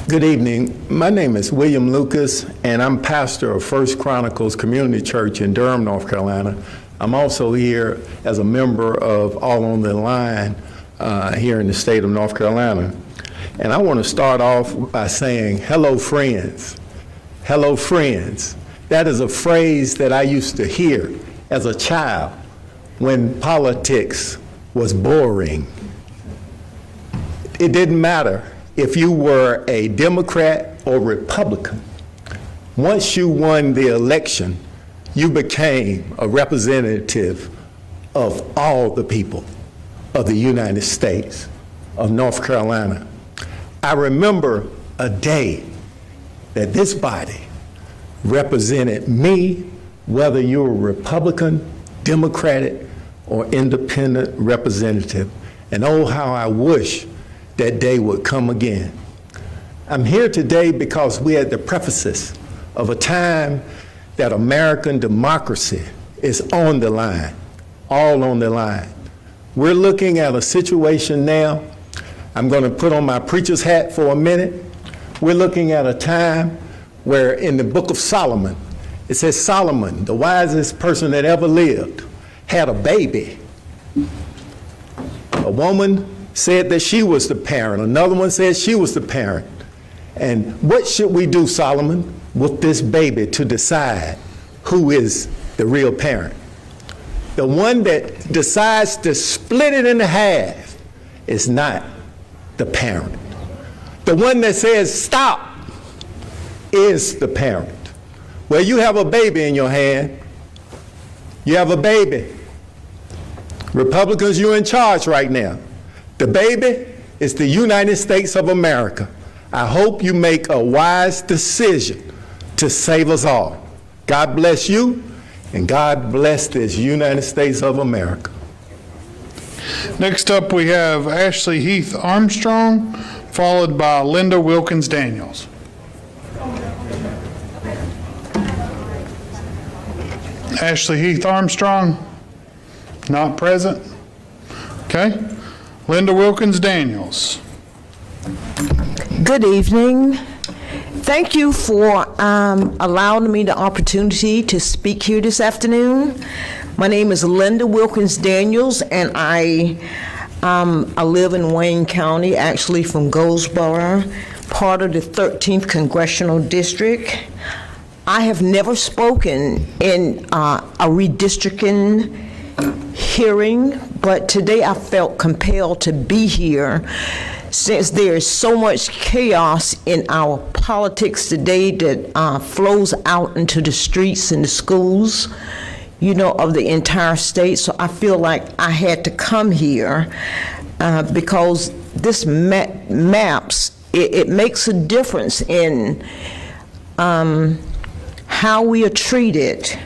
Good evening. My name is William Lucas, and I'm pastor of First Chronicles Community Church in Durham, North Carolina. I'm also here as a member of All on the Line here in the state of North Carolina. And I want to start off by saying, hello, friends. Hello, friends. That is a phrase that I used to hear as a child when politics was boring. It didn't matter if you were a Democrat or Republican. Once you won the election, you became a representative of all the people of the United States of North Carolina. I remember a day that this body represented me, whether you were Republican, Democratic, or independent representative. And oh, how I wish that day would come again. I'm here today because we're at the precipice of a time that American democracy is on the line, all on the line. We're looking at a situation now. I'm going to put on my preacher's hat for a minute. We're looking at a time where in the book of Solomon, it says Solomon, the wisest person that ever lived, had a baby. A woman said that she was the parent. Another one said she was the parent. And what should we do, Solomon, with this baby to decide who is the real parent? The one that decides to split it in half is not the parent. The one that says stop is the parent. Well, you have a baby in your hand. You have a baby. Republicans, you're in charge right now. The baby is the United States of America. I hope you make a wise decision to save us all. God bless you, and God bless this United States of America. Next up, we have Ashley Heath Armstrong, followed by Linda Wilkins Daniels. Ashley Heath Armstrong, not present. Okay. Linda Wilkins Daniels. Good evening. Thank you for allowing me the opportunity to speak here this afternoon. My name is Linda Wilkins Daniels, and I live in Wayne County, actually from Goldsboro, part of the 13th Congressional District. I have never spoken in a redistricting hearing, but today I felt compelled to be here since there is so much chaos in our politics today that flows out into the streets and the schools, you know, of the entire state. So I feel like I had to come here because this maps, it makes a difference in how we are treated.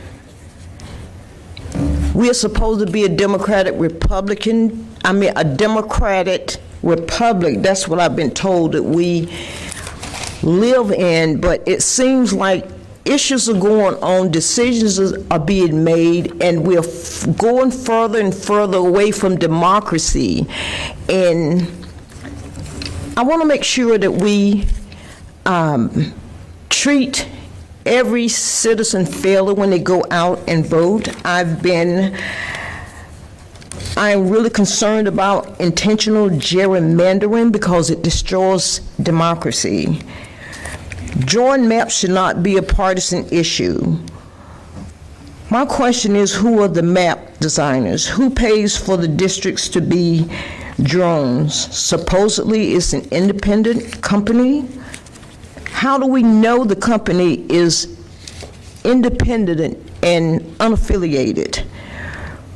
We are supposed to be a Democratic Republican, a Democratic Republic. That's what I've been told that we live in, but it seems like issues are going on, decisions are being made, and we're going further and further away from democracy. And I want to make sure that we treat every citizen fairly when they go out and vote. I'm really concerned about intentional gerrymandering because it destroys democracy. Drawing maps should not be a partisan issue. My question is, who are the map designers? Who pays for the districts to be drawn? Supposedly it's an independent company. How do we know the company is independent and unaffiliated?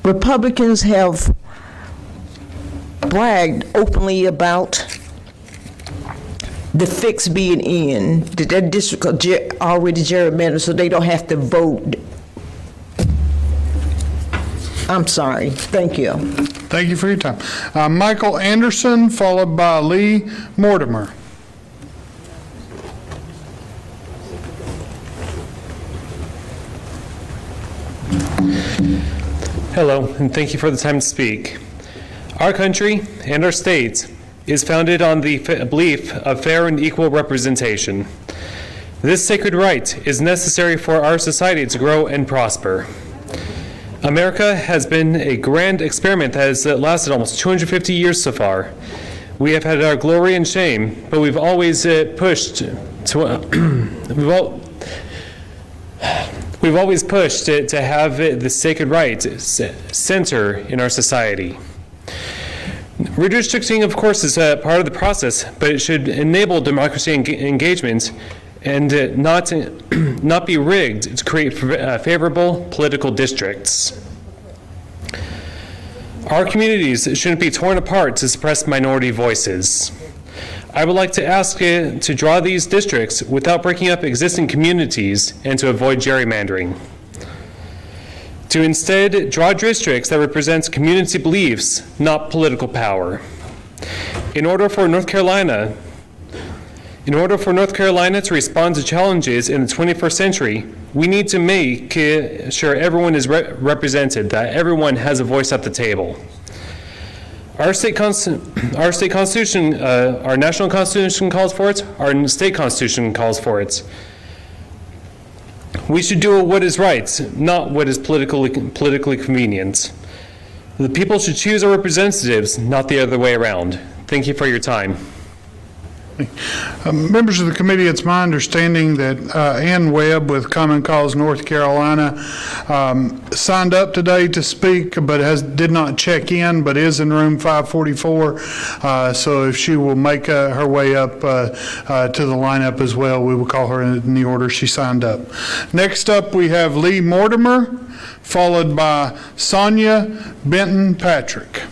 Republicans have bragged openly about the fix being in, that their district already gerrymandered, so they don't have to vote. I'm sorry. Thank you. Thank you for your time. Michael Anderson, followed by Lee Mortimer. Hello, and thank you for the time to speak. Our country and our state is founded on the belief of fair and equal representation. This sacred right is necessary for our society to grow and prosper. America has been a grand experiment that has lasted almost 250 years so far. We have had our glory and shame, but we've always pushed to have the sacred right center in our society. Redistricting, of course, is a part of the process, but it should enable democracy engagement and not be rigged to create favorable political districts. Our communities shouldn't be torn apart to suppress minority voices. I would like to ask to draw these districts without breaking up existing communities and to avoid gerrymandering. To instead draw districts that represent community beliefs, not political power. In order for North Carolina to respond to challenges in the 21st century, we need to make sure everyone is represented, that everyone has a voice at the table. Our constitution, our national constitution calls for it, our state constitution calls for it. We should do what is right, not what is politically convenient. The people should choose our representatives, not the other way around. Thank you for your time. Members of the committee, it's my understanding that Ann Webb with Common Cause North Carolina signed up today to speak, but did not check in, but is in room 544. So if she will make her way up to the lineup as well, we will call her in the order she signed up. Next up, we have Lee Mortimer, followed by Sonia Benton Patrick.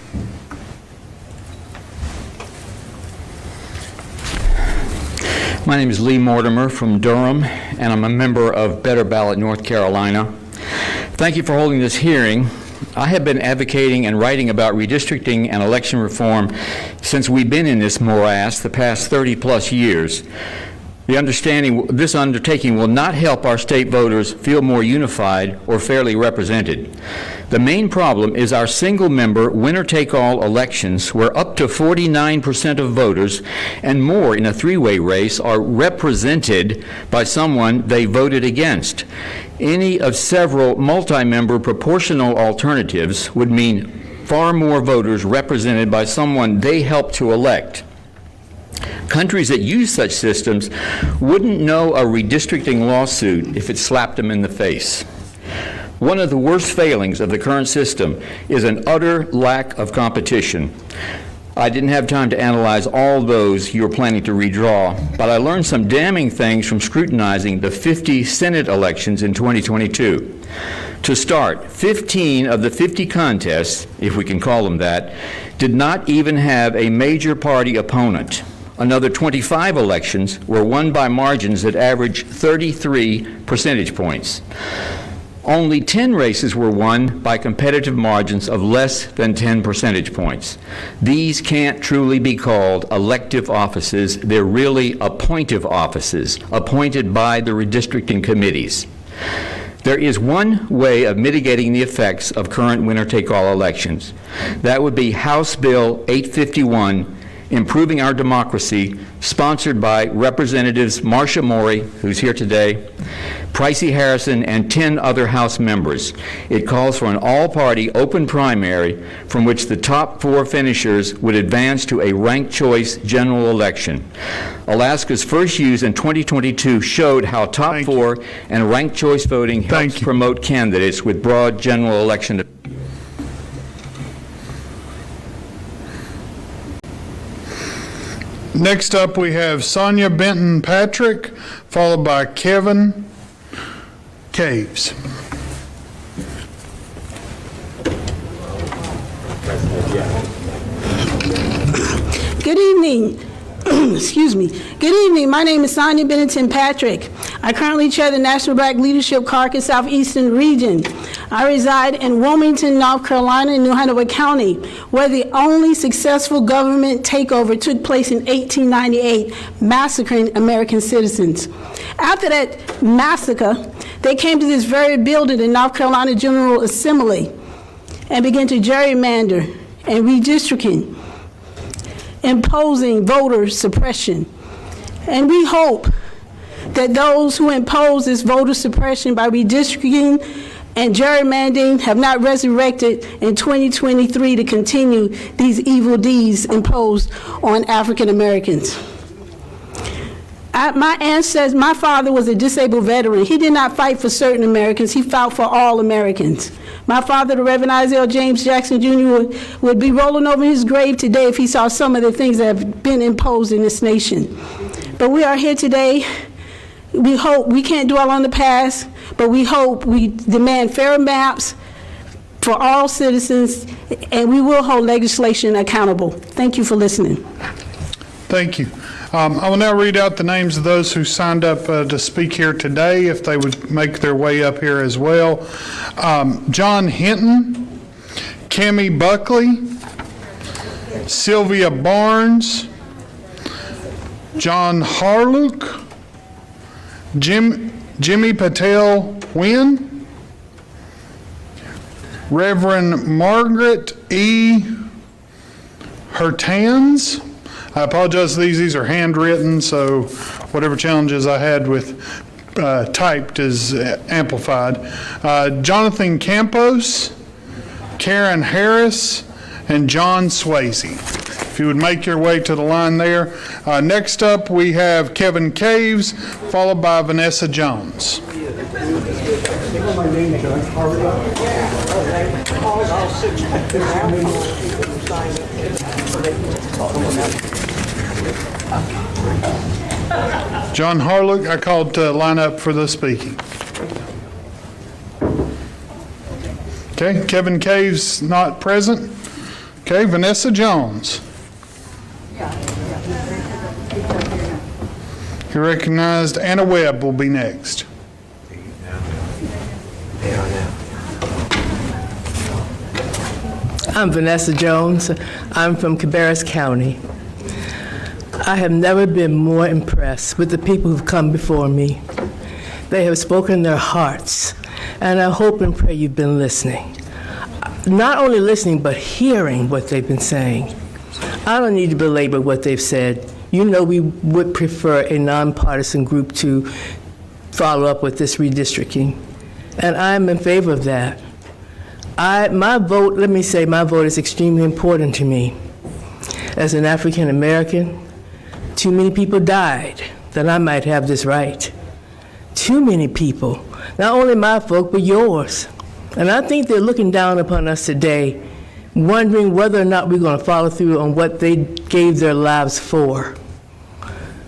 My name is Lee Mortimer from Durham, and I'm a member of Better Ballot North Carolina. Thank you for holding this hearing. I have been advocating and writing about redistricting and election reform since we've been in this morass the past 30-plus years. This undertaking will not help our state voters feel more unified or fairly represented. The main problem is our single-member winner-take-all elections, where up to 49% of voters and more in a three-way race are represented by someone they voted against. Any of several multi-member proportional alternatives would mean far more voters represented by someone they helped to elect. Countries that use such systems wouldn't know a redistricting lawsuit if it slapped them in the face. One of the worst failings of the current system is an utter lack of competition. I didn't have time to analyze all those you're planning to redraw, but I learned some damning things from scrutinizing the 50 Senate elections in 2022. To start, 15 of the 50 contests, if we can call them that, did not even have a major party opponent. Another 25 elections were won by margins that averaged 33 percentage points. Only 10 races were won by competitive margins of less than 10 percentage points. These can't truly be called elective offices. They're really appointive offices, appointed by the redistricting committees. There is one way of mitigating the effects of current winner-take-all elections. That would be House Bill 851, Improving Our Democracy, sponsored by Representatives Marcia Morey, who's here today, Pricey Harrison, and 10 other House members. It calls for an all-party open primary from which the top 4 finishers would advance to a ranked choice general election. Alaska's first use in 2022 showed how top 4 and ranked choice voting helps promote candidates with broad general election. Next up, we have Sonia Benton Patrick, followed by Kevin Caves. Good evening. Excuse me. Good evening. My name is Sonia Bennington Patrick. I currently chair the National Black Leadership Caucus Southeastern Region. I reside in Wilmington, North Carolina, in New Hanover County, where the only successful government takeover took place in 1898, massacring American citizens. After that massacre, they came to this very building, the North Carolina General Assembly, and began to gerrymander and redistricting, imposing voter suppression. And we hope that those who impose this voter suppression by redistricting and gerrymandering have not resurrected in 2023 to continue these evil deeds imposed on African Americans. My father was a disabled veteran. He did not fight for certain Americans, he fought for all Americans. My father, the Reverend Isaiah James Jackson Jr., would be rolling over his grave today if he saw some of the things that have been imposed in this nation. But we are here today. We hope, we can't dwell on the past, but we hope, we demand fair maps for all citizens, and we will hold legislation accountable. Thank you for listening. Thank you. I will now read out the names of those who signed up to speak here today, if they would make their way up here as well. John Hinton, Cammie Buckley, Sylvia Barnes, John Harlook, Jimmy Patel Wynn, Reverend Margaret E. Hertans. I apologize, these are handwritten, so whatever challenges I had with typed is amplified. Jonathan Campos, Karen Harris, and John Swayze. If you would make your way to the line there. Next up, we have Kevin Caves, followed by Vanessa Jones. John Harlook, I called to line up for the speaking. Okay, Kevin Caves not present. Okay, Vanessa Jones. You're recognized. Anna Webb will be next. I'm Vanessa Jones. I'm from Cabarrus County. I have never been more impressed with the people who've come before me. They have spoken their hearts, and I hope and pray you've been listening. Not only listening, but hearing what they've been saying. I don't need to belabor what they've said. You know we would prefer a nonpartisan group to follow up with this redistricting, and I'm in favor of that. My vote is extremely important to me. As an African American, too many people died that I might have this right. Too many people, not only my folk, but yours. And I think they're looking down upon us today, wondering whether or not we're going to follow through on what they gave their lives for.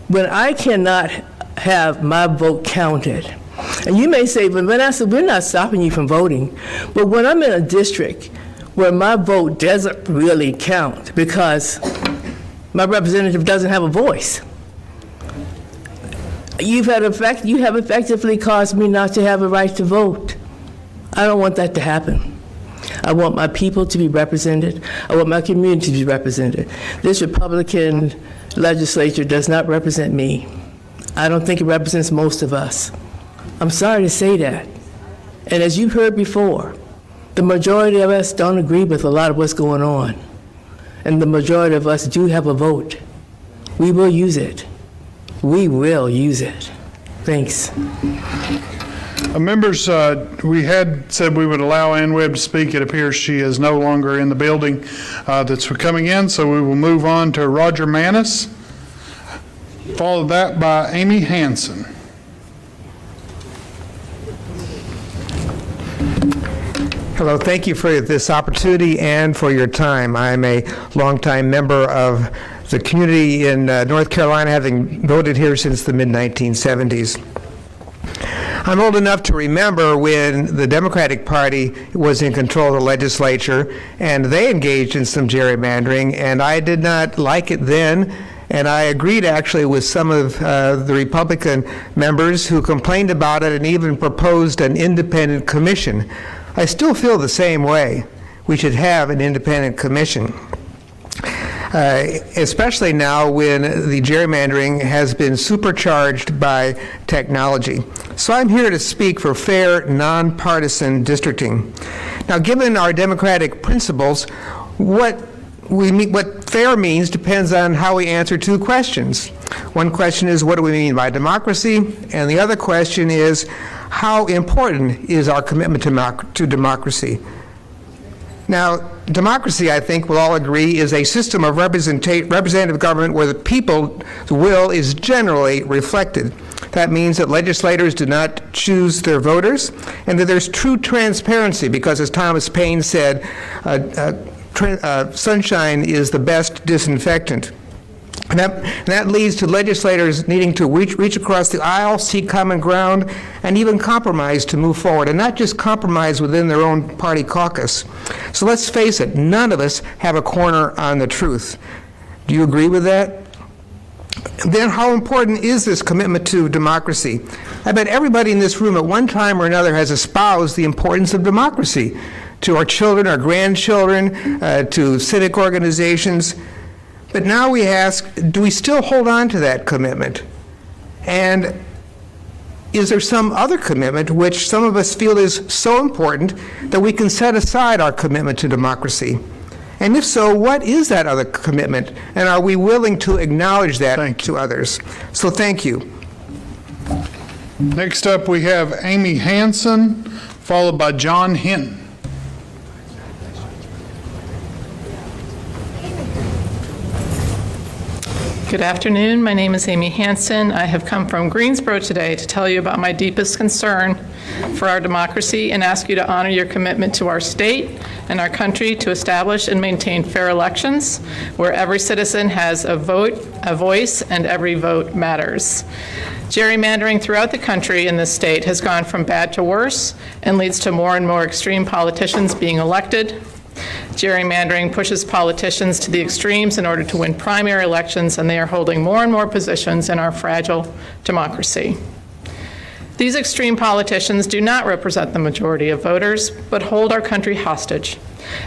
When I cannot have my vote counted, and you may say, but Vanessa, we're not stopping you from voting. But when I'm in a district where my vote doesn't really count because my representative doesn't have a voice, you have effectively caused me not to have a right to vote. I don't want that to happen. I want my people to be represented. I want my community to be represented. This Republican legislature does not represent me. I don't think it represents most of us. I'm sorry to say that. And as you've heard before, the majority of us don't agree with a lot of what's going on. And the majority of us do have a vote. We will use it. We will use it. Thanks. Members, we had said we would allow Ann Webb to speak. It appears she is no longer in the building that's coming in, so we will move on to Roger Manis, followed that by Amy Hansen. Hello, thank you for this opportunity and for your time. I'm a longtime member of the community in North Carolina, having voted here since the mid-1970s. I'm old enough to remember when the Democratic Party was in control of the legislature and they engaged in some gerrymandering, and I did not like it then, and I agreed actually with some of the Republican members who complained about it and even proposed an independent commission. I still feel the same way. We should have an independent commission. Especially now when the gerrymandering has been supercharged by technology. So I'm here to speak for fair, nonpartisan districting. Now, given our democratic principles, what fair means depends on how we answer two questions. One question is, what do we mean by democracy? And the other question is, how important is our commitment to democracy? Now, democracy, I think we'll all agree, is a system of representative government where the people's will is generally reflected. That means that legislators do not choose their voters, and that there's true transparency, because as Thomas Paine said, sunshine is the best disinfectant. And that leads to legislators needing to reach across the aisle, seek common ground, and even compromise to move forward, and not just compromise within their own party caucus. So let's face it, none of us have a corner on the truth. Do you agree with that? Then how important is this commitment to democracy? I bet everybody in this room at one time or another has espoused the importance of democracy to our children, our grandchildren, to civic organizations. But now we ask, do we still hold on to that commitment? And is there some other commitment which some of us feel is so important that we can set aside our commitment to democracy? And if so, what is that other commitment? And are we willing to acknowledge that to others? So thank you. Next up, we have Amy Hansen, followed by John Hinton. Good afternoon. My name is Amy Hansen. I have come from Greensboro today to tell you about my deepest concern for our democracy and ask you to honor your commitment to our state and our country to establish and maintain fair elections where every citizen has a vote, a voice, and every vote matters. Gerrymandering throughout the country in this state has gone from bad to worse and leads to more and more extreme politicians being elected. Gerrymandering pushes politicians to the extremes in order to win primary elections, and they are holding more and more positions in our fragile democracy. These extreme politicians do not represent the majority of voters, but hold our country hostage,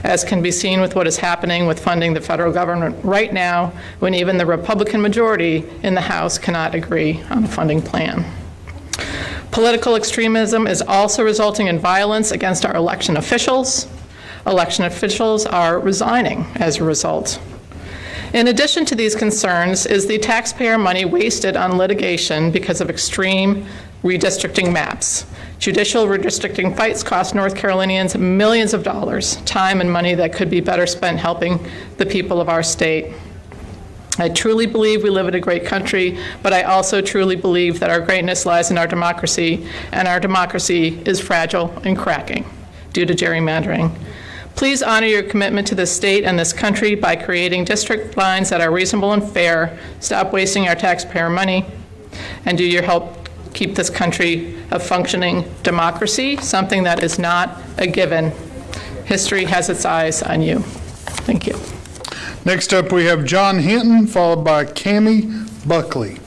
as can be seen with what is happening with funding the federal government right now, when even the Republican majority in the House cannot agree on a funding plan. Political extremism is also resulting in violence against our election officials. Election officials are resigning as a result. In addition to these concerns is the taxpayer money wasted on litigation because of extreme redistricting maps. Judicial redistricting fights cost North Carolinians millions of dollars, time and money that could be better spent helping the people of our state. I truly believe we live in a great country, but I also truly believe that our greatness lies in our democracy, and our democracy is fragile and cracking due to gerrymandering. Please honor your commitment to this state and this country by creating district lines that are reasonable and fair, stop wasting our taxpayer money, and do your help keep this country a functioning democracy, something that is not a given. History has its eyes on you. Thank you. Next up, we have John Hinton, followed by Cammie Buckley.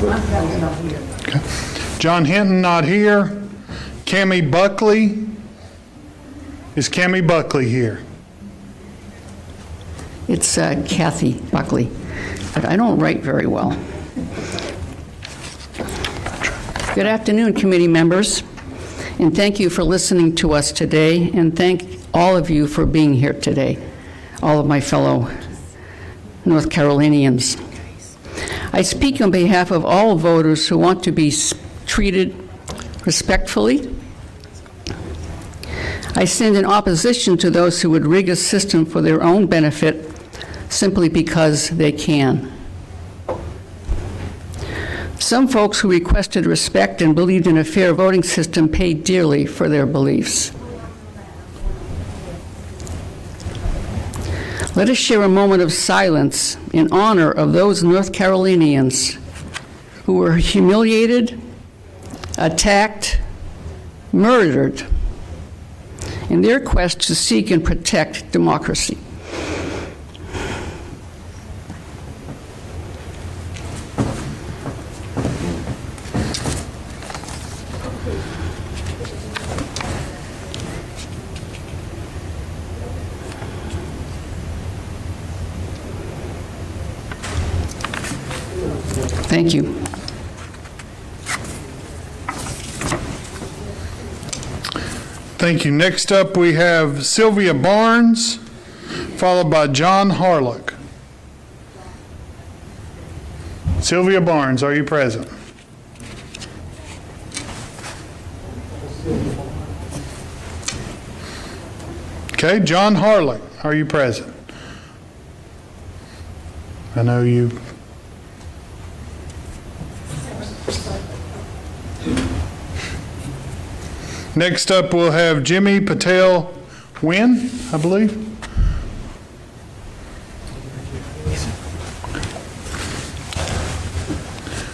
Okay. John Hinton, not here. Cammie Buckley. Is Cammie Buckley here? It's Kathy Buckley, but I don't write very well. Good afternoon, committee members, and thank you for listening to us today, and thank all of you for being here today, all of my fellow North Carolinians. I speak on behalf of all voters who want to be treated respectfully. I stand in opposition to those who would rig a system for their own benefit simply because they can. Some folks who requested respect and believed in a fair voting system paid dearly for their beliefs. Let us share a moment of silence in honor of those North Carolinians who were humiliated, attacked, murdered in their quest to seek and protect democracy. Thank you. Thank you. Next up, we have Sylvia Barnes, followed by John Harlock. Sylvia Barnes, are you present? Okay, John Harlock, are you present? I know you. Next up, we'll have Jimmy Patel Wynn, I believe.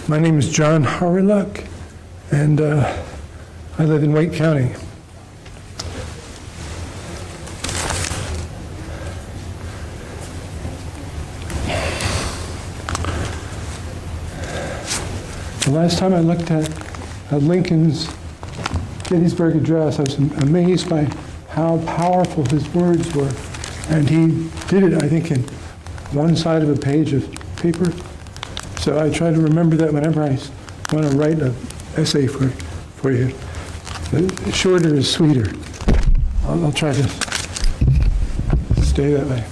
My name is John Harlock, and I live in Wake County. The last time I looked at Lincoln's Gettysburg Address, I was amazed by how powerful his words were. And he did it, I think, in one side of a page of paper. So I try to remember that whenever I want to write an essay for you. The shorter is sweeter. I'll try to stay that way.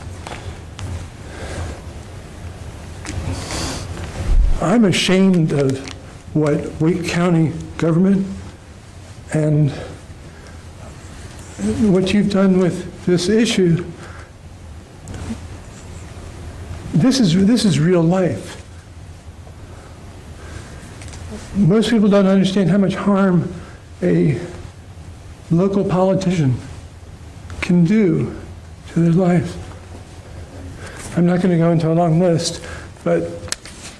I'm ashamed of what Wake County government and what you've done with this issue. This is real life. Most people don't understand how much harm a local politician can do to their life. I'm not going to go into a long list, but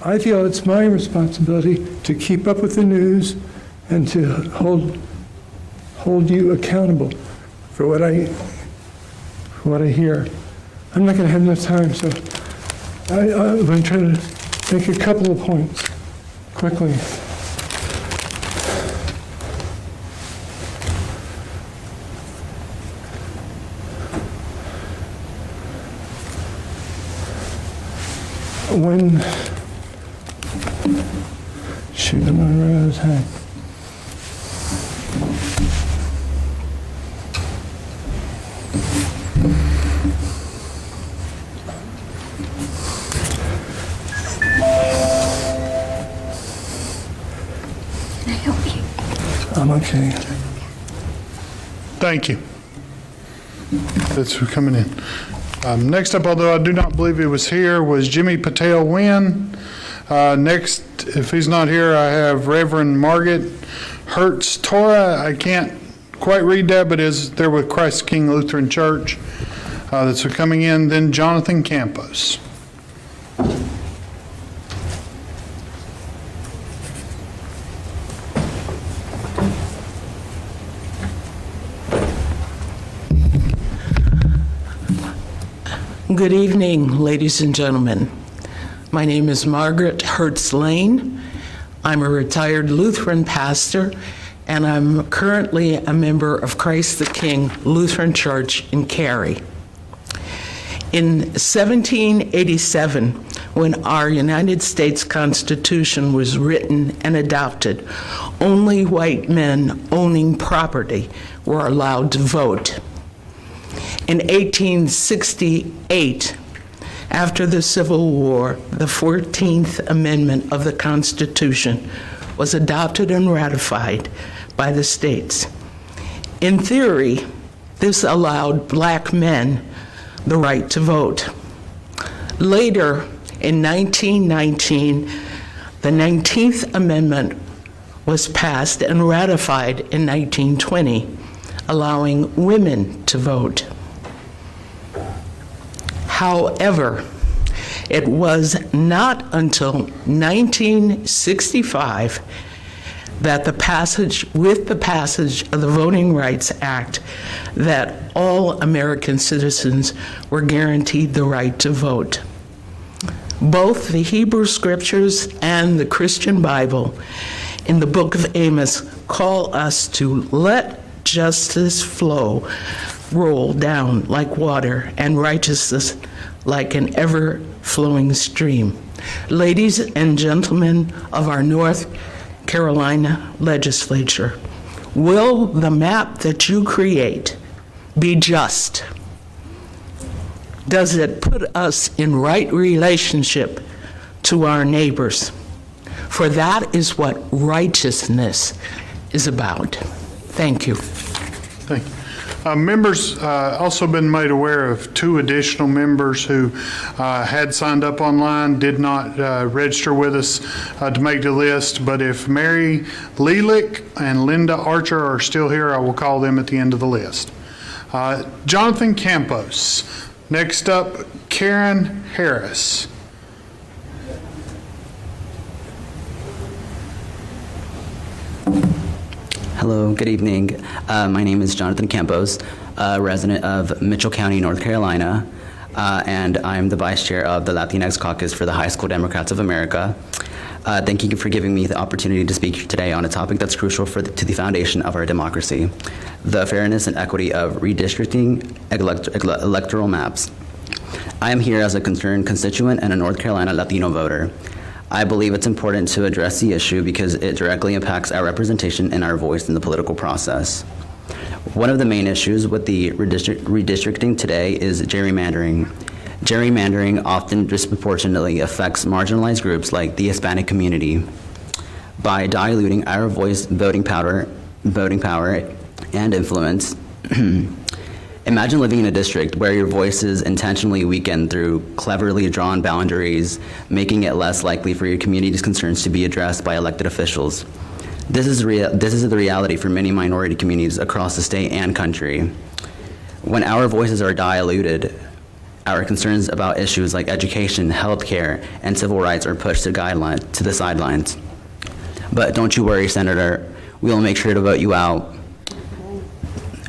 I feel it's my responsibility to keep up with the news and to hold you accountable for what I hear. I'm not going to have enough time, so I'm going to try to make a couple of points quickly. Shoot, I'm going to run out of time. I'm okay. Thank you. That's for coming in. Next up, although I do not believe he was here, was Jimmy Patel Wynn. Next, if he's not here, I have Reverend Margaret Hertz Torah. I can't quite read that, but is there with Christ King Lutheran Church. That's coming in. Then Jonathan Campos. Good evening, ladies and gentlemen. My name is Margaret Hertz Lane. I'm a retired Lutheran pastor, and I'm currently a member of Christ the King Lutheran Church in Cary. In 1787, when our United States Constitution was written and adopted, only white men owning property were allowed to vote. In 1868, after the Civil War, the 14th Amendment of the Constitution was adopted and ratified by the states. In theory, this allowed black men the right to vote. Later, in 1919, the 19th Amendment was passed and ratified in 1920, allowing women to vote. However, it was not until 1965 that with the passage of the Voting Rights Act, that all American citizens were guaranteed the right to vote. Both the Hebrew Scriptures and the Christian Bible in the book of Amos call us to let justice roll down like water, and righteousness like an ever-flowing stream. Ladies and gentlemen of our North Carolina legislature, will the map that you create be just? Does it put us in right relationship to our neighbors? For that is what righteousness is about. Thank you. Thank you. Members also been made aware of 2 additional members who had signed up online, did not register with us to make the list, but if Mary Lealick and Linda Archer are still here, I will call them at the end of the list. Jonathan Campos. Next up, Karen Harris. Hello, good evening. My name is Jonathan Campos, a resident of Mitchell County, North Carolina, and I'm the vice chair of the Latinx Caucus for the High School Democrats of America. Thank you for giving me the opportunity to speak today on a topic that's crucial to the foundation of our democracy, the fairness and equity of redistricting electoral maps. I am here as a concerned constituent and a North Carolina Latino voter. I believe it's important to address the issue because it directly impacts our representation and our voice in the political process. One of the main issues with the redistricting today is gerrymandering. Gerrymandering often disproportionately affects marginalized groups like the Hispanic community. By diluting our voice, voting power, and influence, imagine living in a district where your voice is intentionally weakened through cleverly drawn boundaries, making it less likely for your community's concerns to be addressed by elected officials. This is the reality for many minority communities across the state and country. When our voices are diluted, our concerns about issues like education, healthcare, and civil rights are pushed to the sidelines. But don't you worry, Senator, we will make sure to vote you out.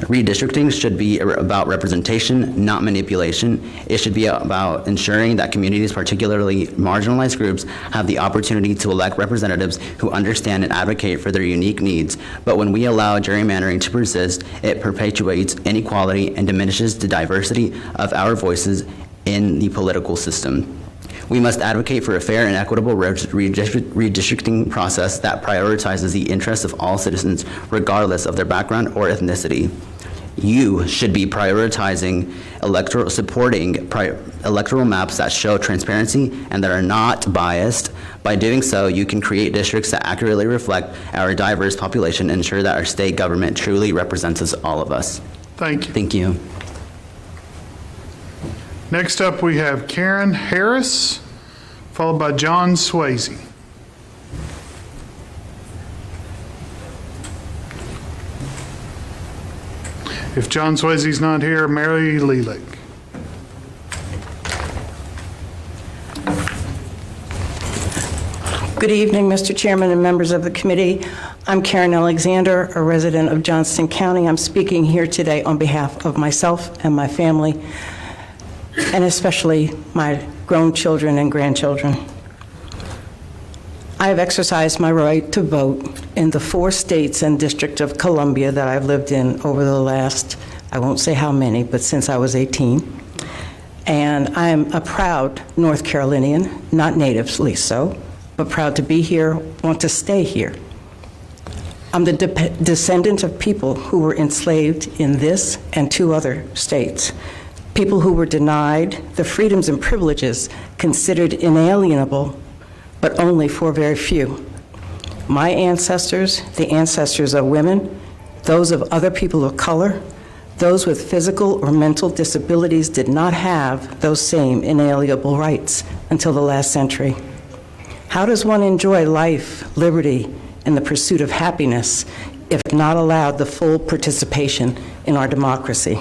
Redistricting should be about representation, not manipulation. It should be about ensuring that communities, particularly marginalized groups, have the opportunity to elect representatives who understand and advocate for their unique needs. But when we allow gerrymandering to persist, it perpetuates inequality and diminishes the diversity of our voices in the political system. We must advocate for a fair and equitable redistricting process that prioritizes the interests of all citizens, regardless of their background or ethnicity. You should be prioritizing supporting electoral maps that show transparency and that are not biased. By doing so, you can create districts that accurately reflect our diverse population and ensure that our state government truly represents us, all of us. Thank you. Thank you. Next up, we have Karen Harris, followed by John Swayze. If John Swayze's not here, Mary Lealick. Good evening, Mr. Chairman and members of the committee. I'm Karen Alexander, a resident of Johnston County. I'm speaking here today on behalf of myself and my family, and especially my grown children and grandchildren. I have exercised my right to vote in the 4 states and District of Columbia that I've lived in over the last, I won't say how many, but since I was 18. And I am a proud North Carolinian, not natively so, but proud to be here, want to stay here. I'm the descendant of people who were enslaved in this and 2 other states, people who were denied the freedoms and privileges considered inalienable, but only for very few. My ancestors, the ancestors of women, those of other people of color, those with physical or mental disabilities did not have those same inalienable rights until the last century. How does one enjoy life, liberty, and the pursuit of happiness if not allowed the full participation in our democracy?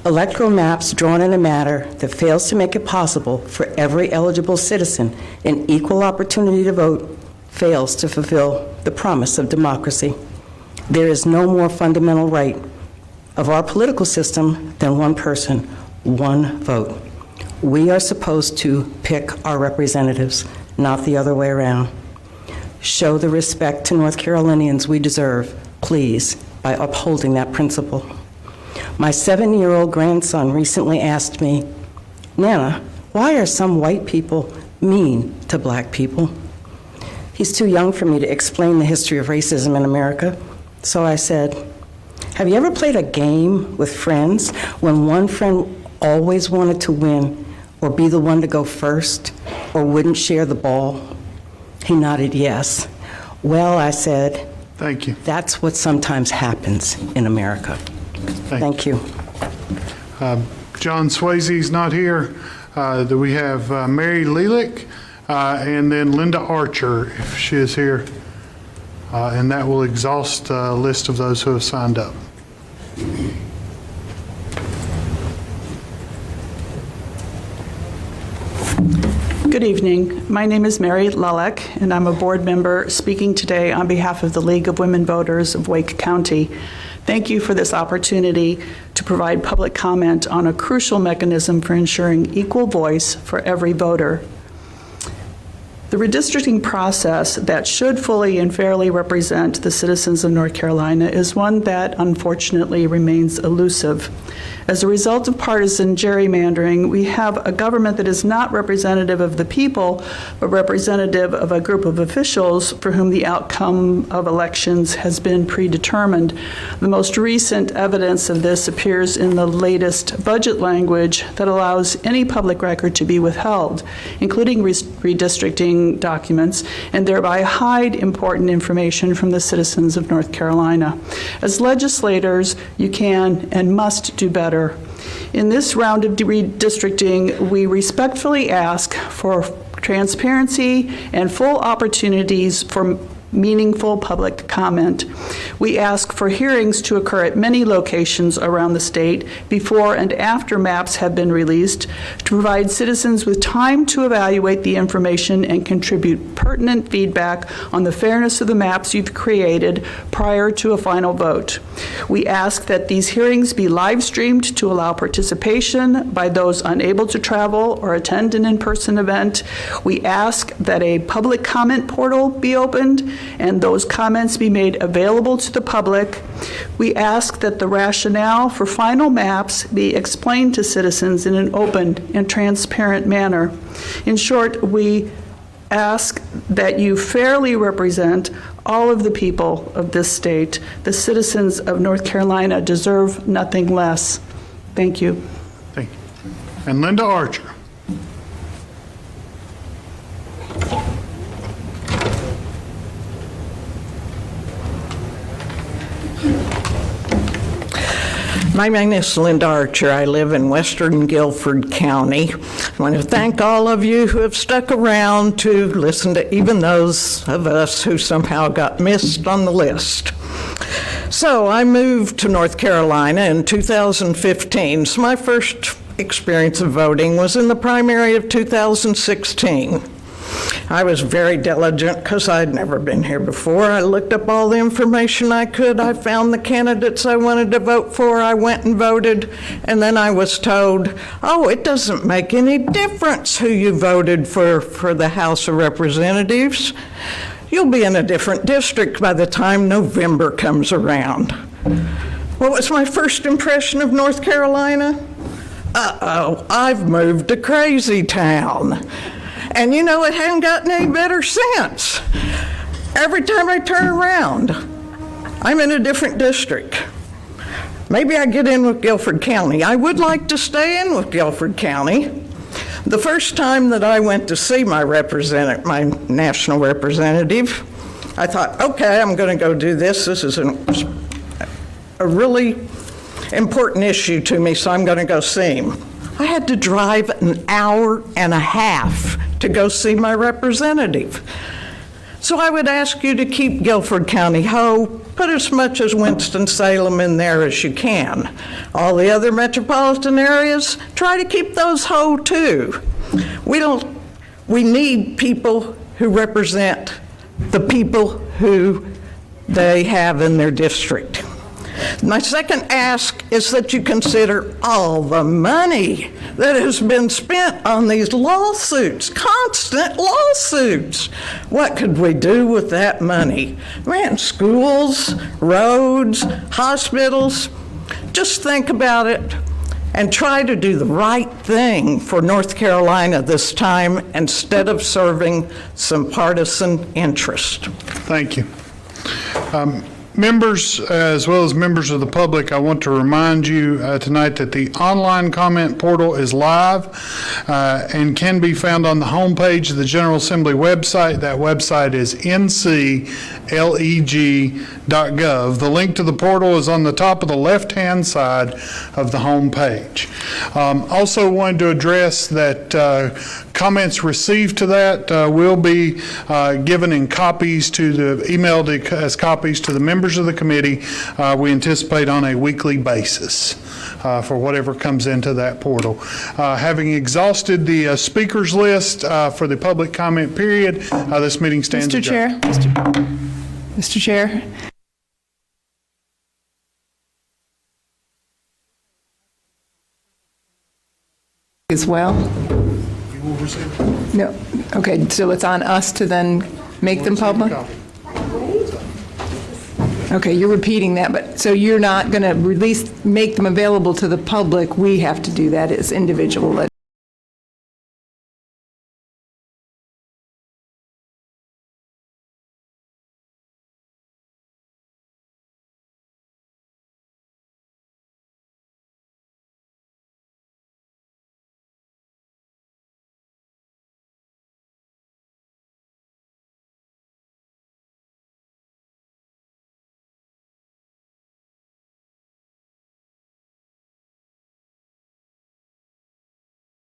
Electoral maps drawn in a manner that fails to make it possible for every eligible citizen an equal opportunity to vote fails to fulfill the promise of democracy. There is no more fundamental right of our political system than one person, one vote. We are supposed to pick our representatives, not the other way around. Show the respect to North Carolinians we deserve, please, by upholding that principle. My 7-year-old grandson recently asked me, "Nana, why are some white people mean to black people?" He's too young for me to explain the history of racism in America, so I said, "Have you ever played a game with friends when one friend always wanted to win or be the one to go first or wouldn't share the ball?" He nodded yes. "Well," I said, "Thank you. That's what sometimes happens in America." Thank you. John Swayze's not here. We have Mary Leelick and then Linda Archer, if she is here. And that will exhaust a list of those who have signed up. Good evening. My name is Mary Leelick, and I'm a board member speaking today on behalf of the League of Women Voters of Wake County. Thank you for this opportunity to provide public comment on a crucial mechanism for ensuring equal voice for every voter. The redistricting process that should fully and fairly represent the citizens of North Carolina is one that unfortunately remains elusive. As a result of partisan gerrymandering, we have a government that is not representative of the people, but representative of a group of officials for whom the outcome of elections has been predetermined. The most recent evidence of this appears in the latest budget language that allows any public record to be withheld, including redistricting documents, and thereby hide important information from the citizens of North Carolina. As legislators, you can and must do better. In this round of redistricting, we respectfully ask for transparency and full opportunities for meaningful public comment. We ask for hearings to occur at many locations around the state before and after maps have been released to provide citizens with time to evaluate the information and contribute pertinent feedback on the fairness of the maps you've created prior to a final vote. We ask that these hearings be live streamed to allow participation by those unable to travel or attend an in-person event. We ask that a public comment portal be opened and those comments be made available to the public. We ask that the rationale for final maps be explained to citizens in an open and transparent manner. In short, we ask that you fairly represent all of the people of this state. The citizens of North Carolina deserve nothing less. Thank you. Thank you. And Linda Archer. My name is Linda Archer. I live in western Guilford County. I want to thank all of you who have stuck around to listen to even those of us who somehow got missed on the list. So I moved to North Carolina in 2015. So my first experience of voting was in the primary of 2016. I was very diligent because I'd never been here before. I looked up all the information I could. I found the candidates I wanted to vote for. I went and voted, and then I was told, oh, it doesn't make any difference who you voted for the House of Representatives. You'll be in a different district by the time November comes around. What was my first impression of North Carolina? Uh-oh, I've moved to crazy town. And you know, it hadn't gotten any better since. Every time I turn around, I'm in a different district. Maybe I get in with Guilford County. I would like to stay in with Guilford County. The first time that I went to see my national representative, I thought, okay, I'm going to go do this. This is a really important issue to me, so I'm going to go see him. I had to drive an hour and a half to go see my representative. So I would ask you to keep Guilford County whole, put as much as Winston-Salem in there as you can. All the other metropolitan areas, try to keep those whole too. We need people who represent the people who they have in their district. My second ask is that you consider all the money that has been spent on these lawsuits, constant lawsuits. What could we do with that money? Man, schools, roads, hospitals. Just think about it and try to do the right thing for North Carolina this time instead of serving some partisan interest. Thank you. Members, as well as members of the public, I want to remind you tonight that the online comment portal is live and can be found on the homepage of the General Assembly website. That website is ncleg.gov. The link to the portal is on the top of the left-hand side of the homepage. Also wanted to address that comments received to that will be given in copies emailed as copies to the members of the committee. We anticipate on a weekly basis for whatever comes into that portal. Having exhausted the speakers list for the public comment period, this meeting stands adjourned. Mr. Chair. As well? No. Okay, so it's on us to then make them public? Okay, you're repeating that, but so you're not going to make them available to the public. We have to do that as individual